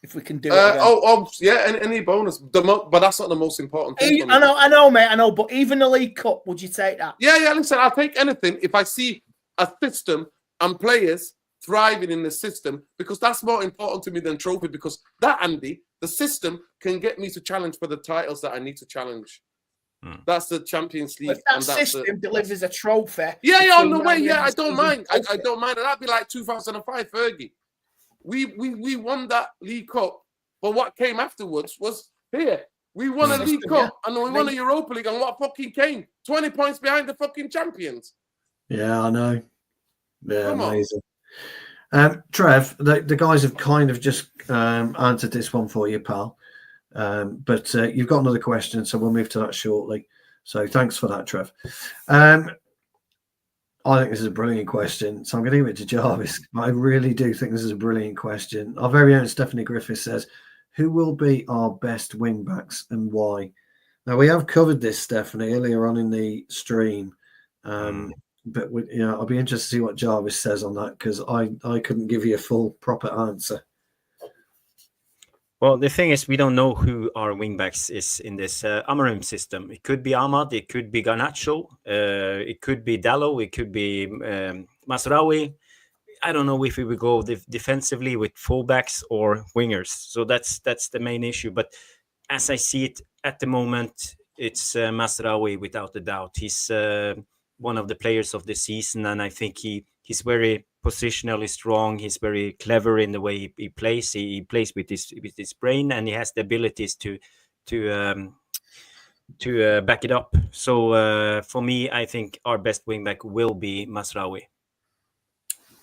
If we can do it. Any bonus. But that's not the most important thing. I know, mate. I know. But even the League Cup, would you take that? Yeah. Listen, I'll take anything if I see a system and players thriving in the system, because that's more important to me than trophy. Because that, Andy, the system can get me to challenge for the titles that I need to challenge. That's the Champions League. If that system delivers a trophy. On the way. I don't mind. I don't mind. And that'd be like 2005, Fergie. We won that League Cup, but what came afterwards was here. We won a League Cup and we won a Europa League, and what fucking came? 20 points behind the fucking champions. Yeah, I know. Yeah, amazing. Trev, the guys have kind of just answered this one for you, pal. But you've got another question, so we'll move to that shortly. So thanks for that, Trev. I think this is a brilliant question, so I'm going to give it to Jarvis. I really do think this is a brilliant question. Our very own Stephanie Griffith says, who will be our best wing backs and why? Now, we have covered this, Stephanie, earlier on in the stream. But I'll be interested to see what Jarvis says on that, because I couldn't give you a full, proper answer. Well, the thing is, we don't know who our wingbacks is in this Amorim system. It could be Ahmad, it could be Garnacho, it could be Dallo, it could be Masraoui. I don't know if we would go defensively with fullbacks or wingers. So that's the main issue. But as I see it at the moment, it's Masraoui without a doubt. He's one of the players of the season, and I think he's very positionally strong. He's very clever in the way he plays. He plays with his brain, and he has the abilities to back it up. So for me, I think our best wingback will be Masraoui.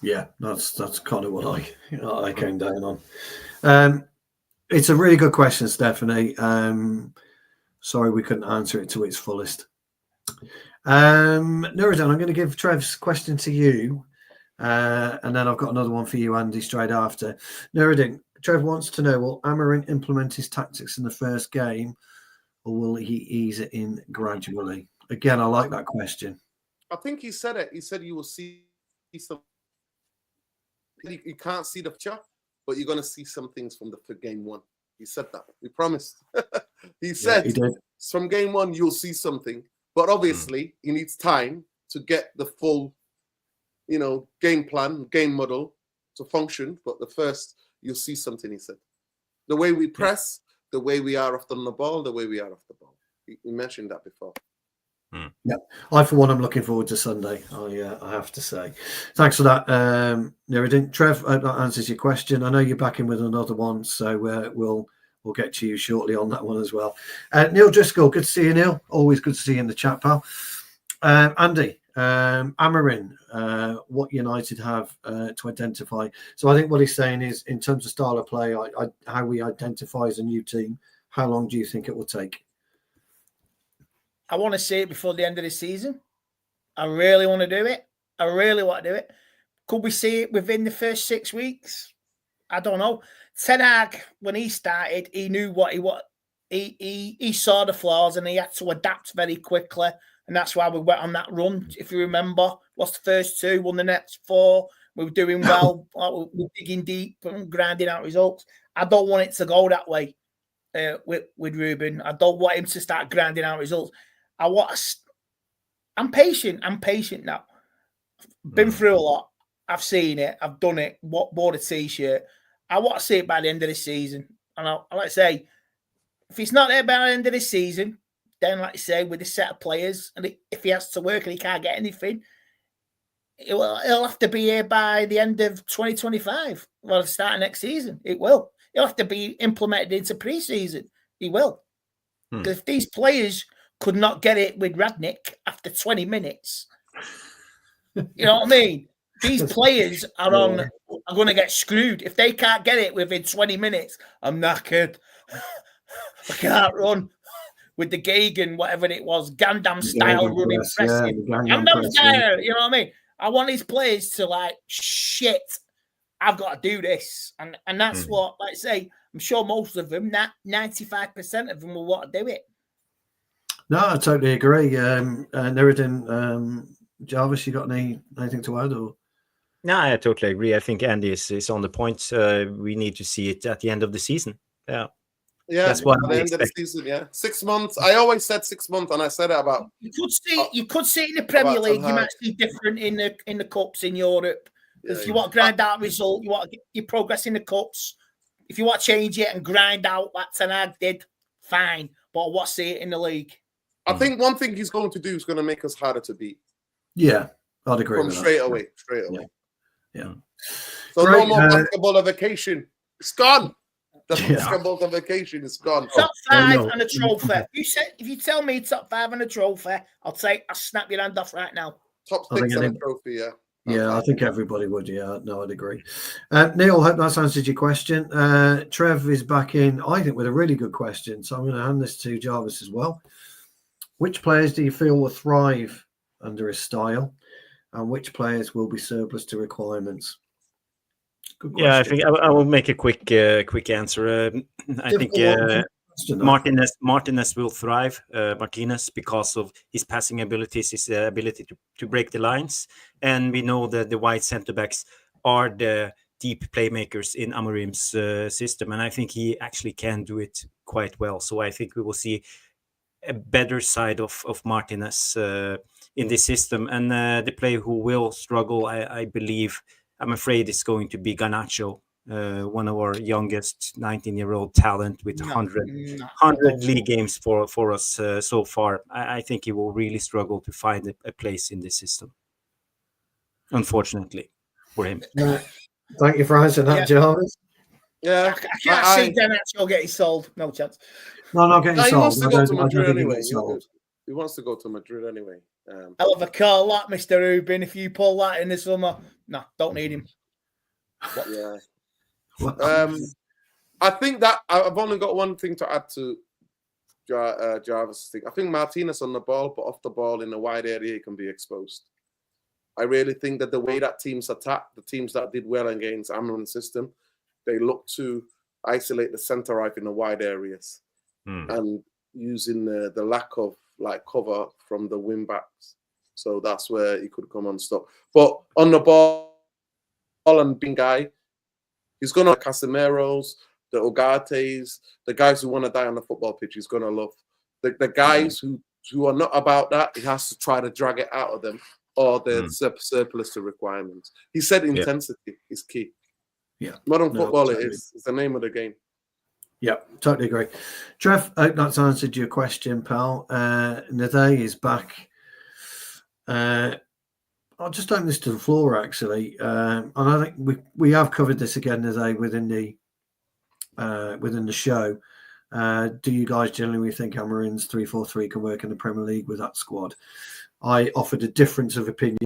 Yeah, that's kind of what I came down on. It's a really good question, Stephanie. Sorry we couldn't answer it to its fullest. Nuruddin, I'm going to give Trev's question to you. And then I've got another one for you, Andy, straight after. Nuruddin, Trev wants to know, will Amorin implement his tactics in the first game, or will he ease it in gradually? Again, I like that question. I think he said it. He said you will see some. You can't see the picture, but you're going to see some things from the game one. He said that. He promised. He said he did. From game one, you'll see something. But obviously, he needs time to get the full game plan, game model to function. But the first, you'll see something, he said. The way we press, the way we are after the ball, the way we are off the ball. He mentioned that before. Yeah, I for one, I'm looking forward to Sunday. I have to say, thanks for that, Nuruddin. Trev, I hope that answers your question. I know you're back in with another one, so we'll get to you shortly on that one as well. Neil Driscoll, good to see you, Neil. Always good to see you in the chat, pal. Andy, Amorin, what United have to identify. So I think what he's saying is, in terms of style of play, how we identify as a new team, how long do you think it will take? I want to see it before the end of the season. I really want to do it. I really want to do it. Could we see it within the first 6 weeks? I don't know. Ten Hag, when he started, he knew what he saw the flaws, and he had to adapt very quickly. And that's why we went on that run. If you remember, lost the first 2, won the next 4. We were doing well. We were digging deep and grinding out results. I don't want it to go that way with Ruben. I don't want him to start grinding out results. I'm patient. I'm patient now. Been through a lot. I've seen it. I've done it. Bought a t-shirt. I want to see it by the end of the season. And I like to say, if it's not there by the end of the season, then like I say, with a set of players, and if he has to work and he can't get anything, he'll have to be here by the end of 2025. Well, start of next season, it will. He'll have to be implemented into pre-season. He will. Because if these players could not get it with Radnick after 20 minutes, you know what I mean? These players are going to get screwed. If they can't get it within 20 minutes, I'm knackered. I can't run with the Gagan, whatever it was, Gandam style running pressing. Gandam style, you know what I mean? I want these players to like, shit, I've got to do this. And that's what, like I say, I'm sure most of them, 95% of them will want to do it. No, I totally agree. Nuruddin, Jarvis, you got anything to add? Or? No, I totally agree. I think Andy is on the point. We need to see it at the end of the season. Yeah. Yeah, that's what at the end of the season. Yeah, 6 months. I always said 6 months, and I said it about. You could see it in the Premier League. You might see different in the cups in Europe. If you want to grind out a result, you want to get your progress in the cups. If you want to change it and grind out what Ten Hag did, fine. But I want to see it in the league. I think one thing he's going to do is going to make us harder to beat. Yeah, I'd agree with straight that. away. Yeah. So no more basketball vacation. It's gone. The basketball vacation is gone. Top 5 and a trophy. If you tell me top 5 and a trophy, I'll snap your hand off right now. Top 6 and a trophy, yeah. Yeah, I think everybody would. Yeah, no, I'd agree. Neil, hope that's answered your question. Trev is back in, I think, with a really good question. So I'm going to hand this to Jarvis as well. Which players do you feel will thrive under his style, and which players will be surplus to requirements? Yeah, I think I will make a quick answer. I think Martinez will thrive. Martinez, because of his passing abilities, his ability to break the lines, and we know that the wide centre backs are the deep playmakers in Amorim's system, and I think he actually can do it quite well. So I think we will see a better side of Martinez in this system, and the player who will struggle, I'm afraid it's going to be Garnacho, one of our youngest 19-year-old talent with 100 league games for us so far. I think he will really struggle to find a place in this system, unfortunately for him. Thank you for answering that, Jarvis. Yeah, I can't see Garnacho getting sold. No chance. No, not getting sold. He wants to go to Madrid anyway. He wants to go to Madrid anyway. Hell of a call, that, Mr. Ruben. If you pull that in the summer, no, don't need him. Yeah. I think that I've only got one thing to add to Jarvis' thing. I think Martinez on the ball, but off the ball in a wide area, he can be exposed. I really think that the way that teams attack, the teams that did well against Amorin's system, they look to isolate the centre half in the wide areas and using the lack of cover from the wing backs. So that's where he could come unstuck. But on the ball and being guy, he's going to Casemiro's, the Ogates, the guys who want to die on the football pitch, he's going to love. The guys who are not about that, he has to try to drag it out of them, or they're surplus to requirements. He said intensity is key. Yeah. Modern football it's the name of the game. Yeah, totally agree. Trev, I hope that's answered your question, pal. Nade is back. I'll just open this to the floor, actually. And I think we have covered this again today within the show. Do you guys generally think Amorim's 3-4-3 can work in the Premier League with that squad? I offered a difference of opinion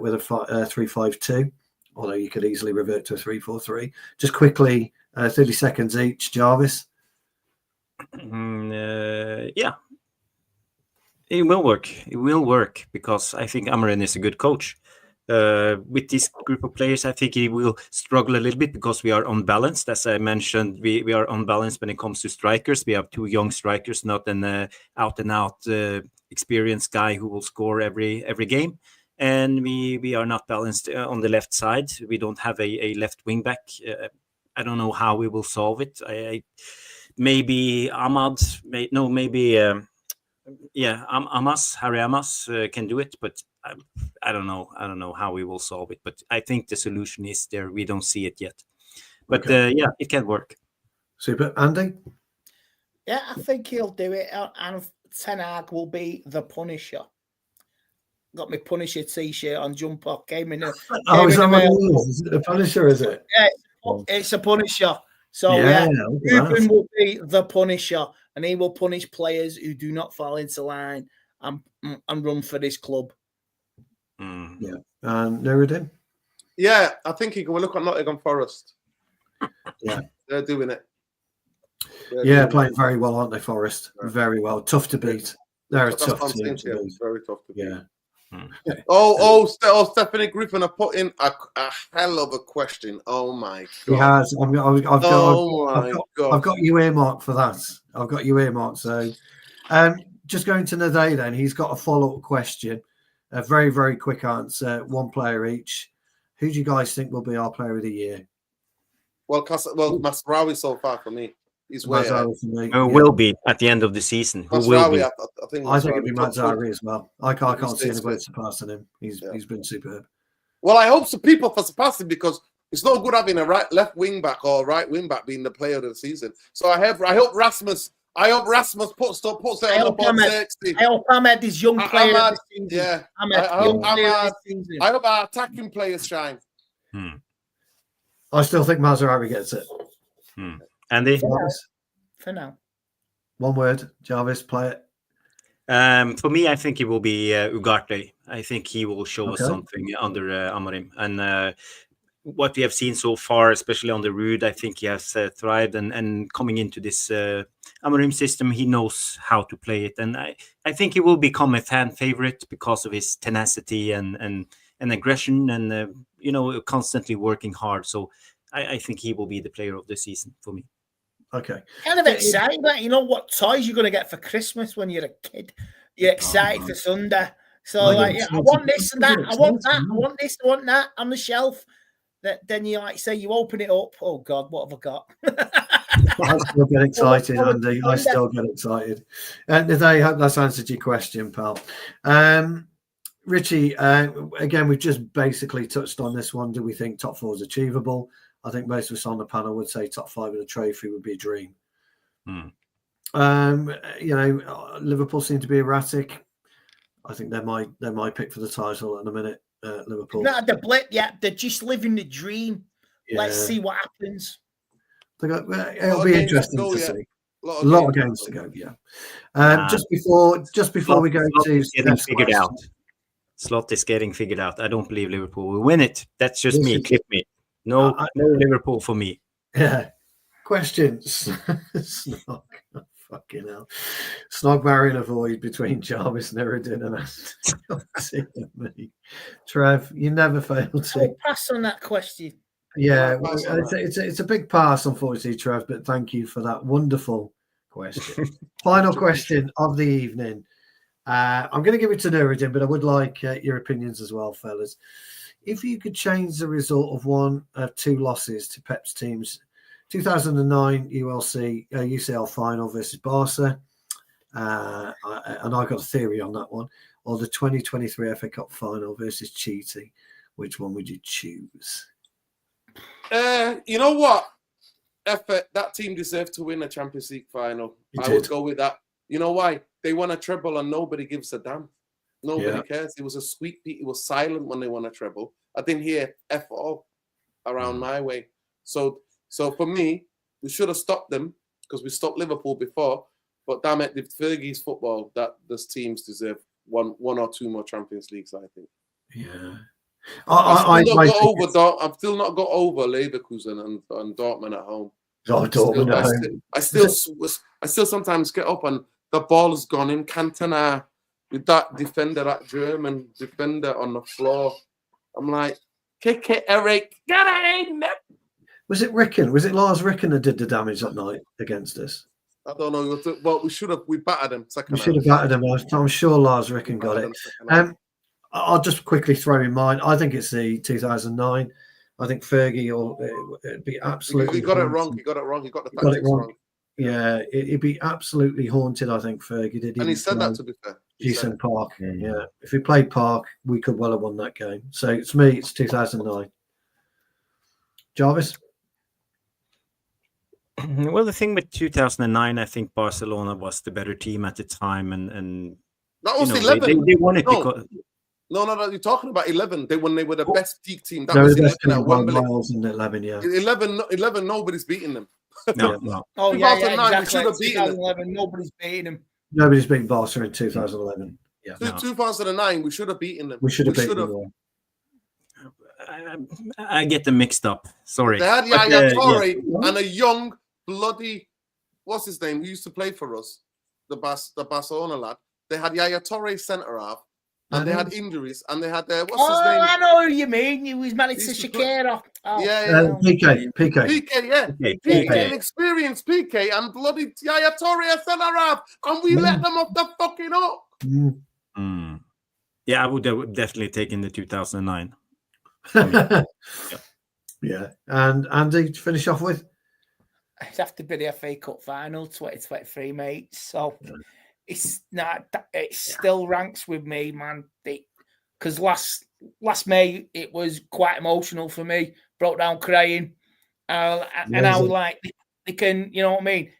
with a 3-5-2, although you could easily revert to a 3-4-3. Just quickly, 30 seconds each. Jarvis? Yeah. It will work. It will work because I think Amorin is a good coach. With this group of players, I think he will struggle a little bit because we are unbalanced. As I mentioned, we are unbalanced when it comes to strikers. We have two young strikers, not an out-and-out experienced guy who will score every game. And we are not balanced on the left side. We don't have a left wing back. I don't know how we will solve it. Maybe Ahmad, Harry Amas can do it, but I don't know. I don't know how we will solve it, but I think the solution is there. We don't see it yet. But yeah, it can work. Super. Andy? Yeah, I think he'll do it. And Ten Hag will be the Punisher. Got my Punisher t-shirt on, jumper. Came in. Is that what it is? Is it a Punisher? Is it? Yeah, it's a Punisher. So Ruben will be the Punisher, and he will punish players who do not fall into line and run for this club. Yeah. Nuruddin? Yeah, I think he can look at Nottingham Forest. Yeah. They're doing it. Playing very well, aren't they, Forest? Yeah. Very well. Tough to beat. They're a tough team to beat. Very tough to beat. Yeah. Stephanie Griffin have put in a hell of a question. Oh my god. He has. I've got you earmarked for that. I've got you earmarked. So just going to Nade then, he's got a follow-up question. A very, very quick answer. One player each. Who do you guys think will be our player of the year? Well, Masraoui so far for me. He's way ahead. Will be at the end of the season. Who will be? I think it'll be Masraoui as well. I can't see anybody surpassing him. He's been superb. Well, I hope some people for surpassing, because it's not good having a left wing back or right wing back being the player of the season. So I hope Rasmus puts it on the board. I hope Ahmed is young player of the season. Yeah. I hope our attacking players shine. I still think Mazraoui gets it. Andy? For now. One word, Jarvis, play it. For me, I think it will be Ugarte. I think he will show us something under Amorim. And what we have seen so far, especially on the Ruud, I think he has thrived. And coming into this Amorim system, he knows how to play it. And I think he will become a fan favorite because of his tenacity and aggression and, constantly working hard. So I think he will be the player of the season for me. Okay. Kind of excited. You know what toys you're going to get for Christmas when you're a kid. You're excited for Sunday. So I want this and that. I want that. I want this. I want that on the shelf. Then you you open it up. Oh God, what have I got? I still get excited, Andy. I still get excited. And I hope that's answered your question, pal. Richie, again, we've just basically touched on this one. Do we think top 4 is achievable? I think most of us on the panel would say top 5 of the trophy would be a dream. Liverpool seem to be erratic. I think they're my pick for the title in a minute. Liverpool. Not the blip yet. They're just living the dream. Yeah. Let's see what happens. It'll be interesting to see. A lot of games to go. Yeah. Just before we go to getting figured out. Slot is getting figured out. I don't believe Liverpool will win it. That's just me. Clip me. No Liverpool for me. Yeah. Questions. Snog. Oh, fucking hell. Snog marrying a void between Jarvis, Nuruddin and me. Trev, you never fail to. I'll pass on that question. Yeah, it's a big pass, unfortunately, Trev, but thank you for that wonderful question. Final question of the evening. I'm going to give it to Nuruddin, but I would like your opinions as well, fellas. If you could change the result of one of 2 losses to Pep's teams, 2009 UCL final versus Barca, and I got a theory on that one, or the 2023 FA Cup final versus Chiti, which one would you choose? You know what? That team deserved to win a Champions League final. I would go with that. You know why? They won a treble and nobody gives a damn. Nobody cares. It was a sweet beat. It was silent when they won a treble. I didn't hear F all around my way. So for me, we should have stopped them because we stopped Liverpool before. But damn it, with Fergie's football, that those teams deserve one or 2 more Champions Leagues, I think. Yeah. I've still not got over Leverkusen and Dortmund at home. I still sometimes get up and the ball has gone in. Cantona with that defender, that German defender on the floor. I'm like, kick it, Eric. Get it in. Was it Ricken? Was it Lars Ricken that did the damage that night against us? I don't know. Well, we battered him second. We should have battered him. I'm sure Lars Ricken got it. I'll just quickly throw in mine. I think it's the 2009. I think Fergie it'd be absolutely. He got it wrong. He got it wrong. He got the tactics wrong. Yeah, it'd be absolutely haunted. I think Fergie did. And he said that, to be fair. Jason Park. Yeah, if we played Park, we could well have won that game. So it's 2009. Jarvis. Well, the thing with 2009, I think Barcelona was the better team at the time, and That was you know, 11. they won it No. because No, you're talking about 11. When they were the best peak team. That They were was the best 11 team at by Wembley. miles in 11, yeah. 11, nobody's beating them. no. Oh, yeah, 2009, we exactly. should have beaten them. 2011, nobody's beating them. Nobody's beaten Barca in 2011. Yeah. No. 2009, we should have beaten them. We should have beaten them. I get them mixed up. Sorry. They had But, Yaya yeah. Toure and a young, bloody, what's his name? Who used to play for us? The Barcelona lad. They had Yaya Toure centre half, and they had injuries, and they had what's his name? I know who you mean. He was married to Shakira. PK. PK, yeah. Okay, PK, okay. an experienced PK, and bloody Yaya Toure a centre half, and we let them off the fucking hook. Mm. Yeah, I would definitely take in the 2009. Yeah. And Andy, to finish off with? It'd have to be the FA Cup final 2023, mate. So it's not. It still ranks with me, man. Because last May it was quite emotional for me. Broke down crying, and I was like, they can, you know what I mean.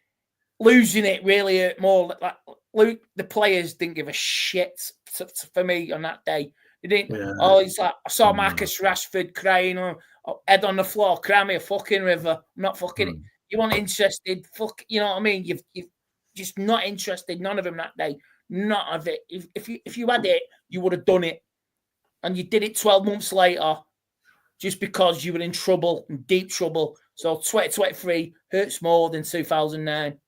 Losing it really hurt more. Like the players didn't give a shit for me on that day. They didn't. Yeah. Oh, it's like I saw Marcus Rashford crying, head on the floor, cry me a fucking river. I'm not fucking. You weren't interested. Fuck, you know what I mean? You've just not interested. None of them that day. None of it. If you had it, you would have done it, and you did it 12 months later, just because you were in trouble, in deep trouble. So 2023 hurts more than 2009.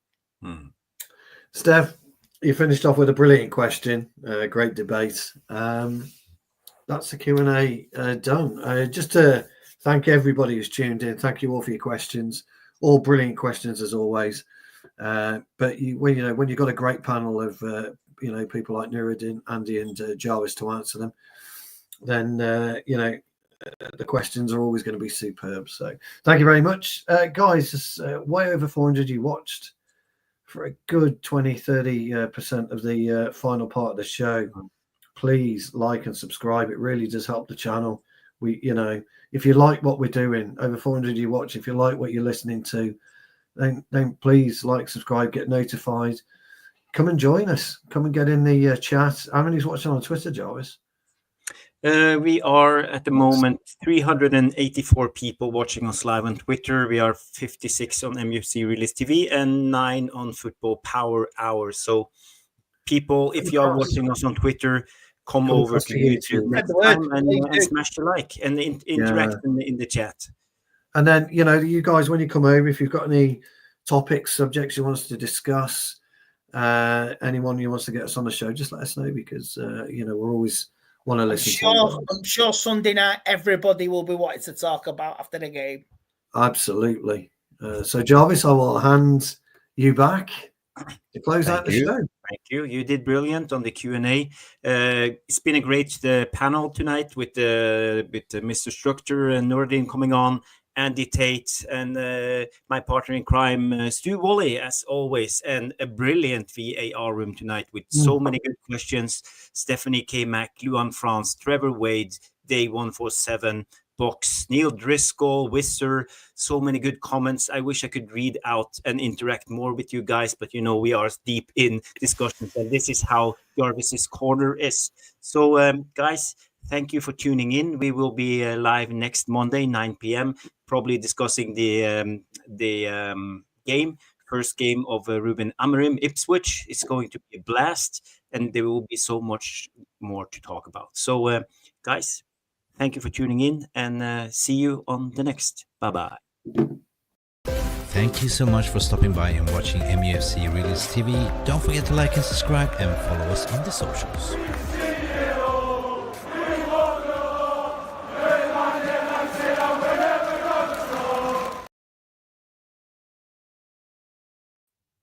Steph, you finished off with a brilliant question. Great debate. That's the Q&A done. Just to thank everybody who's tuned in. Thank you all for your questions. All brilliant questions as always. But when you've got a great panel of people like Nuruddin, Andy, and Jarvis to answer them, then the questions are always going to be superb. So thank you very much, guys. It's way over 400 you watched for a good 20-30% of the final part of the show. Please like and subscribe. It really does help the channel. If you like what we're doing, over 400 you watch, if you like what you're listening to, then please like, subscribe, get notified. Come and join us. Come and get in the chat. How many's watching on Twitter, Jarvis? We are at the moment 384 people watching us live on Twitter. We are 56 on Mufc Realist TV and 9 on Football Power Hour. So people, if you are watching us on Twitter, come over to YouTube next time and smash the like and interact in the chat. And then, you guys, when you come over, if you've got any topics, subjects you want us to discuss, anyone who wants to get us on the show, just let us know, because, we're always want to listen. I'm sure Sunday night everybody will be wanting to talk about after the game. Absolutely. So, Jarvis, I will hand you back to close out the show. Thank you. You did brilliant on the Q&A. It's been a great panel tonight with Mr. Structure and Nordin coming on, Andy Tate, and my partner in crime, Stu Woolley, as always, and a brilliant VAR room tonight with so many good questions. Stephanie K. Mack, Luan France, Trevor Wade, Day 147, Box, Neil Driscoll, Whistler, so many good comments. I wish I could read out and interact more with you guys, but we are deep in discussions, and this is how Jarvis's Corner is. So, guys, thank you for tuning in. We will be live next Monday, 9 p.m., probably discussing the game, first game of Ruben Amorim Ipswich. It's going to be a blast, and there will be so much more to talk about. So, guys, thank you for tuning in, and see you on the next. Bye-bye. Thank you so much for stopping by and watching Mufc Realist TV. Don't forget to like and subscribe and follow us on the socials.